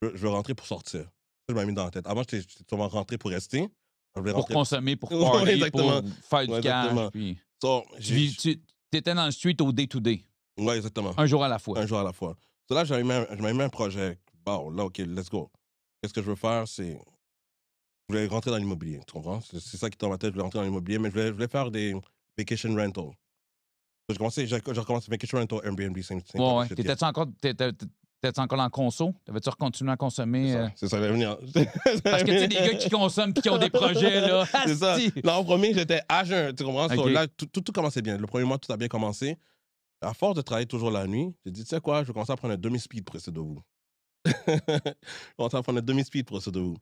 Je veux rentrer pour sortir. Ça, je m'avais mis dans la tête. Avant, j'étais souvent rentré pour rester. Je voulais Pour rentrer consommer, pour Ouais, party, exactement. pour faire du Ouais, cash. exactement. Puis So, tu étais dans le street au day-to-day, Ouais, exactement. un jour à la fois. Un jour à la fois. So, là, je m'avais mis un projet. Bon, là, OK, let's go. Qu'est-ce que je veux faire? Je voulais rentrer dans l'immobilier, tu comprends? C'est ça qui est dans ma tête, je voulais rentrer dans l'immobilier, mais je voulais faire des vacation rentals. J'ai recommencé vacation rental Airbnb, c'est Ouais, pas ouais. T'étais-tu encore en conso? T'avais-tu continué à consommer? C'est ça, l'avenir. Parce que, tu sais, des gars qui consomment puis qui ont des projets, là. C'est ça. asti! Là, en premier, j'étais à jeun, tu comprends? So, OK. là, tout commençait bien. Le premier mois, tout a bien commencé. À force de travailler toujours la nuit, j'ai dit, tu sais quoi, je vais commencer à prendre un demi-speed pour rester debout. Je commence à prendre un demi-speed pour rester debout.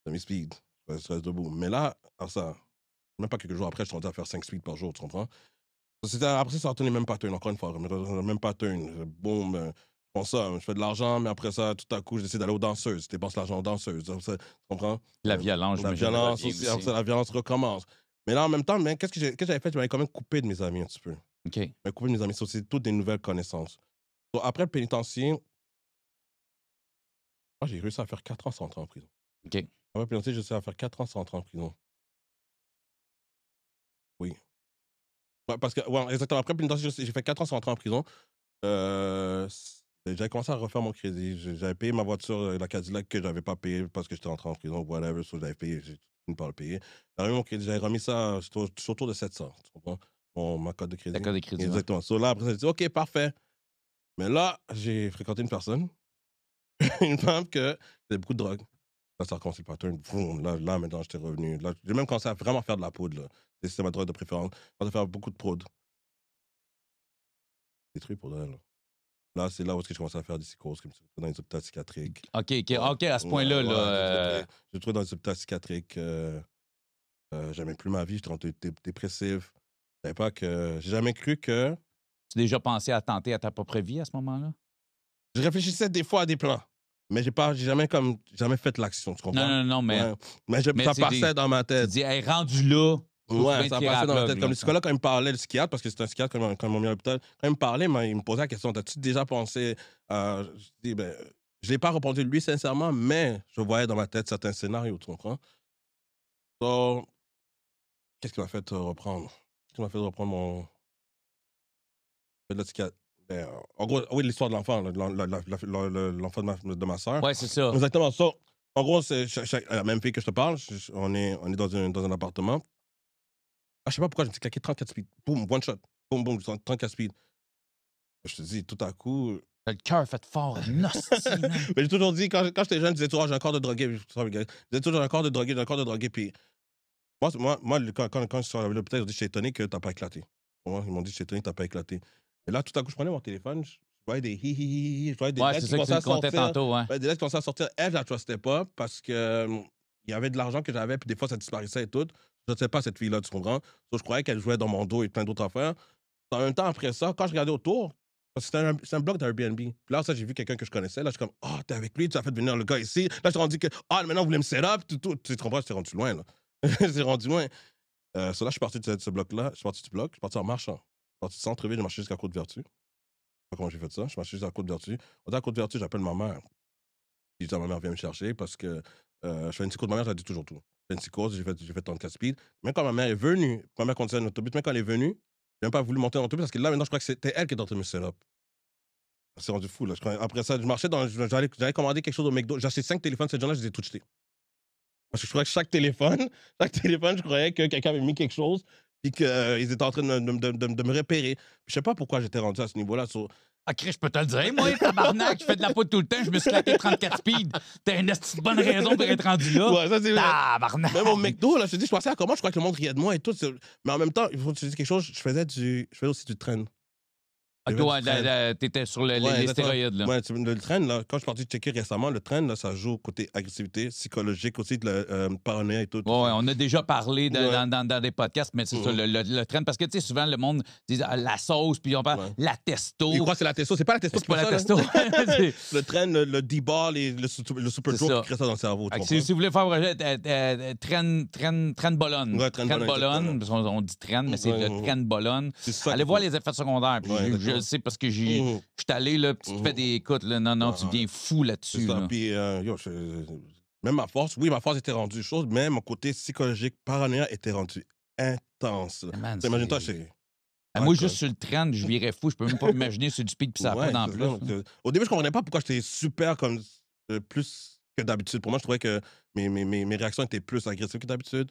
Demi-speed, je reste debout. Mais là, alors ça, même pas quelques jours après, je suis rendu à faire 5 speeds par jour, tu comprends? Après, ça a retourné le même pattern, encore une fois. Le même pattern. Boum, je prends ça, je fais de l'argent, mais après ça, tout à coup, je décide d'aller aux danseuses. Je dépense l'argent aux danseuses. Tu comprends? La violence, La j'imagine, violence revient aussi, après ça, la violence recommence. Mais là, en même temps, mais qu'est-ce que j'avais fait? Je m'avais quand même coupé de mes amis un petit peu. OK. Je m'avais coupé de mes amis. So, c'est toutes des nouvelles connaissances. So, après le pénitencier, j'ai réussi à faire 4 ans sans entrer en prison. OK. Après le pénitencier, j'ai réussi à faire 4 ans sans entrer en prison. Oui. Ouais, parce que, ouais, exactement. Après le pénitencier, j'ai fait 4 ans sans entrer en prison. J'avais commencé à refaire mon crédit. J'avais payé ma voiture, la Cadillac, que j'avais pas payé parce que j'étais rentré en prison, whatever. So, j'avais payé, j'ai fini par le payer. J'avais mon crédit, j'avais remis ça autour de 700. Tu comprends? Ma code de crédit. Ta code de crédit, ouais. Exactement. So, là, après, j'ai dit, OK, parfait. Mais là, j'ai fréquenté une personne, une femme qui faisait beaucoup de drogue. Là, ça a recommencé le pattern. Vroom. Là, maintenant, j'étais revenu. Là, j'ai même commencé à vraiment faire de la poudre. Là. C'est ma drogue de préférence. J'ai commencé à faire beaucoup de prod. Détruit pour elle. Là, c'est là où est-ce que je commençais à faire des psychoses, comme dans les hôpitaux psychiatriques. OK, à ce point-là, Je me trouvais dans les hôpitaux psychiatriques. J'aimais plus ma vie, j'étais rendu dépressif. Je savais pas que... J'ai jamais cru que... tu as déjà pensé à tenter à ta propre vie à ce moment-là? Je réfléchissais des fois à des plans, mais j'ai jamais fait l'action, tu comprends? Non, mais Ouais. Mais ça c'est des passait dans ma tu te tête. dis: «Hey, rendu là, faut Ouais, bien ça tirer à passait la dans ma plug, tête. Comme là». le psychologue, quand il me parlait, le psychiatre, parce que c'était un psychiatre quand ils m'ont mis à l'hôpital, quand il me parlait, il me posait la question, t'as-tu déjà pensé à... Je dis, ben, je l'ai pas répondu lui sincèrement, mais je voyais dans ma tête certains scénarios, tu comprends? So, qu'est-ce qui m'a fait reprendre? Qu'est-ce qui m'a fait reprendre mon... Le psychiatre? Ben, en gros, oui, l'histoire de l'enfant, là, l'enfant de ma soeur. Ouais, c'est ça. Exactement ça. En gros, c'est la même fille que je te parle, on est dans un appartement. Ah, je sais pas pourquoi je me suis claqué 34 speed. Boum, one shot. Boum, boum, 34 speed. Je te dis, tout à coup. T'as le cœur fait fort en hostie, man. Mais j'ai toujours dit, quand j'étais jeune, je disais toujours, ah, j'ai un corps de drogué. Je disais toujours, j'ai un corps de drogué, j'ai un corps de drogué. Puis quand je suis à l'hôpital, ils ont dit, je suis étonné que t'as pas éclaté. Moi, ils m'ont dit, je suis étonné que t'as pas éclaté. Et là, tout à coup, je prenais mon téléphone, je voyais des hi hi hi hi, je voyais des Ouais, lettres c'est qui ça que commençaient tu à me contais sortir. tantôt, ouais. Ouais, des lettres qui commençaient à sortir. Elle, je la trustais pas parce que il y avait de l'argent que j'avais, puis des fois, ça disparaissait et tout. Je ne sais pas cette fille-là, tu comprends? So, je croyais qu'elle jouait dans mon dos et plein d'autres affaires. En même temps, après ça, quand je regardais autour, parce que c'est un bloc d'Airbnb. Puis là, ça, j'ai vu quelqu'un que je connaissais. Là, je suis comme, oh, t'es avec lui, tu as fait venir le gars ici. Là, je suis rendu que, ah, maintenant, vous voulez me set up. Tu comprends? C'est rendu loin, là. C'est rendu loin. Là, je suis parti de ce bloc-là. Je suis parti du bloc. Je suis parti en marchant. Je suis parti du centre-ville, j'ai marché jusqu'à Côte-Vertu. Je sais pas comment j'ai fait ça. Je suis marché jusqu'à Côte-Vertu. On est à Côte-Vertu, j'appelle ma mère. Je dis à ma mère, viens me chercher parce que je fais une psychose. Ma mère, je dit toujours tout. Je fais une psychose, j'ai fait 34 speed. Même quand ma mère est venue, ma mère conduisait un autobus, même quand elle est venue, j'ai même pas voulu monter dans l'autobus parce que là, maintenant, je crois que c'était elle qui est en train de me set up. C'est rendu fou, là. Après ça, je marchais j'allais commander quelque chose au McDo. J'ai acheté 5 téléphones cette journée-là, je les ai tous jetés. Parce que je croyais que chaque téléphone, je croyais que quelqu'un avait mis quelque chose puis qu'ils étaient en train de me repérer. Puis je sais pas pourquoi j'étais rendu à ce niveau-là. Ah, Chris, je peux te le dire, moi, tabarnak, je fais de la poudre tout le temps, je me suis claqué 34 speed. T'as une bonne raison pour être rendu là. Ouais, ça, c'est vrai. Tabarnak. Même au McDo, là, je te dis, je pensais à comment, je crois que le monde riait de moi et tout. Mais en même temps, il faut que je te dise quelque chose, je faisais aussi du train. Ah, toi, t'étais sur les exactement. stéroïdes, là. Ouais, le train, là, quand je suis parti checker récemment, le train, là, ça joue côté agressivité, psychologique aussi, de la paranoïa et tout. Ouais, on a déjà parlé dans des podcasts, mais c'est ça, Mhm. le trend. Parce que, tu sais, souvent, le monde dit ah, la sauce, puis on parle Ouais. la testo. Ils croient que c'est la testo. C'est pas la testo C'est pas la ça, testo. là. Le train, le D-ball et le super C'est joke ça. qui crée ça dans le cerveau. Tu Fait que comprends? si vous voulez faire train bolonne. Ouais, train Train bolonne, bolonne, parce qu'on dit train, mais c'est Ouais, le train bolonne. C'est ça Allez qu'il voir faut. les effets secondaires. Puis Ouais, je exactement. le sais parce que je Mhm. suis allé, là, puis tu te fais des écoutes, là. Non, tu Ouais. deviens fou C'est là-dessus. ça. Là. Puis, même ma force, oui, ma force était rendue chose, mais mon côté psychologique, paranoïa était rendu intense. Man, Imagine-toi, moi, juste sur le train, je virais fou. Je peux même pas m'imaginer sur du speed puis ça ouais, pas en c'est plus. ça. Là. Au début, je comprenais pas pourquoi j'étais super comme plus que d'habitude. Pour moi, je trouvais que mes réactions étaient plus agressives que d'habitude.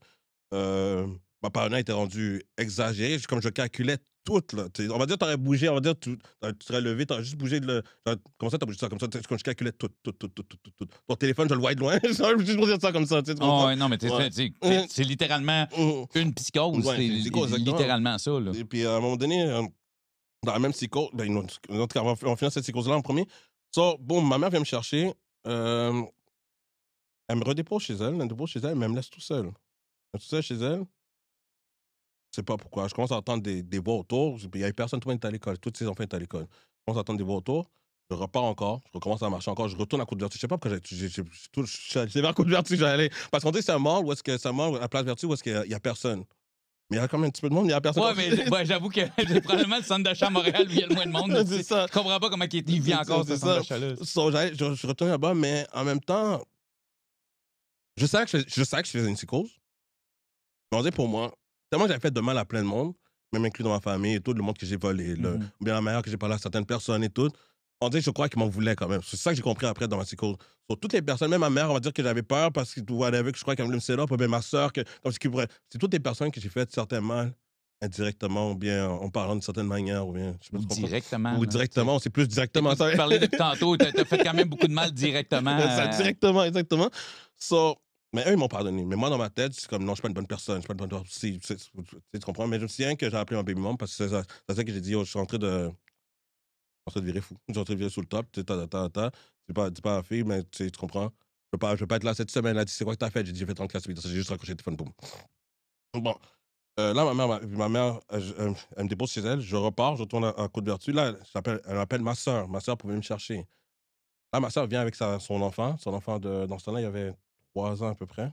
Ma paranoïa était rendue exagérée. Comme je calculais tout, là. On va dire, tu aurais bougé, on va dire, tu serais levé, tu aurais juste bougé comment ça, tu as bougé ça comme ça? Comme je calculais tout. Ton téléphone, je le voyais de loin. J'aurais juste dire ça comme ça. Tu Oh, comprends? ouais, non, mais Ouais. c'est littéralement Mhm. une psychose. Ouais, c'est c'est une psychose, exactement. littéralement ça. Là. Et puis, à un moment donné, dans la même psychose, ben, on finit cette psychose-là en premier. So, boum, ma mère vient me chercher. Elle me redépose chez elle. Elle me dépose chez elle, mais elle me laisse tout seul. Elle me laisse tout seul chez elle. Je sais pas pourquoi. Je commence à entendre des voix autour. Il y avait personne, tout le monde est à l'école. Tous ses enfants étaient à l'école. Je commence à entendre des voix autour. Je repars encore. Je recommence à marcher encore. Je retourne à Côte-Vertu. Je sais pas pourquoi c'est vers Côte-Vertu que j'allais. Parce qu'on dit que c'est un mall où est-ce que c'est un mall à Place Vertu où est-ce qu'il y a personne. Mais il y a quand même un petit peu de monde, il y a personne. Ouais, mais ouais, j'avoue que c'est probablement le centre d'achat à Montréal où il y a le moins de monde. C'est ça. Je comprends pas comment il vit encore, ce C'est centre ça. d'achat-là. So, je retourne là-bas, mais en même temps, je savais que je faisais une psychose. Mais on dirait pour moi, tellement j'avais fait de mal à plein de monde, même inclus dans ma famille et tout, le monde que j'ai volé, Mhm. ou bien la manière que j'ai parlé à certaines personnes et tout. On dirait que je crois qu'ils m'en voulaient quand même. C'est ça que j'ai compris après dans ma psychose. Sur toutes les personnes, même ma mère, on va dire que j'avais peur parce que whatever, que je crois qu'elle voulait me set up, ou bien ma soeur, comme ce qui pourrait. C'est toutes les personnes que j'ai fait certains mal, indirectement, ou bien en parlant d'une certaine manière, ou bien. Je sais pas Ou si tu comprends. directement. Ou là, directement, c'est plus directement ça. Tu parlais depuis tantôt, t'as fait quand même beaucoup de mal directement. Ça, directement, exactement. So, mais eux, ils m'ont pardonné. Mais moi, dans ma tête, c'est comme, non, je suis pas une bonne personne. Je suis pas une bonne personne. Tu comprends? Mais je me souviens que j'ai appelé un baby mom parce que c'est ça que j'ai dit, oh, je suis en train de en train de virer fou. Je suis en train de virer sous le top. Tu sais, dis pas à la fille, mais tu comprends? Je peux pas être là cette semaine. Elle dit, c'est quoi que t'as fait? J'ai dit, j'ai fait 34 minutes. J'ai juste raccroché le téléphone, boum. Bon, là, ma mère elle me dépose chez elle. Je repars, je retourne à Côte-Vertu. Là, elle appelle ma soeur. Ma soeur pour venir me chercher. Là, ma soeur vient avec son enfant. Son enfant, dans ce temps-là, il avait 3 ans à peu près.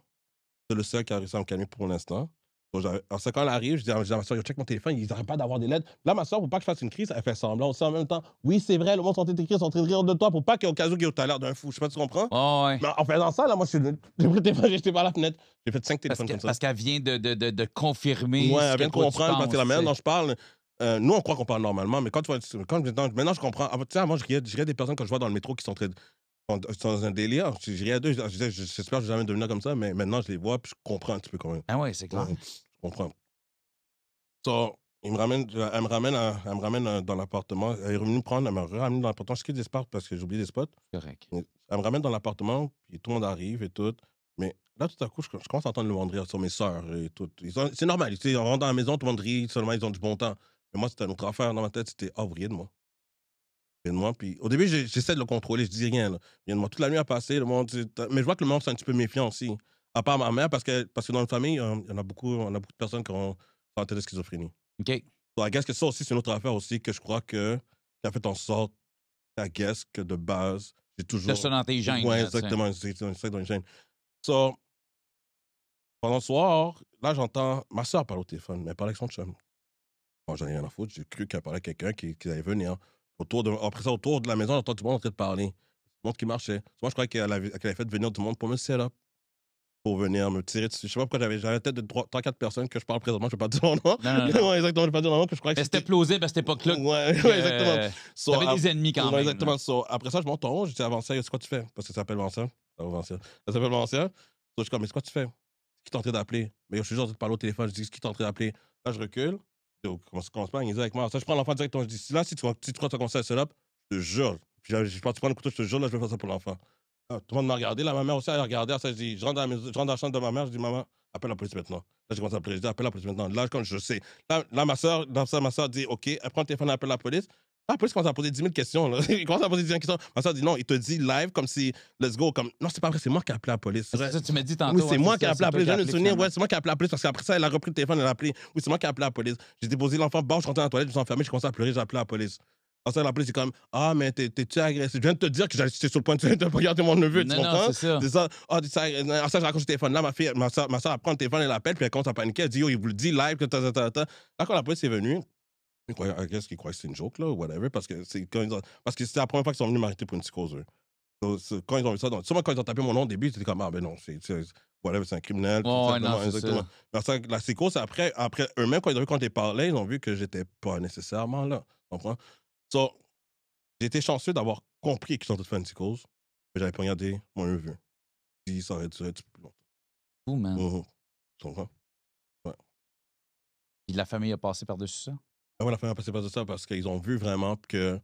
C'est le seul qui a réussi à me calmer pour l'instant. Donc, alors, c'est quand elle arrive, je dis à ma soeur, check mon téléphone, ils n'arrêtent pas d'avoir des lettres. Là, ma soeur, pour pas que je fasse une crise, elle fait semblant aussi en même temps. Oui, c'est vrai, le monde sont en train d'écrire, sont en train de rire de toi pour pas qu'au cas où il a l'air d'un fou. Je sais pas si tu comprends. Oh, ouais. Mais en faisant ça, là, moi, j'ai pris le téléphone, j'ai jeté par la fenêtre. J'ai fait 5 téléphones comme ça. Parce qu'elle vient de confirmer. Ouais, ce elle vient que de toi, tu comprendre parce que la penses, manière tu dont sais. je parle, nous, on croit qu'on parle normalement, mais maintenant, je comprends. Tu sais, avant, je riais des personnes quand je vois dans le métro qui sont très sont dans un délire. Je riais à d'eux, je disais, j'espère que je vais jamais devenir comme ça, mais maintenant, je les vois, puis je comprends un petit peu quand même. Ah ouais, c'est clair. Ouais, je comprends. So, elle me ramène dans l'appartement. Elle est revenue me prendre, elle m'a ramené dans l'appartement. Je quitte des spots parce que j'ai oublié des spots. Correct. Elle me ramène dans l'appartement, puis tout le monde arrive et tout. Mais là, tout à coup, je commence à entendre le monde rire sur mes sœurs et tout. C'est normal, tu sais, on rentre dans la maison, tout le monde rit, seulement ils ont du bon temps. Mais moi, c'était une autre affaire dans ma tête, c'était, ah, vous riez de moi. Vous riez de moi. Puis au début, j'essaie de le contrôler, je dis rien, là. Rien de moi. Toute la nuit a passé, le monde, mais je vois que le monde, c'est un petit peu méfiant aussi. À part ma mère, parce que dans notre famille, il y en a beaucoup, on a beaucoup de personnes qui ont tenté de schizophrénie. OK. So, I guess que ça aussi, c'est une autre affaire aussi que je crois qui a fait en sorte, I guess, que de base, j'ai T'as toujours. ça dans tes gènes, Ouais, là, tu sais. exactement, c'est dans les gènes. So, pendant le soir, là, j'entends ma soeur parler au téléphone, mais elle parlait avec son chum. Moi, j'en ai rien à foutre, j'ai cru qu'elle parlait à quelqu'un qui allait venir. Après ça, autour de la maison, j'entends tout le monde en train de parler. Tout le monde qui marchait. Moi, je croyais qu'elle avait fait venir tout le monde pour me set up, pour venir me tirer dessus. Je sais pas pourquoi j'avais la tête de 3-4 personnes que je parle présentement, je vais pas dire leur nom. Non, non, non. Ouais, exactement, je vais pas dire leur nom, que je croyais que Mais c'était plausible à cette époque-là. Ouais, ouais, exactement. So, T'avais des ennemis quand ouais, même. exactement. So, après ça, je monte en haut, je dis à Vancia, c'est quoi tu fais? Parce que ça s'appelle Vancia. Ça s'appelle Vancia. So, je suis comme, mais c'est quoi tu fais? Qui t'es en train d'appeler? Mais je suis juste en train de parler au téléphone, je dis, qui t'es en train d'appeler? Là, je recule. Donc, commence pas à niaiser avec moi. Ça, je prends l'enfant directement. Je dis, là, si tu crois que tu vas commencer à setup, je te jure. Puis, je prends le couteau, je te jure, là, je vais faire ça pour l'enfant. Ah, tout le monde m'a regardé. Là, ma mère aussi, elle a regardé. Ça, je dis, je rentre dans la chambre de ma mère, je dis, maman, appelle la police maintenant. Là, j'ai commencé à appeler. Je dis, appelle la police maintenant. Là, quand je sais. Là ma soeur dit, OK, elle prend le téléphone, elle appelle la police. Là, la police commence à poser 10 000 questions. Là. Il commence à poser 10 000 questions. Ma soeur dit, non, il te dit live comme si, let's go. Comme, non, c'est pas vrai, c'est moi qui ai appelé la police. C'est ça, tu m'as dit tantôt. Oui, c'est ouais, moi qui ai ça, appelé la c'est toi police. qui Je as viens de me appelé, souvenir, finalement. ouais, c'est moi qui ai appelé la police parce qu'après ça, elle a repris le téléphone, elle a appelé. Oui, c'est moi qui ai appelé la police. J'ai déposé l'enfant, bon, je suis rentré dans la toilette, je me suis enfermé, j'ai commencé à pleurer, j'ai appelé la police. Ensuite, la police, c'est comme, ah, mais t'es-tu agressif? Je viens de te dire que j'étais sur le point de regarder mon neveu, tu Non, non, comprends? c'est ça. C'est ça. Ah, ça, j'ai raccroché le téléphone. Là, ma soeur, elle prend le téléphone, elle appelle, puis elle commence à paniquer. Elle dit, yo, il vous le dit live, que Là, quand la police est venue, qu'est-ce qu'ils croient que c'est une joke, là, ou whatever, parce que c'était la première fois qu'ils sont venus m'arrêter pour une psychose. Quand ils ont vu ça, sûrement quand ils ont tapé mon nom au début, c'était comme, ah, ben non, whatever, c'est un criminel, tout Ouais, simplement, non, c'est exactement. ça. Mais ça, la psychose, après eux-mêmes, quand ils ont vu quand ils parlaient, ils ont vu que j'étais pas nécessairement là. Tu comprends? So, j'ai été chanceux d'avoir compris qu'ils sont tous fait une psychose, mais j'avais pas regardé mon neveu. Si ça aurait duré un petit peu plus longtemps. Fou, man. Tu comprends? Ouais. Puis la famille a passé par-dessus ça. Ah ouais, la famille a passé par ça parce qu'ils ont vu vraiment que.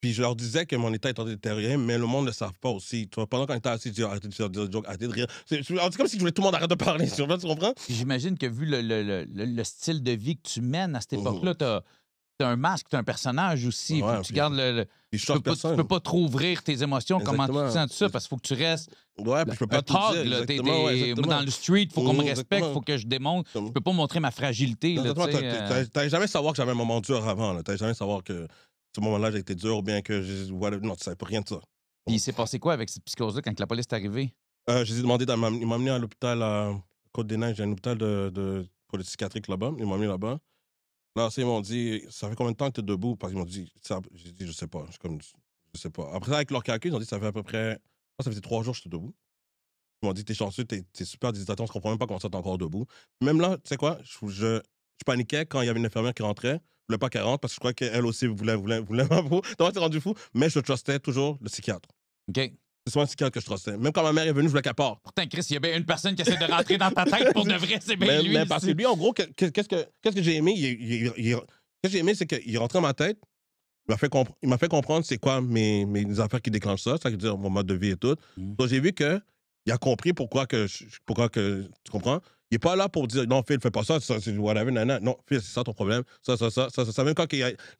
Puis je leur disais que mon état était en train de détériorer, mais le monde ne le savent pas aussi. Tu vois, pendant qu'on était assis, je dis arrêtez de faire des jokes, arrêtez de rire. C'est comme si je voulais tout le monde arrête de parler. Tu comprends? Puis j'imagine que vu le style de vie que tu mènes à cette époque-là, t'as un masque, t'as un personnage aussi. Faut Ouais, que tu puis gardes je change tu personne. peux pas trop ouvrir tes émotions, comment tu te Exactement. sens, tout ça, parce qu'il faut que tu restes Ouais, puis je peux pas un tout dire. thug, là. Exactement, ouais, Moi, exactement. dans le street, il faut qu'on me respecte, il Exactement. faut que je démontre. Je Comme- peux pas montrer ma fragilité, là, Exactement, tu sais. t'allais jamais savoir que j'avais un moment dur avant. Là. T'allais jamais savoir que ce moment-là, j'ai été dur ou bien que non, tu savais pas rien de ça. Puis il s'est passé quoi avec cette psychose-là quand la police est arrivée? Je les ai demandé, il m'a amené à l'hôpital à Côte-des-Neiges, j'ai un hôpital pour le psychiatrique là-bas. Ils m'ont amené là-bas. Là, ils m'ont dit, ça fait combien de temps que tu es debout? Parce qu'ils m'ont dit, j'ai dit, je sais pas. Je sais pas. Après ça, avec leur calcul, ils ont dit, ça fait à peu près, ça faisait 3 jours que j'étais debout. Ils m'ont dit, t'es chanceux, t'es super déshydraté, on se comprend même pas comment ça t'es encore debout. Même là, tu sais quoi, je paniquais quand il y avait une infirmière qui rentrait. Je voulais pas qu'elle rentre parce que je crois qu'elle aussi voulait ma peau. Donc, c'est rendu fou. Mais je trustais toujours le psychiatre. OK. C'est souvent le psychiatre que je trustais. Même quand ma mère est venue, je voulais qu'elle parte. Pourtant, Chris, il y a bien une personne qui essaie de rentrer dans ta tête pour de vrai, c'est bien lui. Mais parce que lui, en gros, qu'est-ce que j'ai aimé? Qu'est-ce que j'ai aimé, c'est qu'il est rentré dans ma tête. Il m'a fait comprendre c'est quoi mes affaires qui déclenchent ça, ça veut dire mon mode de vie et tout. Donc j'ai vu que il a compris pourquoi que tu comprends? Il est pas là pour dire non, Phil, fais pas ça, c'est whatever, nanana. Non, Phil, c'est ça ton problème. Ça. Même quand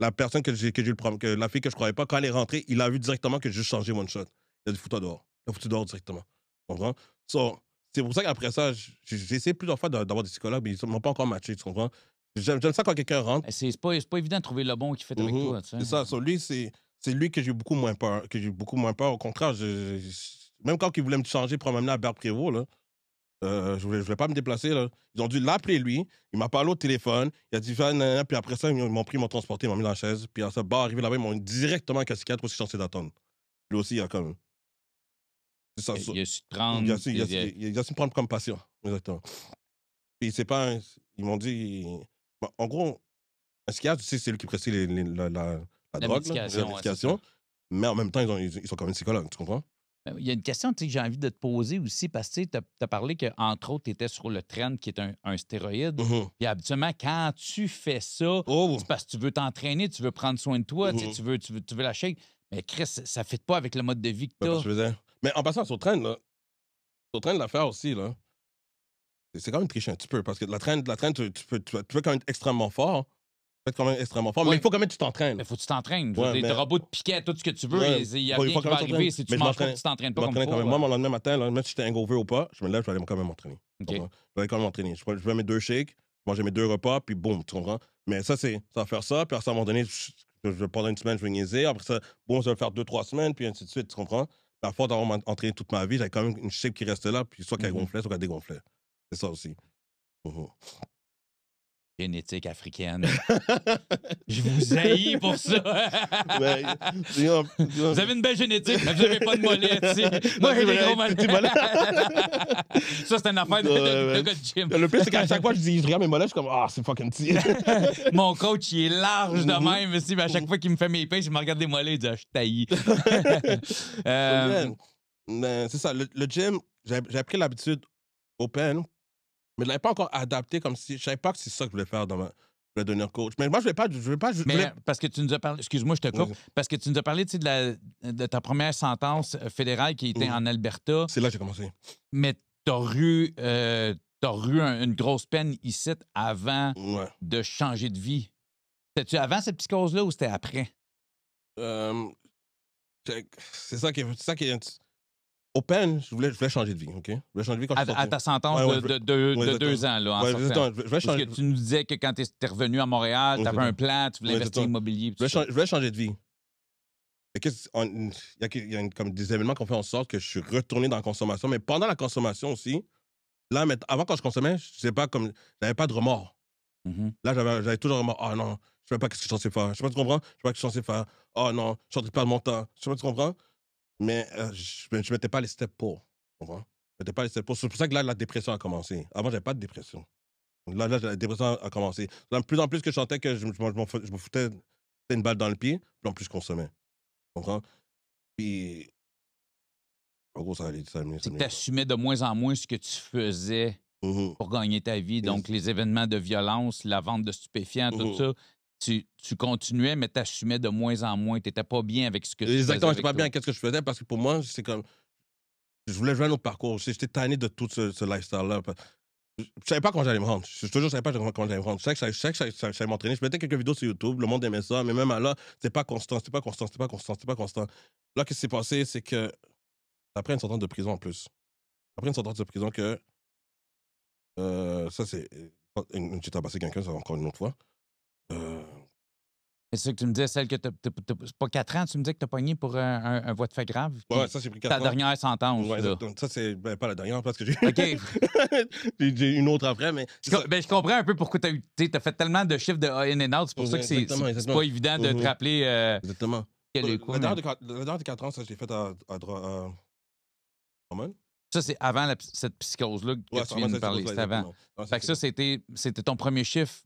la personne que j'ai le problème, que la fille que je croyais pas, quand elle est rentrée, il a vu directement que j'ai juste changé one shot. Il a dit fous-toi dehors. Il a foutu dehors directement. Tu comprends? So, c'est pour ça qu'après ça, j'ai essayé plusieurs fois d'avoir des psychologues, mais ils m'ont pas encore matché, tu comprends? J'aime ça quand quelqu'un rentre. C'est pas évident de trouver le bon qui fait avec toi, tu sais. C'est ça. So, lui, c'est lui que j'ai beaucoup moins peur. Au contraire, même quand il voulait me changer pour m'amener à Berck-Prévost, là, je voulais pas me déplacer, là. Ils ont dû l'appeler, lui. Il m'a parlé au téléphone. Il a dit, nanana, puis après ça, ils m'ont pris, ils m'ont transporté, ils m'ont mis dans la chaise. Puis après ça, arrivé là-bas, ils m'ont mis directement un psychiatre aussi censé d'attendre. Lui aussi, il a comme. C'est ça. Il a su te prendre. Il a su me prendre comme patient. Exactement. Puis c'est pas. Ils m'ont dit. En gros, un psychiatre, tu sais, c'est lui qui prescrit la drogue, la médication. Mais en même temps, ils sont comme une psychologue, tu comprends? Il y a une question que j'ai envie de te poser aussi, parce que tu as parlé qu'entre autres, tu étais sur le trend qui est un stéroïde. Puis habituellement, quand tu fais ça, c'est parce que tu veux t'entraîner, tu veux prendre soin de toi, tu veux la shake. Mais Chris, ça ne fit pas avec le mode de vie que tu as. Mais en passant sur le trend, là, l'affaire aussi, là, c'est quand même tricher un petit peu. Parce que la trend, tu peux quand même être extrêmement fort. Mais il faut quand même que tu t'entraînes. Il faut que tu t'entraînes. Ouais, tu auras beau de piquer tout ce que tu veux, il y a rien qui va arriver si tu manges pas, tu t'entraînes pas comme il faut. Moi, mon lendemain matin, là, même si j'étais hangover ou pas, je me lève, je vais aller quand même m'entraîner. Je vais aller quand même m'entraîner. Je vais mes 2 shakes, je mangeais mes 2 repas, puis boum, tu comprends? Mais ça va faire ça, puis à un moment donné, pendant une semaine, je vais niaiser. Après ça, bon, ça va faire 2-3 semaines, puis ainsi de suite, tu comprends? À force d'avoir entraîné toute ma vie, j'avais quand même une shape qui restait là, puis soit qu'elle gonflait, soit qu'elle dégonflait. C'est ça aussi. Génétique africaine. Je vous haïs pour ça. Vous avez une belle génétique, mais vous n'avez pas de mollet. Moi, j'ai des gros mollets. Ça, c'est une affaire de gars de gym. Le pire, c'est qu'à chaque fois, je regarde mes mollets, je suis comme, ah, c'est fucking petit. Mon coach, il est large de même. Aussi, mais à chaque fois qu'il me fait mes pinces, il me regarde des mollets, il dit, ah, je taillis. C'est ça, le gym, j'ai pris l'habitude open, mais je l'avais pas encore adapté comme si. Je savais pas que c'est ça que je voulais faire je voulais devenir coach. Mais moi, je voulais pas. Mais parce que tu nous as parlé. Excuse-moi, je te coupe. Parce que tu nous as parlé de ta première sentence fédérale qui était en Alberta. C'est là que j'ai commencé. Mais tu as eu une grosse peine ici avant de changer de vie. C'était-tu avant cette psychose-là ou c'était après? C'est ça qui est. Open, je voulais changer de vie, OK? Je voulais changer de vie quand je suis sorti. À ta sentence de 2 ans, là, en sortant. Je voulais changer. Parce que tu nous disais que quand tu étais revenu à Montréal, tu avais un plan, tu voulais investir immobilier. Je voulais changer de vie. Il y a comme des événements qui ont fait en sorte que je suis retourné dans la consommation. Mais pendant la consommation aussi, là, avant, quand je consommais, j'avais pas de remords. Là, j'avais toujours remords. Ah non, je sais pas ce que je suis censé faire. Je sais pas si tu comprends. Je sais pas ce que je suis censé faire. Oh non, je suis en train de perdre mon temps. Je sais pas si tu comprends. Mais je mettais pas les steps pour. Tu comprends? Je mettais pas les steps pour. C'est pour ça que là, la dépression a commencé. Avant, j'avais pas de dépression. Là, la dépression a commencé. Là, de plus en plus que je sentais que je me foutais une balle dans le pied, plus en plus je consommais. Tu comprends? Puis, en gros, ça allait. C'est que tu assumais de moins en moins ce que tu faisais pour gagner ta vie. Donc, les événements de violence, la vente de stupéfiants, tout ça, tu continuais, mais tu assumais de moins en moins. Tu n'étais pas bien avec ce que tu faisais. Exactement, je n'étais pas bien avec ce que je faisais parce que pour moi, c'est comme. Je voulais jouer un autre parcours. J'étais tanné de tout ce lifestyle-là. Je savais pas comment j'allais me rendre. Je savais pas comment j'allais me rendre. Je savais que j'allais m'entraîner. Je mettais quelques vidéos sur YouTube. Le monde aimait ça. Mais même là, c'était pas constant. Là, qu'est-ce qui s'est passé? C'est que après une sentence de prison en plus. Après une sentence de prison que. Ça, c'est. J'ai tabassé quelqu'un, ça va encore une autre fois. C'est ça que tu me disais, celle que c'est pas 4 ans, tu me disais que tu as pogné pour un voie de fait grave. Ouais, ça, j'ai pris 4 ans. Ta dernière sentence. Ouais, là. Ça, c'est pas la dernière parce que j'ai. OK. J'ai une autre après, mais. Je comprends un peu pourquoi tu as fait tellement de chiffres de in and out. C'est pour ça que c'est pas évident de te rappeler. Exactement. La dernière de 4 ans, ça, je l'ai fait à Drummond. Ça, c'est avant cette psychose-là que tu viens de parler. C'était avant. Fait que ça, c'était ton premier chiffre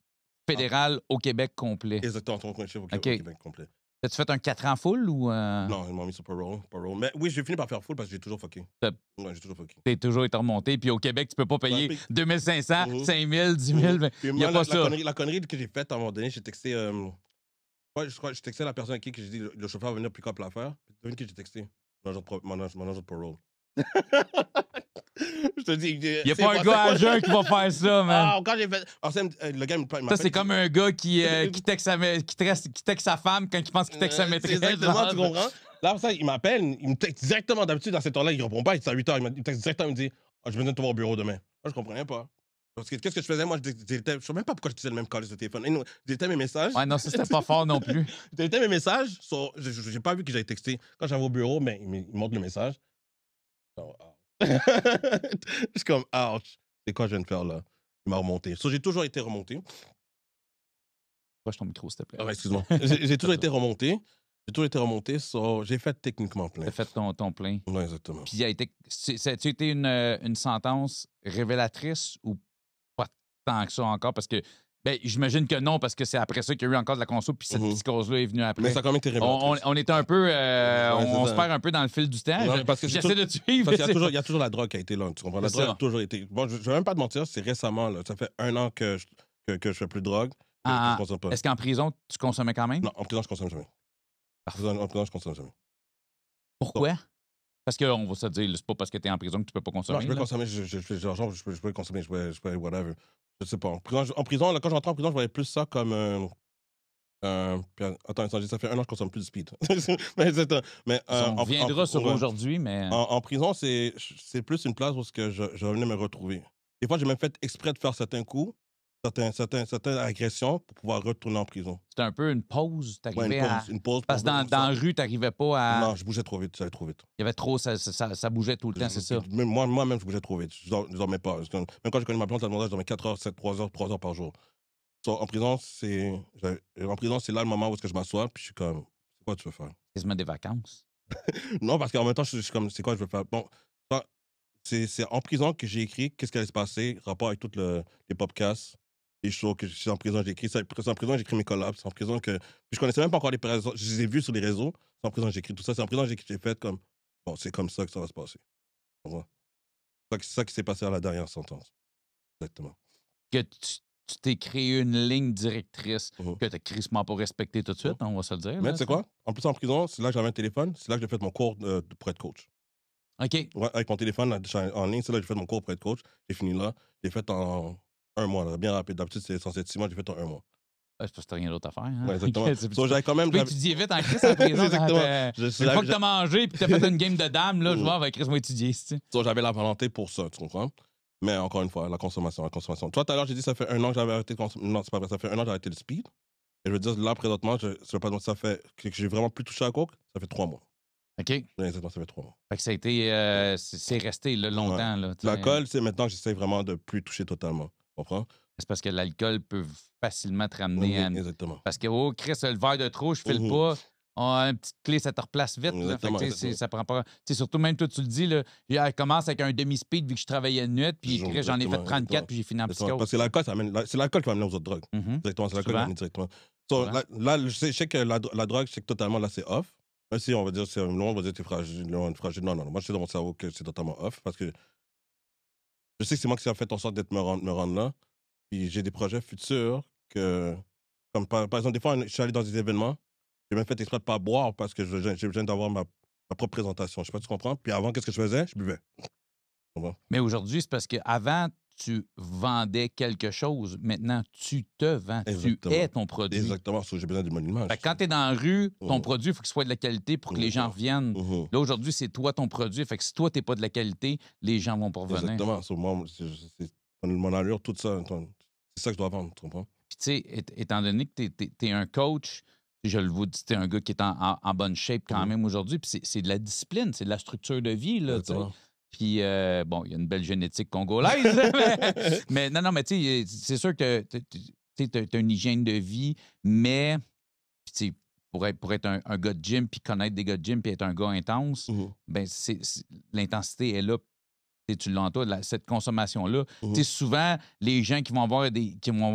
fédéral au Québec complet. Exactement, ton premier chiffre au Québec complet. As-tu fait un 4 ans full ou. Non, ils m'ont mis sur parole. Mais oui, j'ai fini par faire full parce que j'ai toujours fucké. Ouais, j'ai toujours fucké. T'es toujours été remonté. Puis au Québec, tu peux pas payer 2500, 5000, 10 000. Il n'y a pas ça. La connerie que j'ai faite à un moment donné, j'ai texté. Je crois que j'ai texté la personne à qui j'ai dit le chauffeur va venir pick up l'affaire. Devine qui j'ai texté? Manager de parole. Je te dis, Il n'y a pas un gars à jeun qui va faire ça, man. Ah, quand j'ai fait. Le gars, il m'appelle. Ça, c'est comme un gars qui texte sa femme quand il pense qu'il texte sa maîtresse. Exactement, tu comprends? Là, ça, il m'appelle, il me texte directement. D'habitude, à cette heure-là, il répond pas. Il est à 8 heures. Il me texte directement. Il me dit ah, je viens de te voir au bureau demain. Moi, je comprenais pas. Parce que qu'est-ce que je faisais? Moi, je sais même pas pourquoi je disais le même call sur le téléphone. J'étais mes messages. Ouais, non, ça, c'était pas fort non plus. J'étais mes messages. J'ai pas vu que j'avais texté. Quand j'arrive au bureau, mais il montre le message. Je suis comme, ouch. C'est quoi je viens de faire là? Il m'a remonté. J'ai toujours été remonté. Approche ton micro, s'il te plaît. Ah, excuse-moi. J'ai toujours été remonté. J'ai toujours été remonté. J'ai fait techniquement plein. T'as fait ton plein. Oui, exactement. Puis, ça a-tu été une sentence révélatrice ou pas tant que ça encore? Parce que, ben, j'imagine que non, parce que c'est après ça qu'il y a eu encore de la conso, puis cette psychose-là est venue après. Mais ça a quand même été révélatrice. On était un peu. On se perd un peu dans le fil du temps. Non, parce que j'essaie de te suivre. Parce qu'il y a toujours la drogue qui a été là. Tu comprends? La drogue a toujours été. Bon, je vais même pas te mentir, c'est récemment. Là, ça fait 1 an que je fais plus de drogue. Est-ce qu'en prison, tu consommais quand même? Non, en prison, je consomme jamais. En prison, je consomme jamais. Pourquoi? Parce qu'on va se dire, c'est pas parce que tu es en prison que tu peux pas consommer. Non, je peux consommer, je peux consommer, je peux whatever. Je sais pas. En prison là, quand je rentre en prison, je voyais plus ça comme attends, ça fait 1 an que je consomme plus de speed. mais, on reviendra sur aujourd'hui, mais. En prison, c'est plus une place où je venais me retrouver. Des fois, j'ai même fait exprès de faire certains coups, certaines agressions pour pouvoir retourner en prison. C'était un peu une pause. Ouais, une pause. Parce que dans la rue, tu n'arrivais pas à. Non, je bougeais trop vite, j'allais trop vite. Il y avait trop, ça bougeait tout le temps, c'est ça. Moi-même, je bougeais trop vite. Je dormais pas. Même quand je connais ma blonde, elle me demandait, je dormais 4 heures, 3 heures par jour. En prison, c'est là le moment où je m'assois, puis je suis comme, c'est quoi tu veux faire? Quasiment des vacances. Non, parce qu'en même temps, je suis comme, c'est quoi je veux faire? Bon, c'est en prison que j'ai écrit qu'est-ce qui allait se passer, rapport avec tous les podcasts, les shows que je suis en prison, j'ai écrit ça. C'est en prison que j'ai écrit mes collabs. C'est en prison que. Puis je connaissais même pas encore les personnes. Je les ai vus sur les réseaux. C'est en prison que j'ai écrit tout ça. C'est en prison que j'ai fait comme. Bon, c'est comme ça que ça va se passer. C'est ça qui s'est passé à la dernière sentence. Exactement. Que tu t'es créé une ligne directrice que tu as crissement pas respectée tout de suite, on va se le dire. Mais tu sais quoi? En plus, en prison, c'est là que j'avais un téléphone. C'est là que j'ai fait mon cours pour être coach. OK. Ouais, avec mon téléphone en ligne, c'est là que j'ai fait mon cours pour être coach. J'ai fini là. J'ai fait en 1 mois, là, bien rapide. D'habitude, c'est censé être 6 mois. J'ai fait en 1 mois. C'est parce que t'as rien d'autre à faire. Hein? Ouais, exactement. J'avais quand même. Tu peux étudier vite en crise en prison. Exactement. Une fois que t'as mangé et que t'as fait une game de dames, là, je vois, avec Chris, moi étudier. J'avais la volonté pour ça, tu comprends? Mais encore une fois, la consommation. Toi, tout à l'heure, j'ai dit ça fait 1 an que j'avais arrêté de consommer. Non, c'est pas vrai. Ça fait 1 an que j'ai arrêté le speed. Et je veux dire, là, présentement, ça fait que j'ai vraiment plus touché à la coke. Ça fait 3 mois. OK. Exactement, ça fait 3 mois. Fait que ça a été. C'est resté là, longtemps. Ouais. L'alcool, c'est maintenant que j'essaie vraiment de plus toucher totalement. Tu comprends? C'est parce que l'alcool peut facilement te ramener à. Exactement. Parce que, oh, Chris, le verre de trop, je file pas. Une petite clé, ça te replace vite. Exactement, là. Fait que, ça prend pas. Surtout, même toi, tu le dis, là, je commence avec un demi-speed vu que je travaillais de nuit, puis Chris, j'en ai fait 34, puis j'ai fini en psychose. Parce que l'alcool, c'est l'alcool qui va amener aux autres drogues. Exactement, c'est l'alcool qui va amener directement. Là, je sais que la drogue, je sais que totalement, là, c'est off. Même si on va dire, on va dire que t'es fragile. Non, moi, je sais dans mon cerveau que c'est totalement off parce que je sais que c'est moi qui ai fait en sorte d'être me rendre là. Puis j'ai des projets futurs que, comme par exemple, des fois, je suis allé dans des événements, j'ai même fait exprès de pas boire parce que j'ai besoin d'avoir ma propre présentation. Je sais pas si tu comprends. Puis avant, qu'est-ce que je faisais? Je buvais. Mais aujourd'hui, c'est parce qu'avant, tu vendais quelque chose. Maintenant, tu te vends. Exactement. Tu es ton produit. Exactement. J'ai besoin d'une bonne image. Fait que quand tu es dans la rue, ton produit, il faut qu'il soit de la qualité pour que les gens reviennent. Là, aujourd'hui, c'est toi ton produit. Fait que si toi, tu n'es pas de la qualité, les gens vont pas revenir. Exactement. Moi, c'est mon allure, tout ça. C'est ça que je dois vendre. Tu comprends? Puis, tu sais, étant donné que tu es un coach, je le vous dis, tu es un gars qui est en bonne shape quand même aujourd'hui. Puis, c'est de la discipline, c'est de la structure de vie. Là, puis, bon, il y a une belle génétique congolaise. mais non, mais tu sais, c'est sûr que tu as une hygiène de vie, mais pour être un gars de gym, puis connaître des gars de gym, puis être un gars intense, ben l'intensité est là. Tu l'entends, cette consommation-là. Souvent, les gens qui vont avoir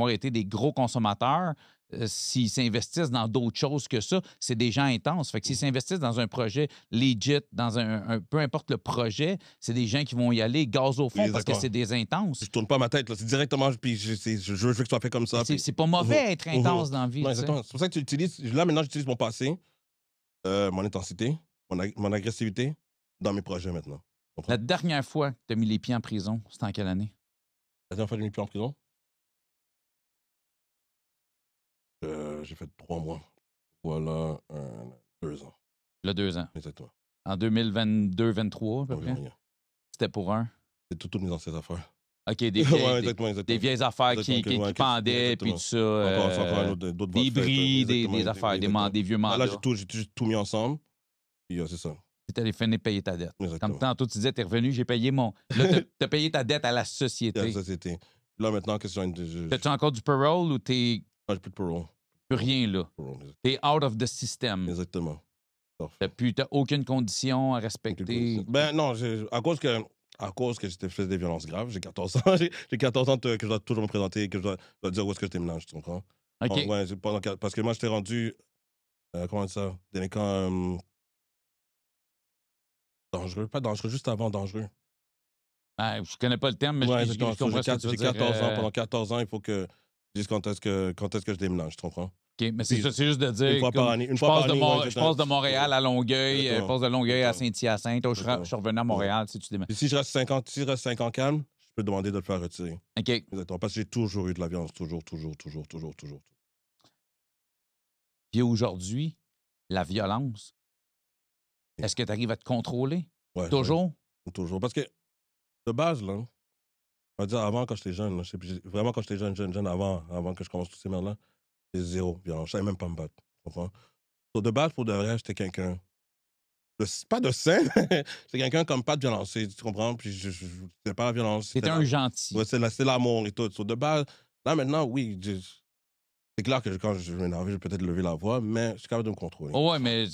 été des gros consommateurs, s'ils s'investissent dans d'autres choses que ça, c'est des gens intenses. Fait que s'ils s'investissent dans un projet legit, dans peu importe le projet, c'est des gens qui vont y aller gaz au fond parce que c'est des intenses. Je tourne pas ma tête, là. C'est directement, puis je veux que ça soit fait comme ça. C'est pas mauvais être intense dans la vie. Non, c'est pour ça que tu utilises. Là, maintenant, j'utilise mon passé, mon intensité, mon agressivité dans mes projets maintenant. La dernière fois que tu as mis les pieds en prison, c'était en quelle année? La dernière fois que j'ai mis pied en prison, j'ai fait 3 mois. Voilà, 2 ans. Là, 2 ans. Exactement. En 2022-23, à peu près? Environ rien. C'était pour un? C'est toutes mes anciennes affaires. OK, des Ouais, vieilles, exactement, des vieilles affaires qui ouais, pendaient, puis exactement. tout ça. C'est encore un autre d'autres Des voies de fait, bris, exactement, des affaires, exactement. des vieux Là, mandats. j'ai tout mis ensemble, puis c'est ça. Puis t'allais finir de payer ta dette. Comme Exactement. tantôt, tu disais, t'es revenu, j'ai payé mon. Là, t'as payé ta dette à la C'est la société. société. Là, maintenant, qu'est-ce que je T'as-tu encore du parole ou t'es j'ai plus de parole. plus rien là? T'es out of the system. Exactement. Parfait. T'as aucune condition à respecter. Ben non, à cause que j'étais fait des violences graves, j'ai 14 ans, j'ai 14 ans que je dois toujours me présenter, que je dois dire où est-ce que je déménage, tu comprends? OK. Ouais, parce que moi, j'étais rendu, comment dire ça? Délinquant dangereux, pas dangereux, juste avant dangereux. Ah, je connais pas le terme, mais Ouais, je exactement. comprends ce que tu veux J'ai dire. 14 ans. Pendant 14 ans, il faut que je dise quand est-ce que je déménage, tu comprends? OK, mais c'est Puis, ça, c'est juste de dire. une fois par Comme, année. Une je fois par passe de année, ouais, je exactement. passe de Montréal à Longueuil, je Exactement. passe de Longueuil à Exactement. Saint-Hyacinthe. Oh, je Exactement. suis revenu à Montréal, si tu déménages. Puis si je reste 5 ans calme, je peux demander de le faire retirer. OK. Exactement. Parce que j'ai toujours eu de la violence. Toujours. Puis aujourd'hui, la violence, Yeah. est-ce que tu arrives à te contrôler? Ouais, Toujours? toujours. Parce que, de base, là, on va dire avant, quand j'étais jeune, là, vraiment quand j'étais jeune, avant que je commence toutes ces merdes-là, j'ai zéro violence. Je savais même pas me battre. Tu comprends? Donc, de base, pour de vrai, j'étais quelqu'un pas de sain, c'est quelqu'un comme pas de violence. Tu comprends? Puis c'est pas la violence. T'étais un gentil. Ouais, c'est l'amour et tout. So, de base, là maintenant, oui, c'est clair que quand je m'énerve, je vais peut-être lever la voix, mais je suis capable de me contrôler. Oh, ouais, mais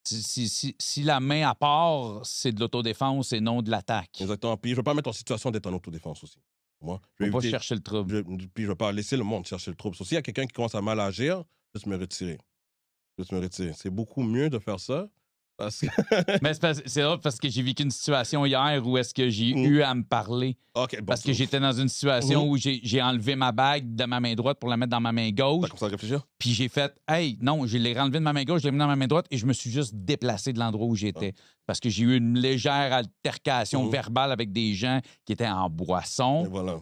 si la main à part, c'est de l'autodéfense et non de l'attaque. Exactement. Puis je ne veux pas mettre en situation d'être en autodéfense aussi. Moi, Faut pas chercher le trouble. Puis je ne veux pas laisser le monde chercher le trouble. So, s'il y a quelqu'un qui commence à mal agir, juste me retirer. C'est beaucoup mieux de faire ça. Parce que... Mais c'est drôle parce que j'ai vécu une situation hier où est-ce que j'ai eu à me parler. Okay, bon, parce que j'étais dans une situation où j'ai enlevé ma bague de ma main droite pour la mettre dans ma main gauche. T'as commencé à réfléchir? Puis j'ai fait, hey, non, je l'ai enlevé de ma main gauche, je l'ai mis dans ma main droite et je me suis juste déplacé de l'endroit où j'étais. Parce que j'ai eu une légère altercation verbale avec des gens qui étaient en boisson. Et voilà.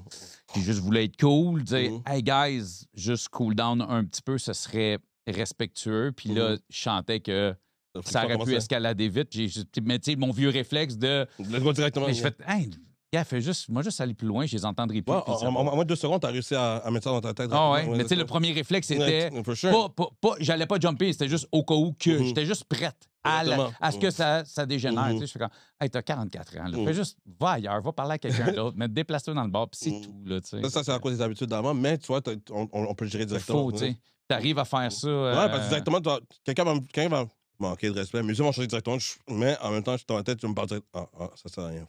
Puis juste voulais être cool, dire, hey guys, juste cool down un petit peu, ce serait respectueux. Puis là, je chantais que ça aurait pu escalader vite. Mais tu sais, mon vieux réflexe de. Laisse-moi directement. J'ai fait, hey, gars, moi juste aller plus loin, je les entendrai plus. Ouais, en moins de 2 secondes, t'as réussi à mettre ça dans ta tête. Ah ouais, mais tu sais, le premier réflexe, c'était. J'allais pas jumper, c'était juste au cas où que. J'étais juste prête à ce que ça dégénère. Tu sais, je fais comme, hey, t'as 44 ans, là. Fais juste, va ailleurs, va parler à quelqu'un d'autre, mais déplace-toi dans le bar, puis c'est tout, là, tu sais. Ça, c'est à cause des habitudes d'avant, mais tu vois, on peut le gérer directement. Faut, tu sais. T'arrives à faire ça. Ouais, parce que directement, quelqu'un va manquer de respect. Mes yeux vont changer directement, mais en même temps, je suis dans la tête, tu me parles directement. Ça sert à rien.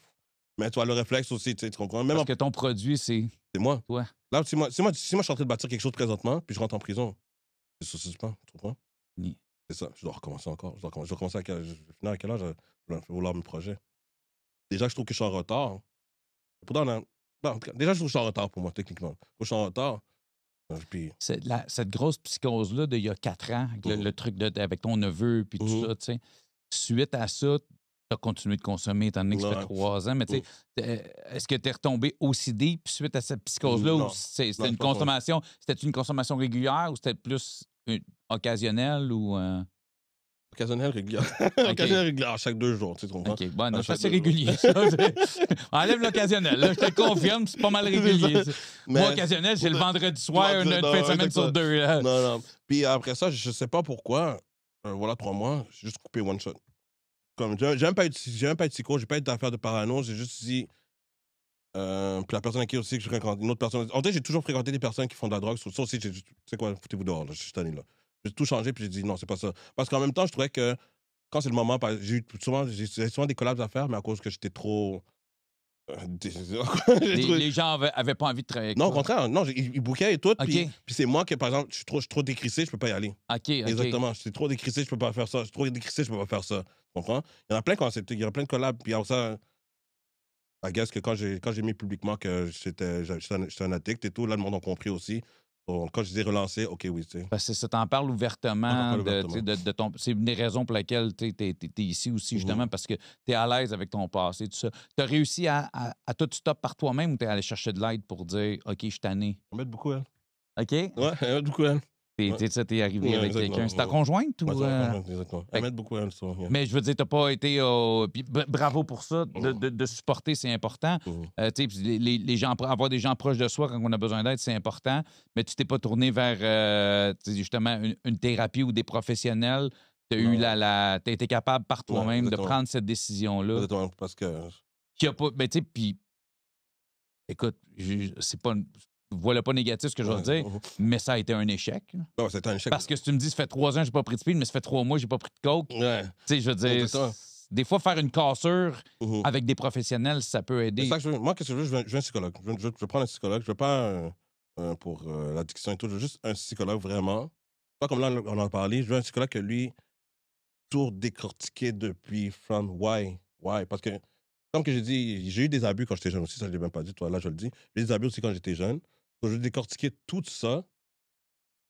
Mais tu as le réflexe aussi, tu comprends? Même parce que ton produit, c'est moi. Toi. Là, si moi, je suis en train de bâtir quelque chose présentement, puis je rentre en prison, c'est suspens, tu comprends? C'est ça, je dois recommencer encore. Je dois recommencer je vais finir à quel âge? Je vais vouloir mes projets. Déjà, je trouve que je suis en retard. Pourtant, en tout cas, déjà, je trouve que je suis en retard pour moi, techniquement. Je suis en retard. Puis... Cette grosse psychose-là d'il y a 4 ans, avec le truc avec ton neveu, puis tout ça, tu sais. Suite à ça, tu as continué de consommer, étant donné que ça fait 3 ans, mais tu sais, est-ce que tu es retombé aussi deep suite à cette psychose-là, ou c'était une consommation, c'était une consommation régulière, ou c'était plus occasionnelle, ou... Occasionnel, régulier. Occasionnel, régulier, chaque 2 jours, tu comprends? OK, bon, ça, c'est régulier, ça. Enlève l'occasionnel, là, je te le confirme, c'est pas mal régulier. Moi, occasionnel, c'est le vendredi soir, une fin de semaine sur 2. Là. Non. Puis après ça, je sais pas pourquoi, voilà 3 mois, j'ai juste coupé one shot. Comme, j'ai même pas être psycho, j'ai pas été d'affaire de parano, j'ai juste dit... puis la personne avec qui aussi que je fréquente, une autre personne... En fait, j'ai toujours fréquenté des personnes qui font de la drogue, ça aussi, tu sais quoi, foutez-vous dehors, là, je suis tanné, là. J'ai tout changé, puis j'ai dit non, c'est pas ça. Parce qu'en même temps, je trouvais que quand c'est le moment, j'ai souvent des collabs à faire, mais à cause que j'étais trop. Les gens avaient pas envie de travailler avec Non, toi. au contraire, non, ils bouquaient et tout. Okay. Puis c'est moi qui, par exemple, je suis trop décrissé, je peux pas y aller. OK. Exactement. Je suis trop décrissé, je peux pas faire ça. Je suis trop décrissé, je peux pas faire ça. Tu comprends? Il y en a plein il y en a plein de collabs. Puis alors ça, I guess que quand j'ai mis publiquement que j'étais un addict et tout, là, le monde a compris aussi. Donc, quand je dis relancer, OK, oui, tu sais. Parce que ça, t'en parles On en ouvertement parle de, tu sais, ouvertement. de ton. C'est une des raisons pour lesquelles tu es ici aussi, justement, Mhm. parce que tu es à l'aise avec ton passé, tout ça. Tu as réussi à tout stop par toi-même ou tu es allé chercher de l'aide pour dire OK, je suis tanné? Elle m'aide beaucoup, elle. OK? Ouais, elle m'aide beaucoup, elle. Ouais, T'es arrivé ouais, avec quelqu'un. exactement. C'est ta Ouais, conjointe ouais, ou. c'est ma conjointe, exactement. Elle Fait m'aide beaucoup, elle. So, yeah. mais je veux dire, tu pas été. Puis bravo pour ça, Mhm. de supporter, c'est important. Mhm. Tu sais, puis les gens, avoir des gens proches de soi quand on a besoin d'aide, c'est important. Mais tu t'es pas tourné vers tu sais, justement une thérapie ou des professionnels. Tu as eu Non, t'as été capable par ouais, toi-même de exactement. prendre cette décision-là. Exactement, parce que... Qui a pas. Ben, tu sais, puis écoute, c'est pas. Voilà pas négatif ce que je vais Ouais, te dire, mais ça a été un échec, là. non, c'était un échec. Parce que si tu me dis, ça fait 3 ans que j'ai pas pris de speed, mais ça fait 3 mois que j'ai pas pris de coke, tu Ouais, sais, je veux dire, exactement. des fois, faire une cassure Mhm. avec des professionnels, ça peut C'est ça aider. que je veux. Moi, qu'est-ce que je veux? Je veux un psychologue. Je veux prendre un psychologue. Je veux pas pour l'addiction et tout. Je veux juste un psychologue vraiment. Pas comme là, on en a parlé. Je veux un psychologue que lui, tout décortiqué depuis from why. Why? Parce que, comme que j'ai dit, j'ai eu des abus quand j'étais jeune aussi. Ça, je l'ai même pas dit. Toi, là, je le dis. J'ai eu des abus aussi quand j'étais jeune. Donc, je veux décortiquer tout ça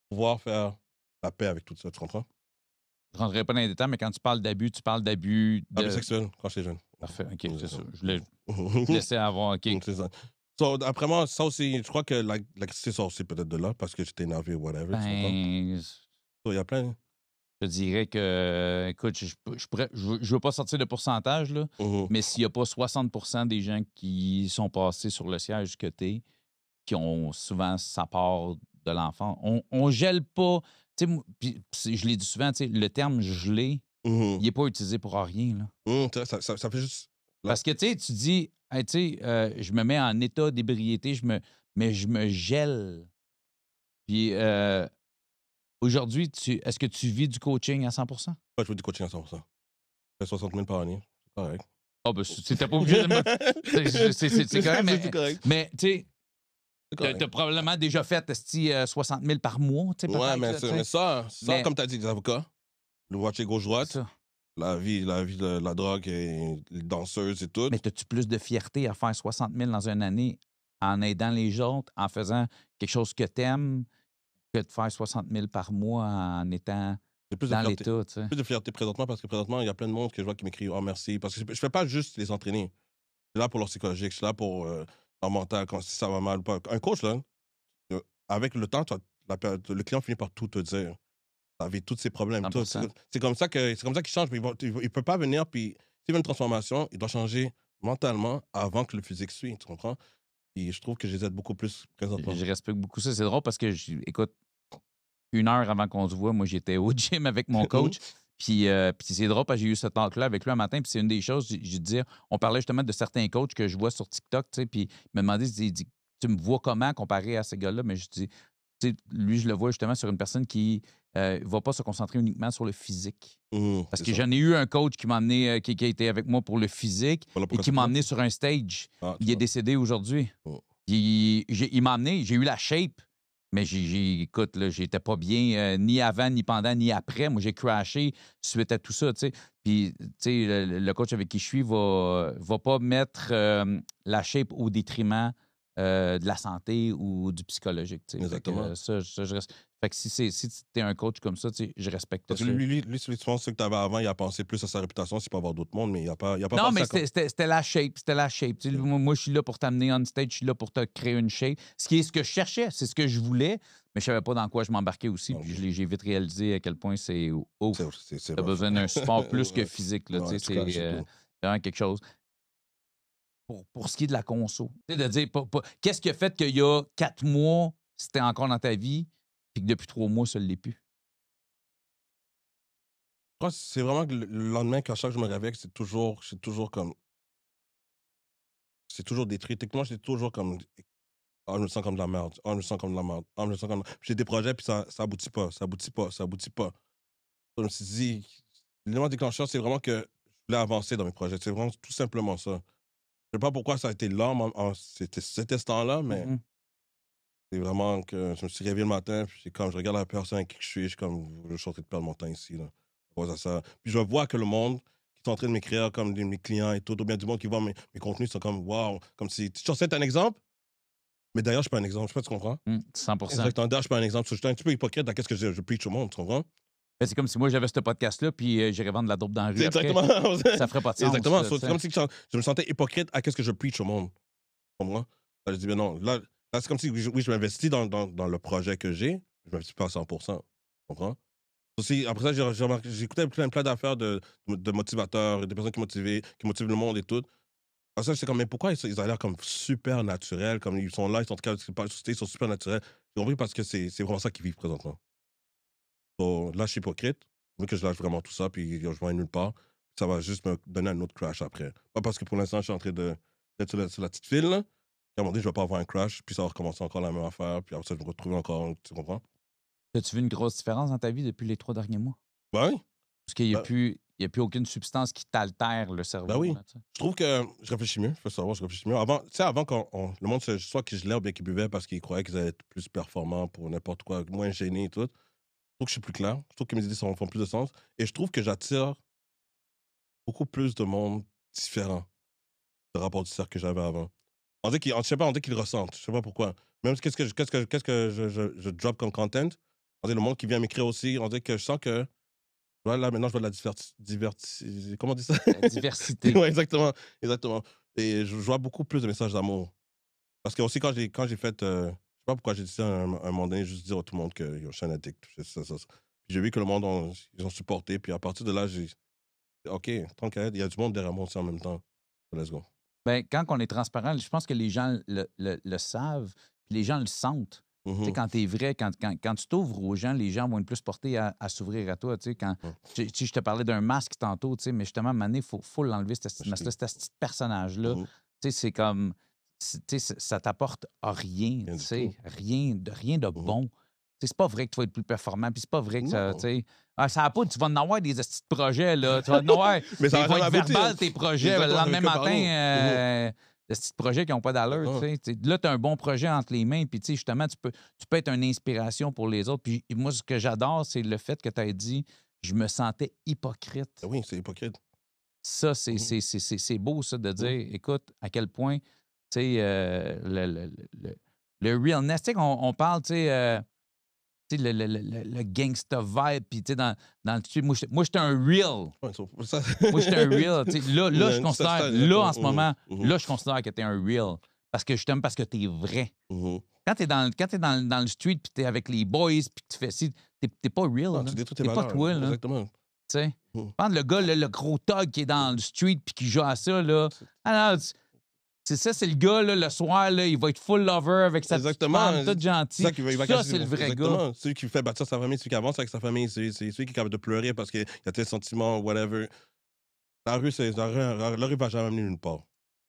pour pouvoir faire la paix avec tout ça. Tu comprends? Je ne rentrerai pas dans les détails, mais quand tu parles d'abus Abus de. sexuel quand j'étais jeune. Parfait, OK, c'est ça. Je voulais Mhm. te laisser avoir, OK. C'est ça. So, après moi, ça aussi, je crois que l'électricité sort aussi peut-être de là parce que j'étais énervé ou whatever, tu comprends? Ben, So, il y a plein. je te dirais que, écoute, je veux pas sortir de pourcentage, là, Mhm. mais s'il n'y a pas 60 des gens qui sont passés sur le siège que tu es, qui ont souvent sa part de l'enfant, on gèle pas. Tu sais, puis je l'ai dit souvent, tu sais, le terme gelé, Mhm. il n'est pas utilisé pour rien, là. Tu vois, ça fait juste. Là. Parce que, tu sais, tu dis, hey, tu sais, je me mets en état d'ébriété, mais je me gèle. Puis aujourd'hui, est-ce que tu vis du coaching à 100? Moi, je veux du coaching à 100%. Je fais 60 000 par année. C'est correct. Ah, ben, t'es pas obligé de me. C'est correct, C'est correct. mais tu sais, C'est t'as correct. probablement déjà fait, esti, 60 000 par mois, tu sais, Ouais, peut-être, là, tu sais. mais ça, Mais comme tu as dit, les avocats, le watcher gauche-droite, ça. la vie de la drogue et les danseuses et tout. Mais as-tu plus de fierté à faire 60 000 dans une année en aidant les autres, en faisant quelque chose que t'aimes, que de faire 60 000 par mois en étant J'ai plus de dans fierté. l'état, tu sais? Plus de fierté présentement parce que présentement, il y a plein de monde que je vois qui m'écrit oh merci. Parce que je fais pas juste les entraîner. Je suis là pour leur psychologique, je suis là pour leur mental, quand si ça va mal ou pas. Un coach, là, euh, avec le temps, le client finit par tout te dire. Avec tous ses problèmes. 100 C'est comme ça qu'il change. Il peut pas venir, puis s'il veut une transformation, il doit changer mentalement avant que le physique suive, tu comprends? Et je trouve que je les aide beaucoup plus présentement. Je respecte beaucoup ça. C'est drôle parce que, écoute, 1 heure avant qu'on se voit, moi, j'étais au gym avec mon coach. Puis c'est drôle parce que j'ai eu ce talk-là avec lui un matin. Puis c'est une des choses, je dis, on parlait justement de certains coachs que je vois sur TikTok, tu sais. Puis il m'a demandé, il dit, tu me vois comment comparé à ces gars-là? Mais je dis, tu sais, lui, je le vois justement sur une personne qui ne va pas se concentrer uniquement sur le physique. Parce C'est que ça. j'en ai eu un coach qui m'a amené, qui a été avec moi pour le physique Voilà et pourquoi qui tu m'a fais. amené sur un stage. Ah, tu Il est vois. décédé aujourd'hui. Mm. Il m'a amené, j'ai eu la shape, mais écoute, là, j'étais pas bien ni avant, ni pendant, ni après. Moi, j'ai crashé suite à tout ça, tu sais. Puis, tu sais, le coach avec qui je suis va pas mettre la shape au détriment de la santé ou du psychologique, tu sais. Fait que Exactement. je reste. Fait que si tu es un coach comme ça, tu sais, je respecte Parce que ça. je pense que ce que tu avais avant, il a pensé plus à sa réputation, s'il peut avoir d'autres mondes, mais il a pas Non, pensé mais à comme. c'était la shape. C'était la shape. Tu sais, moi, je suis là pour t'amener on stage, je suis là pour te créer une shape. Ce qui est ce que je cherchais, c'est ce que je voulais, mais je savais pas dans quoi je m'embarquais aussi. Puis j'ai vite réalisé à quel point c'est ouf. C'est Tu as rough. besoin d'un support plus que Ouais, physique. Là, tu ouais, sais, tu craches et c'est tout. vraiment quelque chose. Pour ce qui est de la conso, tu sais, de dire qu'est-ce qui a fait qu'il y a 4 mois, c'était encore dans ta vie, puis que depuis 3 mois, ça ne l'est plus. Je crois que c'est vraiment que le lendemain, quand chaque jour je me réveille, c'est toujours comme. C'est toujours détruit. Techniquement, c'est toujours comme. Ah, je me sens comme de la merde. Ah, je me sens comme de la merde. Ah, je me sens comme. J'ai des projets, puis ça aboutit pas. Ça aboutit pas. Ça aboutit pas. Je me suis dit, l'élément déclencheur, c'est vraiment que je voulais avancer dans mes projets. C'est vraiment tout simplement ça. Je sais pas pourquoi ça a été là, c'était cet instant-là, mais Mhm. c'est vraiment que je me suis réveillé le matin, puis c'est comme, je regarde la personne avec qui je suis comme, je suis en train de perdre mon temps ici, là. À cause de ça. Puis je vois que le monde qui est en train de m'écrire, comme mes clients et tout, ou bien du monde qui voit mes contenus, sont comme, waouh, comme si, tu sais un exemple? Mais d'ailleurs, je suis pas un exemple. Je sais pas si tu comprends. 100%. Exactement. D'ailleurs, je suis pas un exemple. Je suis un petit peu hypocrite dans qu'est-ce que je preach au monde, tu comprends? Ben, c'est comme si moi, j'avais ce podcast-là, puis j'irais vendre de la dope dans la rue C'est après. exactement. Ça ferait pas de sens. Exactement. Ça, tu C'est sais. comme si je me sentais hypocrite à qu'est-ce que je preach au monde. Tu comprends? Là, je dis, mais non. Là c'est comme si, oui, je m'investis dans le projet que j'ai. Je m'investis pas à 100%. Tu comprends? Aussi, après ça, j'écoutais plein d'affaires de motivateurs, des personnes qui motivent le monde et tout. Après ça, c'est comme, mais pourquoi ils ont l'air comme super naturels, comme ils sont là, ils sont en train de parler, ils sont super naturels. J'ai compris parce que c'est vraiment ça qu'ils vivent présentement. Donc, là, je suis hypocrite. Vu que je lâche vraiment tout ça, puis je vais nulle part. Ça va juste me donner un autre crash après. Pas parce que pour l'instant, je suis en train d'être sur la petite file, là. Puis à un moment donné, je vais pas avoir un crash, puis ça va recommencer encore la même affaire, puis après ça, je vais me retrouver encore, tu comprends? As-tu vu une grosse différence dans ta vie depuis les 3 derniers mois? Ben oui, Parce qu'il n'y a, ben, plus- il y a plus aucune substance qui t'altère le ben cerveau. oui. Là, tu sais. Je trouve que je réfléchis mieux, faut savoir, je réfléchis mieux. Avant, tu sais, avant, le monde, soit qu'ils gelaient ou bien qu'ils buvaient parce qu'ils croyaient qu'ils allaient être plus performants pour n'importe quoi, moins gênés et tout. Je trouve que je suis plus clair. Je trouve que mes idées font plus de sens. Et je trouve que j'attire beaucoup plus de monde différent de rapport du cercle que j'avais avant. Je sais pas, on dit qu'ils le ressentent. Je sais pas pourquoi. Même qu'est-ce que je drop comme content. On dit le monde qui vient m'écrire aussi. On dit que je sens que voilà, maintenant je vois de la comment on dit ça? La diversité. Ouais, exactement, exactement. Et je vois beaucoup plus de messages d'amour. Parce que aussi quand j'ai fait, je sais pas pourquoi j'ai dit ça un moment donné, juste dire à tout le monde que yo, je suis un addict. Ça. Puis j'ai vu que le monde ils ont supporté. Puis à partir de là, j'ai OK, tant qu'à être, il y a du monde derrière moi aussi en même temps. Let's go. Ben, quand on est transparent, je pense que les gens le savent, puis les gens le sentent. Tu sais, Mhm. quand tu es vrai, quand tu t'ouvres aux gens, les gens vont être plus portés à s'ouvrir à toi. Tu sais, quand je te parlais d'un masque tantôt, tu sais, mais justement, à un moment donné, il faut l'enlever, ce petit masque-là, ce petit personnage-là. Mhm. Tu sais, c'est comme. Tu sais, ça t'apporte rien, Rien tu du tout. sais, rien de Mhm. bon. Tu sais, c'est pas vrai que tu vas être plus performant, puis c'est pas vrai que ça. Tu Non. sais, ça va pas, tu vas en avoir des petits projets, là. Tu vas en avoir. Mais ça Ils va vont jamais être aboutir. verbales, tes projets. Le Exactement, ça fait lendemain que parler. Mhm. matin, des petits projets qui n'ont pas d'allure. Exactement. Tu sais. Là, tu as un bon projet entre les mains, puis tu sais, justement, tu peux être une inspiration pour les autres. Puis moi, ce que j'adore, c'est le fait que tu as dit je me sentais hypocrite. Ah oui, c'est hypocrite. Ça, c'est Mhm. c'est- c'est- c'est- c'est beau, ça, de Mhm. dire écoute, à quel point, tu sais, le realness, tu sais, on parle, tu sais, le gangsta vibe, puis tu sais, dans le street, moi, j'étais un real. Ouais, ça. Moi, j'étais un real. Tu sais, là, je considère, là, en ce Exactement. moment, Mhm. Mhm. là, je considère que tu es un real. Parce que je t'aime parce que tu es vrai. Mhm. Quand tu es dans le street, puis tu es avec les boys, puis tu fais ci, t'es pas real. Non, Là. tu détruis tes T'es pas valeurs. toi. Là. Exactement. Tu sais. Mhm. Prendre le gars, le gros thug qui est dans le street, puis qui joue à ça. Là. Ah non, c'est ça, c'est le gars, là, le soir, là, il va être full lover avec sa petite Exactement. femme, tout C'est gentil. ça qui va, il va Ça, casser. c'est le vrai gars. Exactement. Celui qui fait bâtir sa famille, celui qui avance avec sa famille, c'est celui qui est capable de pleurer parce qu'il y a tel sentiment, whatever. La rue va jamais mener nulle part.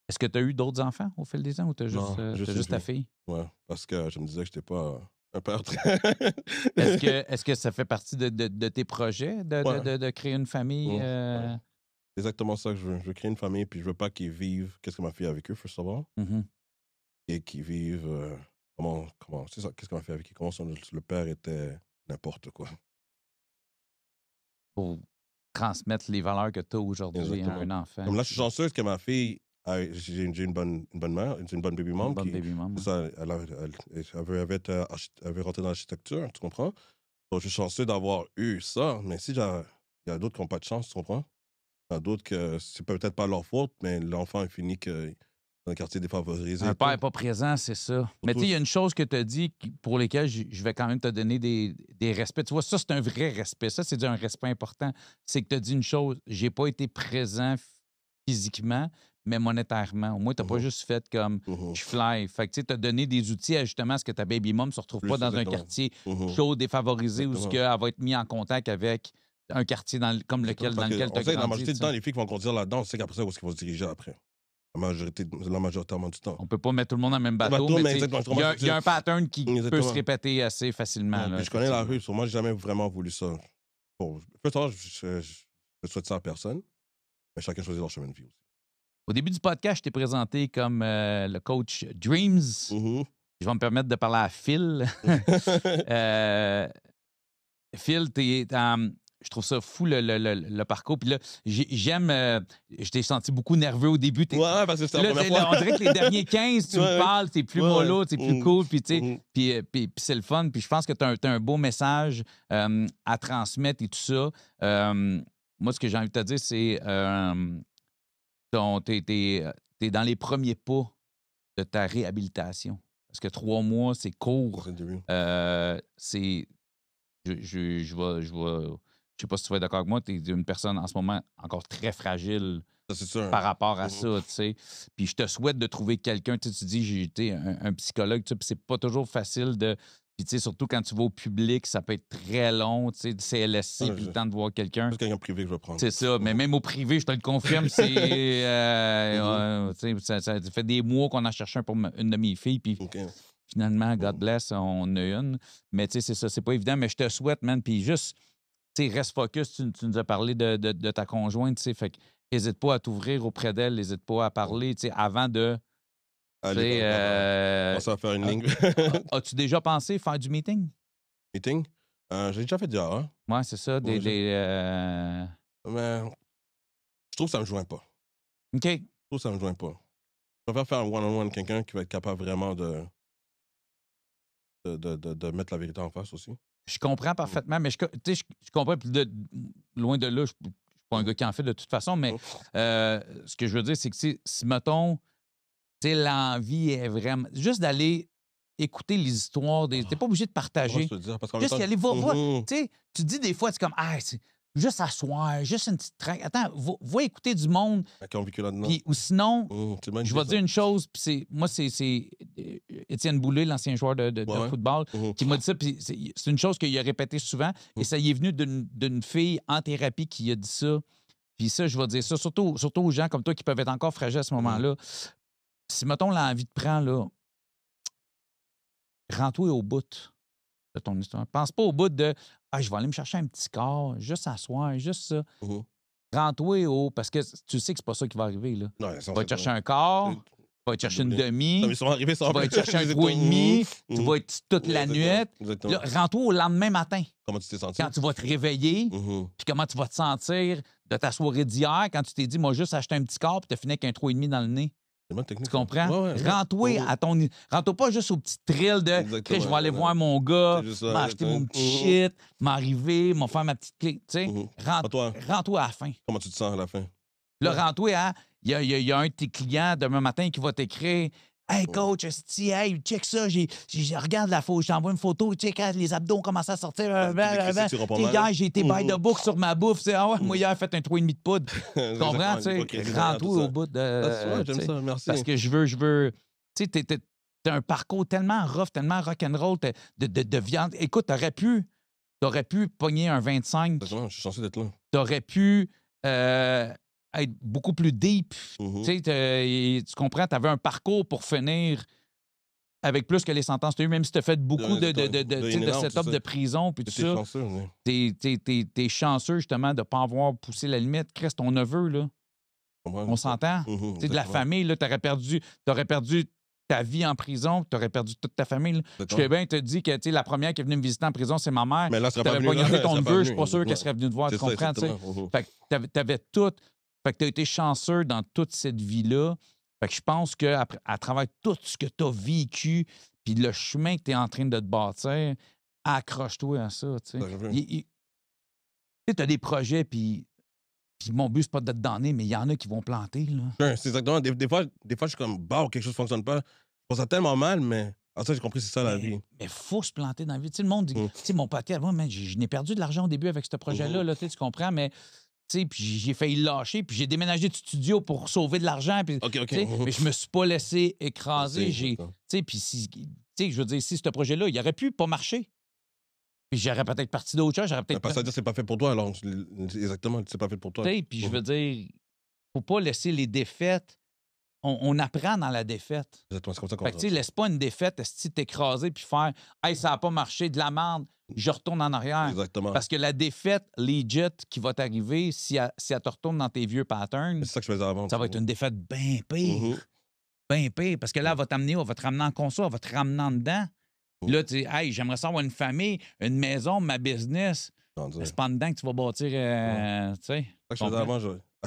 Est-ce que tu as eu d'autres enfants au fil des ans ou tu as Non, t'as juste une juste ta fille. fille? Ouais, parce que je me disais que j'étais pas un père très. Est-ce que ça fait partie de tes projets Ouais, de créer une famille? ouais. C'est exactement ça que je veux. Je veux créer une famille, puis je veux pas qu'ils vivent qu'est-ce que ma fille a vécu, faut savoir. Mhm. Et qu'ils vivent c'est ça, qu'est-ce qu'on a fait avec lui, le père était n'importe quoi. Pour transmettre les valeurs que tu as aujourd'hui à Exactement. un enfant. Comme là, je suis chanceuse que ma fille, j'ai une bonne mère, j'ai une bonne baby Une mom bonne qui, baby mom. c'est ça, elle veut rentrer dans l'architecture, tu comprends? Donc, je suis chanceux d'avoir eu ça, mais si il y a d'autres qui n'ont pas de chance, tu comprends? Il y a d'autres que c'est peut-être pas leur faute, mais l'enfant est fini dans un quartier défavorisé Un et père tout. pas présent, c'est ça. Mais tu Surtout, sais, il y a une chose que tu as dit pour lesquelles je vais quand même te donner des respects. Tu vois, ça, c'est un vrai respect. Ça, c'est un respect important. C'est que tu as dit une chose, j'ai pas été présent physiquement, mais monétairement. Au moins, tu n'as pas mhm, juste fait comme mhm, je fly. Fait que tu as donné des outils à justement à ce que ta baby mom ne se retrouve pas plus dans un exactement. quartier Mhm, chaud, défavorisé, où ce exactement. qu'elle va être mise en contact avec un quartier comme Exactement. dans Parce lequel tu qu'on as sait que la grandi. majorité Tu du sais. temps, les filles qui vont conduire là-dedans, on sait qu'après ça, où est-ce qu'ils vont se diriger après? La majoritairement du temps. On peut pas mettre tout le monde dans le même Le bateau, bateau, mais mais tu sais, exactement, il y, a il y a un pattern qui peut se exactement. répéter assez facilement. Là, Puis je connais la effectivement. rue, moi, j'ai jamais vraiment voulu ça. Bon, peut-être je souhaite ça à personne, mais chacun choisit leur chemin de vie aussi. Au début du podcast, je t'ai présenté comme le coach Dreams. Mhm. Je vais me permettre de parler à Phil. Euh, Phil, je trouve ça fou le parcours. Puis là, j'aime. Je t'ai senti beaucoup nerveux au début. Ouais, parce que c'était la Là, première fois. on dirait que les derniers 15, tu me parles, t'es plus mollo, t'es plus cool, puis tu sais, puis c'est le fun. Puis je pense que t'as un beau message à transmettre et tout ça. Moi, ce que j'ai envie de te dire, c'est t'es dans les premiers pas de ta réhabilitation. Parce que 3 mois, c'est court. C'est le début. C'est. Je sais pas si tu vas être d'accord avec moi, tu es une personne en ce moment encore très fragile Ça, c'est sûr. par rapport à ça, tu sais. Puis je te souhaite de trouver quelqu'un, tu dis, j'ai été un psychologue, tu sais, puis c'est pas toujours facile de. Puis tu sais, surtout quand tu vas au public, ça peut être très long, tu sais, du CLSC, puis le temps de voir quelqu'un. C'est quelqu'un privé que je vais prendre. C'est ça, mais même au privé, je te le confirme, c'est. Tu sais, ça fait des mois qu'on a cherché un pour une de mes filles, puis. Finalement, God bless, on en a une. Mais tu sais, c'est ça, c'est pas évident. Mais je te souhaite, man. Puis juste, tu sais, reste focus. Tu nous as parlé de ta conjointe, tu sais. Fait que n'hésite pas à t'ouvrir auprès d'elle, n'hésite pas à parler, tu sais, avant de. Allez, commencer à faire une ligne. As-tu déjà pensé faire du meeting? Meeting? J'ai déjà fait déjà, hein? Ouais, c'est ça. Ouais, Mais, je trouve que ça me joint pas. OK. Je trouve que ça me joint pas. Je préfère faire un one-on-one, quelqu'un qui va être capable vraiment de mettre la vérité en face aussi. Je comprends parfaitement, mais je comprends. Puis loin de là, je suis pas un gars qui en fait de toute façon, mais ce que je veux dire, c'est que si mettons, tu sais, l'envie est vraiment. Juste d'aller écouter les histoires, t'es pas obligé de partager. Je te dire, parce qu'en Juste même y aller, temps... tu sais, tu dis des fois, c'est comme, ah, c'est juste asseoir, juste une petite traque. Attends, va écouter du monde. Qui ont vécu là-dedans. Ou sinon, je vais te dire une chose, puis moi, c'est Étienne Boulay, l'ancien joueur de football, qui m'a dit ça, puis c'est une chose qu'il a répété souvent, et ça y est venu d'une fille en thérapie qui a dit ça. Puis ça, je vais dire ça, surtout aux gens comme toi qui peuvent être encore fragiles à ce moment-là. Si, mettons, l'envie te prend, là, rends-toi au bout de ton histoire. Pense pas au bout de « Ah, je vais aller me chercher un petit corps, juste s'asseoir, juste ça. Rends-toi au... Parce que tu sais que c'est pas ça qui va arriver, là. Non, tu vas te chercher un corps, tu vas te chercher une demi, tu vas te chercher un 3,5, tu vas être toute la nuit. Là, rends-toi au lendemain matin. Comment tu t'es senti? Quand tu vas te réveiller, puis comment tu vas te sentir de ta soirée d'hier quand tu t'es dit « Moi, juste acheter un petit corps, puis t'as fini avec un 3,5 dans le nez. » Tu comprends? Rends-toi à ton... Rends-toi pas juste au petit thrill de « Je vais aller voir mon gars, m'acheter mon petit shit, m'arriver, m'en faire ma petite clé. » Tu sais, rends-toi à la fin. Comment tu te sens à la fin? Là, rends-toi à... Il y a un de tes clients demain matin qui va t'écrire « Hey, coach, hey, check ça, regarde la photo, je t'envoie une photo, check, les abdos ont commencé à sortir. Gars, j'ai été by the book sur ma bouffe. Ah ouais, moi, hier, j'ai fait un 3,5 de poudre. Tu comprends? Rends-toi au bout de... J'aime ça, merci. Parce que je veux... Tu sais, t'as un parcours tellement rough, tellement rock'n'roll de viande. Écoute, t'aurais pu pogner un 25. Je suis censé d'être là. T'aurais pu... être beaucoup plus deep. Tu comprends? Tu avais un parcours pour finir avec plus que les sentences que tu as eues, même si tu as fait beaucoup de setup de prison puis tout ça. T'es chanceux, justement, de ne pas avoir poussé la limite. Chris, ton neveu, là, on s'entend? De la famille, là, t'aurais perdu ta vie en prison, tu aurais perdu toute ta famille. Je t'ai bien te dit que la première qui est venue me visiter en prison, c'est ma mère. Mais là, tu n'avais pas gardé ton neveu, je suis pas sûr qu'elle serait venue te voir, tu comprends? Fait que tu avais tout. Fait que tu as été chanceux dans toute cette vie-là. Fait que je pense qu'à travers tout ce que tu as vécu, puis le chemin que tu es en train de te bâtir, accroche-toi à ça. Tu as des projets, puis mon but, c'est pas de te donner, mais il y en a qui vont planter. C'est exactement. Des fois, je suis comme, bah, quelque chose ne fonctionne pas. Je pense ça tellement mal, mais ça, j'ai compris, c'est ça la vie. Mais il faut se planter dans la vie. Tu sais, le monde dit, tu sais, mon pote, moi, je n'ai perdu de l'argent au début avec ce projet-là, là, tu comprends, mais. Puis j'ai failli le lâcher, puis j'ai déménagé de studio pour sauver de l'argent. Mais je me suis pas laissé écraser. Puis je veux dire, si ce projet-là, il aurait pu pas marcher. Puis j'aurais peut-être parti d'autre chose. Pas ça dire c'est pas fait pour toi, alors. Exactement, c'est pas fait pour toi. Puis je veux dire, faut pas laisser les défaites. On apprend dans la défaite. Exactement, c'est comme ça qu'on fait que, laisse pas une défaite, si t'écraser puis faire « Hey, ça n'a pas marché, de la merde, je retourne en arrière. » Exactement. Parce que la défaite legit qui va t'arriver, si elle te retourne dans tes vieux patterns, c'est ça que je faisais avant. Ça va être une défaite bien pire. Bien pire. Parce que là, elle va t'amener, elle va te ramener en console, elle va te ramener en dedans. Là, tu dis « Hey, j'aimerais ça avoir une famille, une maison, ma business. » Comment dire. C'est pas en dedans que tu vas bâtir, tu sais. C'est ça que je faisais avant. À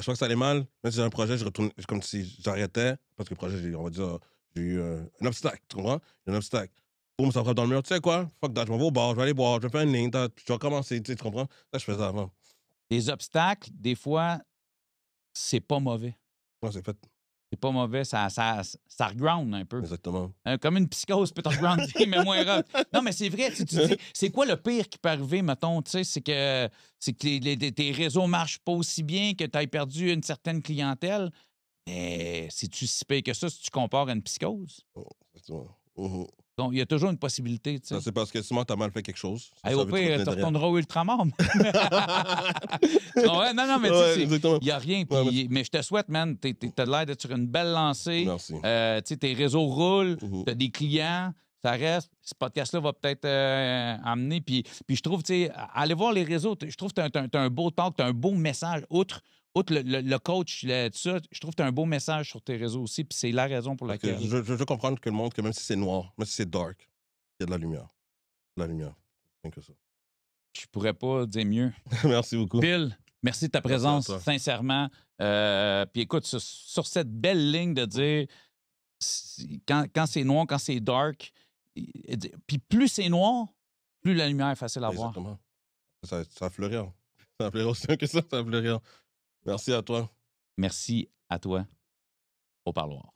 chaque fois que ça allait mal, même si j'avais un projet, je retourne comme si j'arrêtais. Parce que le projet, on va dire, j'ai eu un obstacle, tu comprends? J'ai un obstacle. Boum, ça frappe dans le mur. Tu sais quoi? Fuck that, je m'en vais au bar, je vais aller boire, je vais faire une ligne, puis je vais recommencer, tu comprends? Ça, je faisais avant. Les obstacles, des fois, c'est pas mauvais. Ouais, c'est fait. C'est pas mauvais, ça reground un peu. Exactement. Comme une psychose peut te regrounder, mais moins rough. Non, mais c'est vrai, tu dis, c'est quoi le pire qui peut arriver, mettons, tu sais, c'est que tes réseaux marchent pas aussi bien, que tu aies perdu une certaine clientèle. Mais c'est-tu si pire que ça si tu compares à une psychose? Oh, exactement. Mhm. Donc, il y a toujours une possibilité, tu sais. Ça, c'est parce que souvent, t'as mal fait quelque chose. Ça, Hey, ça au veut te pire, retenir tu derrière. retourneras au Ultramar. Ouais, non, mais Ouais, tu sais, exactement. il n'y a rien. Ouais, Mais je te souhaite, man, t'as l'air d'être sur une belle lancée. Merci. Tu sais, tes réseaux roulent, Mhm. tu as des clients, ça reste. Ce podcast-là va peut-être amener. Puis je trouve, tu sais, allez voir les réseaux. Je trouve que tu as un beau talk, tu as un beau message. Outre le coach, tout ça, je trouve que tu as un beau message sur tes réseaux aussi. Puis c'est la raison pour Parce que laquelle. je veux comprendre que le monde, que même si c'est noir, même si c'est dark, il y a de la lumière. De la lumière. Rien que ça. Je pourrais pas dire mieux. Merci beaucoup. Bill, merci de ta Merci à présence, toi. sincèrement. Puis écoute, sur cette belle ligne de dire quand c'est noir, quand c'est dark, puis plus c'est noir, plus la lumière est facile à voir. Exactement. Ça va fleurir. Ça va fleurir aussi bien que ça va fleurir. Merci à toi. Merci à toi. Au parloir.